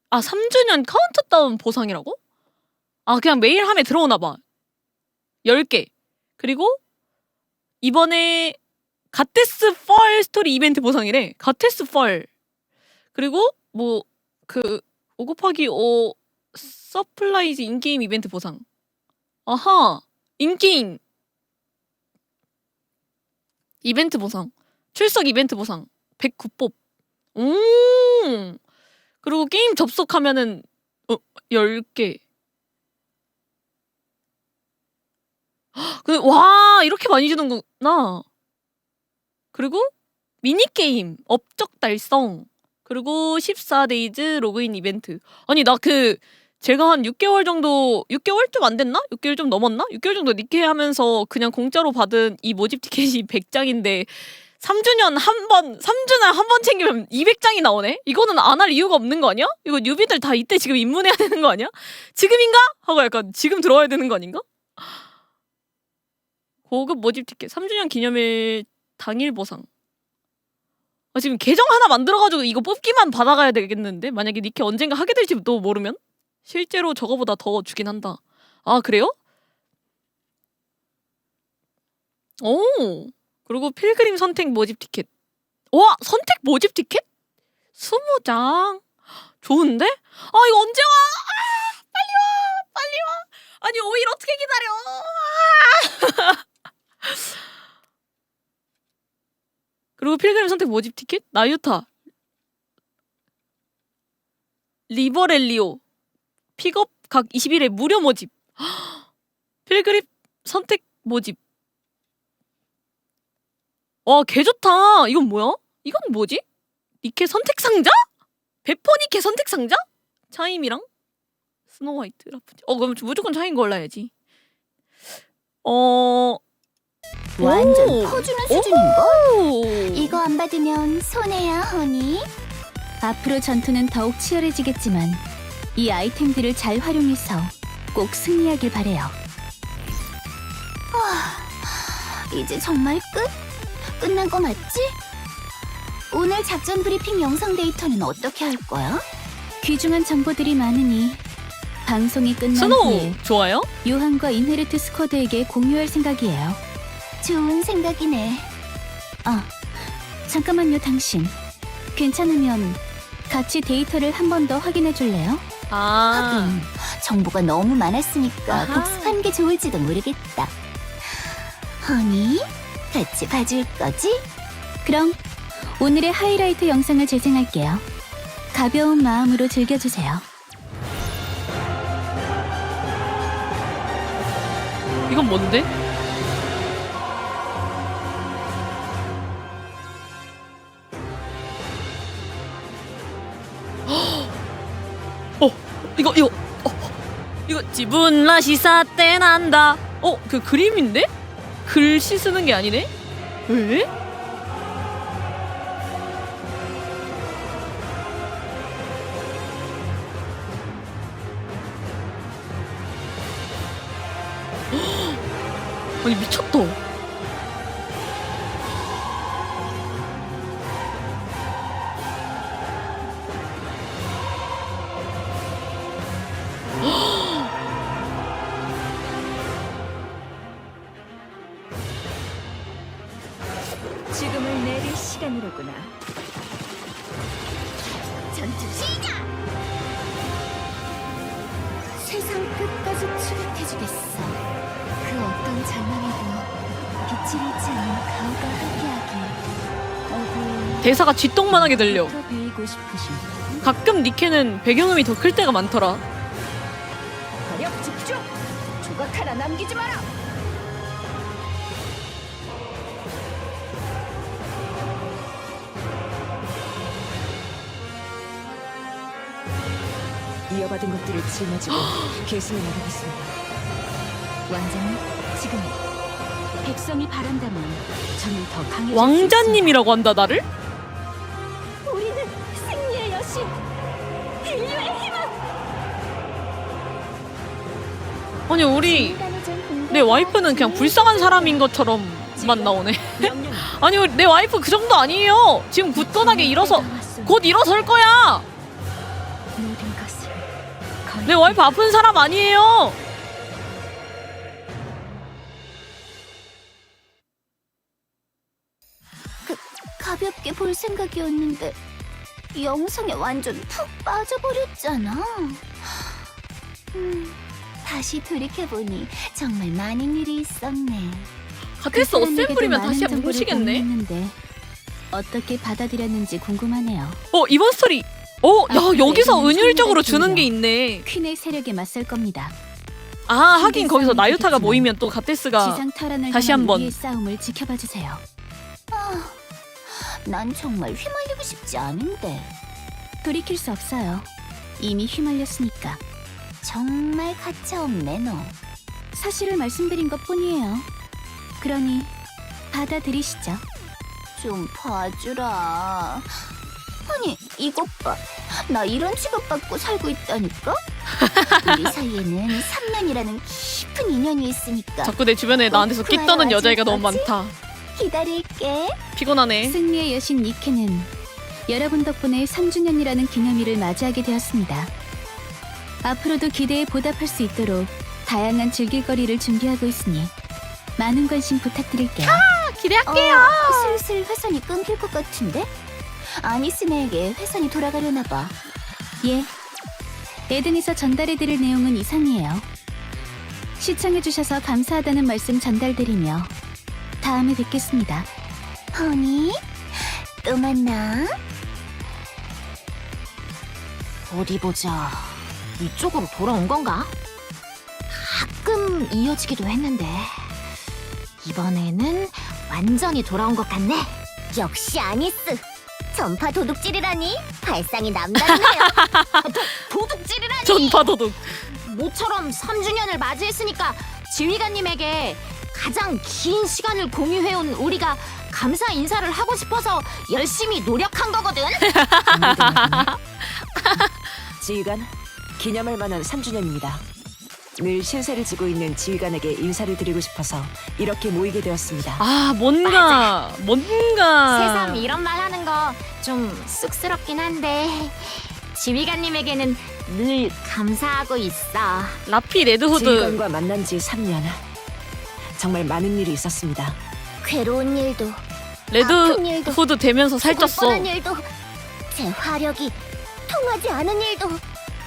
[SPEAKER 1] 아, 3주년 카운트다운 보상이라고? 아, 그냥 매일 함에 들어오나 봐. 10개. 그리고 이번에 가테스 펄 스토리 이벤트 보상이래. 가테스 펄. 그리고 뭐 그 5 곱하기 5 서플라이즈 인게임 이벤트 보상. 아하. 인게임 이벤트 보상. 출석 이벤트 보상. 109뽑. 그리고 게임 접속하면은 10개. 와, 이렇게 많이 주는구나. 그리고 미니게임 업적 달성. 그리고 14데이즈 로그인 이벤트. 아니, 나 제가 한 6개월 정도, 6개월 좀 안 됐나? 6개월 좀 넘었나? 6개월 정도 니케 하면서 그냥 공짜로 받은 이 모집 티켓이 100장인데 3주년 한 번 챙기면 200장이 나오네? 이거는 안 할 이유가 없는 거 아니야? 이거 뉴비들 다 이때 지금 입문해야 되는 거 아니야? 지금인가? 하고 약간 지금 들어와야 되는 거 아닌가? 고급 모집 티켓 3주년 기념일 당일 보상. 아, 지금 계정 하나 만들어가지고 이거 뽑기만 받아가야 되겠는데? 만약에 니케 언젠가 하게 될지도 모르면? 실제로 저거보다 더 주긴 한다. 아, 그래요? 오. 그리고 필그림 선택 모집 티켓. 와, 선택 모집 티켓? 20장. 좋은데? 아, 이거 언제 와? 아, 빨리 와. 빨리 와. 아니, 5일 어떻게 기다려? 아. 그리고 필그림 선택 모집 티켓? 나유타. 리버렐리오. 픽업 각 20일에 무료 모집. 필그림 선택 모집. 와, 개 좋다. 이건 뭐야? 이건 뭐지? 니케 선택 상자? 베퍼 니케 선택 상자? 차임이랑 스노우 화이트 라푼젤. 그럼 무조건 차임 골라야지.
[SPEAKER 3] 완전
[SPEAKER 1] 오.
[SPEAKER 3] 퍼주는 수준인걸?
[SPEAKER 1] 오.
[SPEAKER 3] 이거 안 받으면 손해야, 허니.
[SPEAKER 4] 앞으로 전투는 더욱 치열해지겠지만 이 아이템들을 잘 활용해서 꼭 승리하길 바래요.
[SPEAKER 3] 이제 정말 끝? 끝난 거 맞지? 오늘 작전 브리핑 영상 데이터는 어떻게 할 거야?
[SPEAKER 4] 귀중한 정보들이 많으니 방송이 끝난
[SPEAKER 1] 스노우
[SPEAKER 4] 후에
[SPEAKER 1] 좋아요?
[SPEAKER 4] 요한과 인헤르트 스쿼드에게 공유할 생각이에요.
[SPEAKER 3] 좋은 생각이네.
[SPEAKER 4] 잠깐만요, 당신. 괜찮으면 같이 데이터를 한 번 더 확인해 줄래요?
[SPEAKER 3] 하긴 정보가 너무 많았으니까
[SPEAKER 1] 아하.
[SPEAKER 3] 복습하는 게 좋을지도 모르겠다. 허니, 같이 봐줄 거지?
[SPEAKER 4] 그럼 오늘의 하이라이트 영상을 재생할게요. 가벼운 마음으로 즐겨주세요.
[SPEAKER 1] 이건 뭔데? 이거 지분 라시사 때 난다. 그 그림인데? 글씨 쓰는 게 아니네? 왜? 아니, 미쳤다.
[SPEAKER 6] 지금을 내릴 시간이로구나.
[SPEAKER 3] 전투 시작! 세상 끝까지 추격해주겠어. 그 어떤 장난에도 빛을 잃지 않는 가오가 함께하길.
[SPEAKER 1] 대사가 쥐똥만하게 들려.
[SPEAKER 3] 더 배우고 싶으신
[SPEAKER 1] 가끔 니케는 배경음이 더 클 때가 많더라.
[SPEAKER 6] 화력 집중! 조각 하나 남기지 마라!
[SPEAKER 14] 이어받은 것들을 짊어지고 계승해 나가겠습니다.
[SPEAKER 4] 왕자님, 지금 백성이 바란다면 저는 더 강해질
[SPEAKER 1] 왕자님이라고 한다 나를?
[SPEAKER 3] 우리는 승리의 여신, 인류의 희망.
[SPEAKER 1] 아니 우리 내 와이프는 그냥 불쌍한 사람인 것처럼만 나오네. 아니 내 와이프 그 정도 아니에요. 지금 굳건하게 일어서 곧 일어설 거야.
[SPEAKER 4] 모든 것을
[SPEAKER 1] 내 와이프 아픈 사람 아니에요.
[SPEAKER 3] 가볍게 볼 생각이었는데 영상에 완전 푹 빠져버렸잖아. 다시 돌이켜보니 정말 많은 일이 있었네.
[SPEAKER 1] 가테스 어셈블이면 다시 한번 보시겠네.
[SPEAKER 4] 했는데 어떻게 받아들였는지 궁금하네요.
[SPEAKER 1] 이번 스토리. 야 여기서 은율적으로 주는 게 있네.
[SPEAKER 4] 퀸의 세력에 맞설 겁니다.
[SPEAKER 1] 아 하긴 거기서 나유타가 모이면 또 가테스가
[SPEAKER 4] 지상 탈환을
[SPEAKER 1] 다시
[SPEAKER 4] 향한
[SPEAKER 1] 한번.
[SPEAKER 4] 우리의 싸움을 지켜봐 주세요.
[SPEAKER 3] 난 정말 휘말리고 싶지 않은데.
[SPEAKER 4] 돌이킬 수 없어요. 이미 휘말렸으니까.
[SPEAKER 3] 정말 가차없네 너.
[SPEAKER 4] 사실을 말씀드린 것뿐이에요. 그러니 받아들이시죠.
[SPEAKER 3] 좀 봐주라. 아니 이것 봐. 나 이런 취급받고 살고 있다니까? 우리 사이에는 3년이라는 깊은 인연이 있으니까
[SPEAKER 1] 자꾸 내 주변에 나한테서 끼 떠는 여자애가 너무 많다.
[SPEAKER 3] 기다릴게.
[SPEAKER 1] 피곤하네.
[SPEAKER 4] 승리의 여신 니케는 여러분 덕분에 3주년이라는 기념일을 맞이하게 되었습니다. 앞으로도 기대에 보답할 수 있도록 다양한 즐길거리를 준비하고 있으니 많은 관심 부탁드릴게요.
[SPEAKER 1] 기대할게요.
[SPEAKER 3] 슬슬 회선이 끊길 것 같은데? 아니스네에게 회선이 돌아가려나 봐.
[SPEAKER 4] 예, 에덴에서 전달해드릴 내용은 이상이에요. 시청해주셔서 감사하다는 말씀 전달드리며 다음에 뵙겠습니다.
[SPEAKER 3] 허니? 또 만나?
[SPEAKER 5] 어디 보자. 이쪽으로 돌아온 건가? 가끔 이어지기도 했는데 이번에는 완전히 돌아온 것 같네.
[SPEAKER 7] 역시 아니스. 전파 도둑질이라니 발상이 남다르네요.
[SPEAKER 5] 도둑질이라니!
[SPEAKER 1] 전파도둑.
[SPEAKER 5] 모처럼 3주년을 맞이했으니까 지휘관님에게 가장 긴 시간을 공유해온 우리가 감사 인사를 하고 싶어서 열심히 노력한 거거든.
[SPEAKER 14] 지휘관, 기념할 만한 3주년입니다. 늘 신세를 지고 있는 지휘관에게 인사를 드리고 싶어서 이렇게 모이게 되었습니다.
[SPEAKER 1] 아 뭔가
[SPEAKER 5] 새삼 이런 말 하는 거 좀 쑥스럽긴 한데 지휘관님에게는 늘 감사하고 있어.
[SPEAKER 1] 라피 레드후드.
[SPEAKER 14] 지휘관과 만난 지 3년. 정말 많은 일이 있었습니다.
[SPEAKER 7] 괴로운 일도 아픈 일도,
[SPEAKER 1] 레드후드 되면서 살쪘어.
[SPEAKER 7] 뻔한 일도 제 화력이 통하지 않은 일도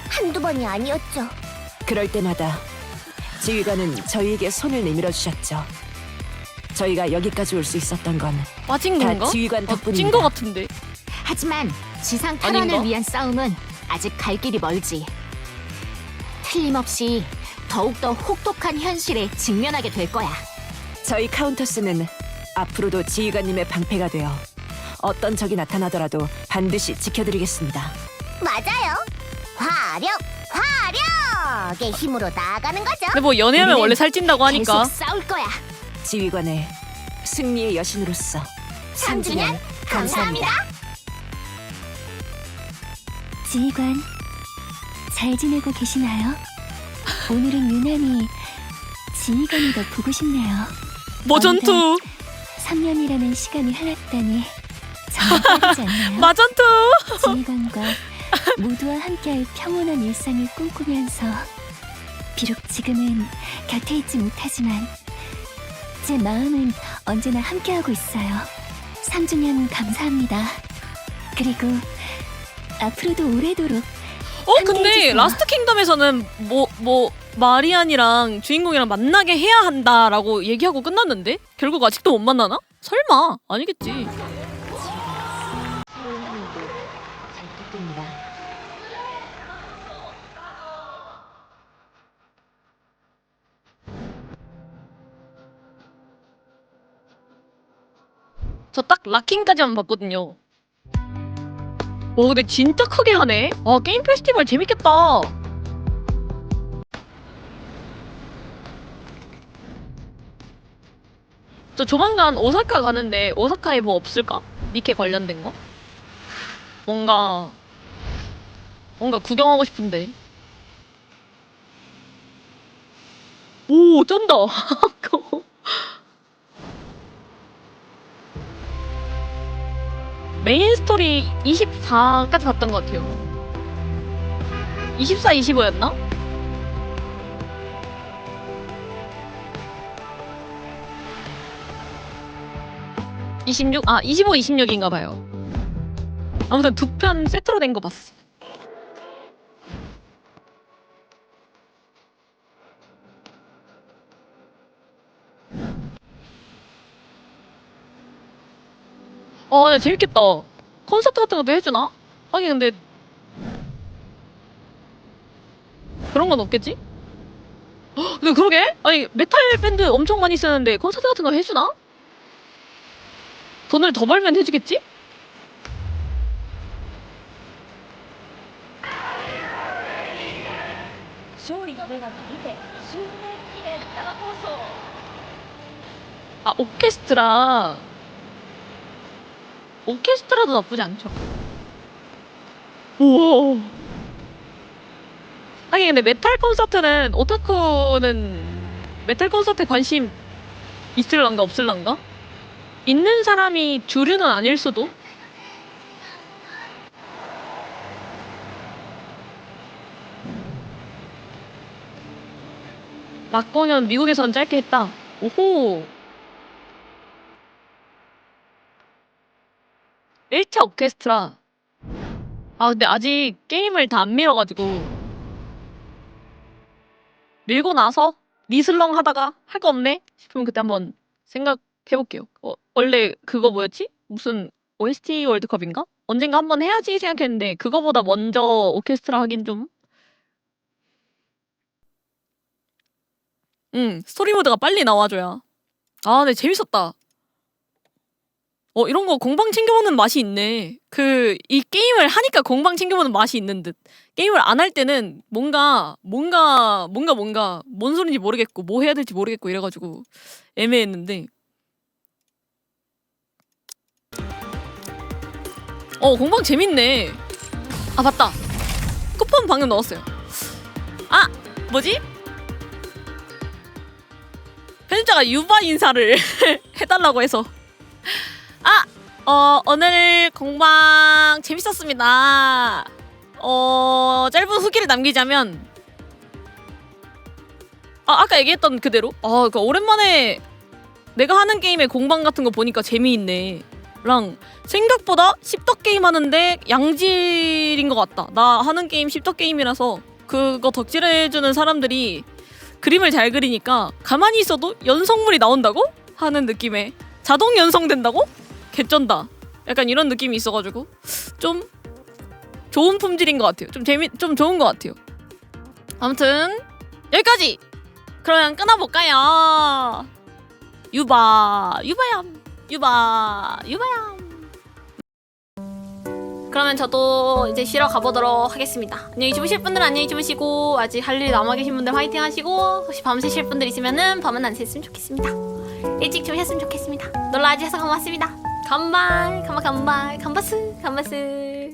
[SPEAKER 7] 한두 번이 아니었죠.
[SPEAKER 14] 그럴 때마다 지휘관은 저희에게 손을 내밀어 주셨죠. 저희가 여기까지 올 수 있었던 건
[SPEAKER 1] 빠진
[SPEAKER 14] 다
[SPEAKER 1] 건가?
[SPEAKER 14] 지휘관 덕분입니다.
[SPEAKER 1] 찐 거 같은데.
[SPEAKER 5] 하지만 지상 탈환을
[SPEAKER 1] 아닌가?
[SPEAKER 5] 위한 싸움은 아직 갈 길이 멀지. 틀림없이 더욱더 혹독한 현실에 직면하게 될 거야.
[SPEAKER 14] 저희 카운터스는 앞으로도 지휘관님의 방패가 되어 어떤 적이 나타나더라도 반드시 지켜드리겠습니다.
[SPEAKER 7] 맞아요. 화력의 힘으로 나아가는 거죠.
[SPEAKER 1] 근데 뭐 연애하면 원래 살찐다고 하니까.
[SPEAKER 5] 계속 싸울 거야.
[SPEAKER 14] 지휘관의 승리의 여신으로서
[SPEAKER 7] 3주년 감사합니다.
[SPEAKER 3] 지휘관, 잘 지내고 계시나요? 오늘은 유난히 지휘관이 더 보고 싶네요.
[SPEAKER 1] 모전투.
[SPEAKER 3] 3년이라는 시간이 흘렀다니 정말 빠르지 않나요?
[SPEAKER 1] 마전투.
[SPEAKER 3] 지휘관과 모두와 함께할 평온한 일상을 꿈꾸면서 비록 지금은 곁에 있지 못하지만 제 마음은 언제나 함께하고 있어요. 3주년 감사합니다. 그리고 앞으로도 오래도록
[SPEAKER 1] 근데
[SPEAKER 3] 해주세요.
[SPEAKER 1] 라스트 킹덤에서는 마리안이랑 주인공이랑 만나게 해야 한다라고 얘기하고 끝났는데 결국 아직도 못 만나나? 설마 아니겠지.
[SPEAKER 5] 잘 부탁드립니다.
[SPEAKER 1] 저 딱 락킹까지만 봤거든요. 와 근데 진짜 크게 하네. 아 게임 페스티벌 재밌겠다. 저 조만간 오사카 가는데 오사카에 뭐 없을까? 니케 관련된 거? 뭔가 구경하고 싶은데. 오 쩐다. 메인 스토리 24까지 봤던 것 같아요. 24, 25였나? 아 25, 26인가 봐요. 아무튼 두 편 세트로 된 거 봤어. 야, 재밌겠다. 콘서트 같은 것도 해주나? 아니 근데 그런 건 없겠지? 헉, 근데 그러게? 아니 메탈 밴드 엄청 많이 쓰는데 콘서트 같은 거 해주나? 돈을 더 벌면 해주겠지? 아 오케스트라도 나쁘지 않죠. 우와. 아니 근데 메탈 콘서트는 오타쿠는 메탈 콘서트에 관심 있을란가 없을란가? 있는 사람이 주류는 아닐 수도? 락 공연 미국에선 짧게 했다. 오호. 1차 오케스트라. 아 근데 아직 게임을 다 안 밀어가지고 밀고 나서 리슬렁 하다가 할 거 없네 싶으면 그때 한번 생각해볼게요. 원래 그거 뭐였지? 무슨 OST 월드컵인가? 언젠가 한번 해야지 생각했는데 그거보다 먼저 오케스트라 하긴 좀. 스토리 모드가 빨리 나와줘야. 아 근데 재밌었다. 이런 거 공방 챙겨보는 맛이 있네. 이 게임을 하니까 공방 챙겨보는 맛이 있는 듯. 게임을 안 할 때는 뭔가 뭔 소린지 모르겠고 뭐 해야 될지 모르겠고 이래가지고 애매했는데. 공방 재밌네. 아 맞다. 쿠폰 방금 넣었어요. 아 뭐지? 편집자가 유바 인사를 해달라고 해서. 오늘 공방 재밌었습니다. 짧은 후기를 남기자면, 아까 얘기했던 그대로? 그러니까 오랜만에 내가 하는 게임의 공방 같은 거 보니까 재미있네. 랑, 생각보다 씹덕 게임 하는데 양질인 것 같다. 나 하는 게임 씹덕 게임이라서 그거 덕질해주는 사람들이 그림을 잘 그리니까 가만히 있어도 연성물이 나온다고? 하는 느낌에 자동 연성된다고? 개쩐다. 약간 이런 느낌이 있어가지고 좀 좋은 품질인 것 같아요. 좀 좋은 것 같아요. 아무튼 여기까지. 그러면 끊어볼까요? 유바얌. 그러면 저도 이제 쉬러 가보도록 하겠습니다. 안녕히 주무실 분들은 안녕히 주무시고, 아직 할 일 남아 계신 분들 화이팅 하시고, 혹시 밤 새실 분들 있으면은 밤은 안 샜으면 좋겠습니다. 일찍 주무셨으면 좋겠습니다. 놀러와 주셔서 고맙습니다. 간바스.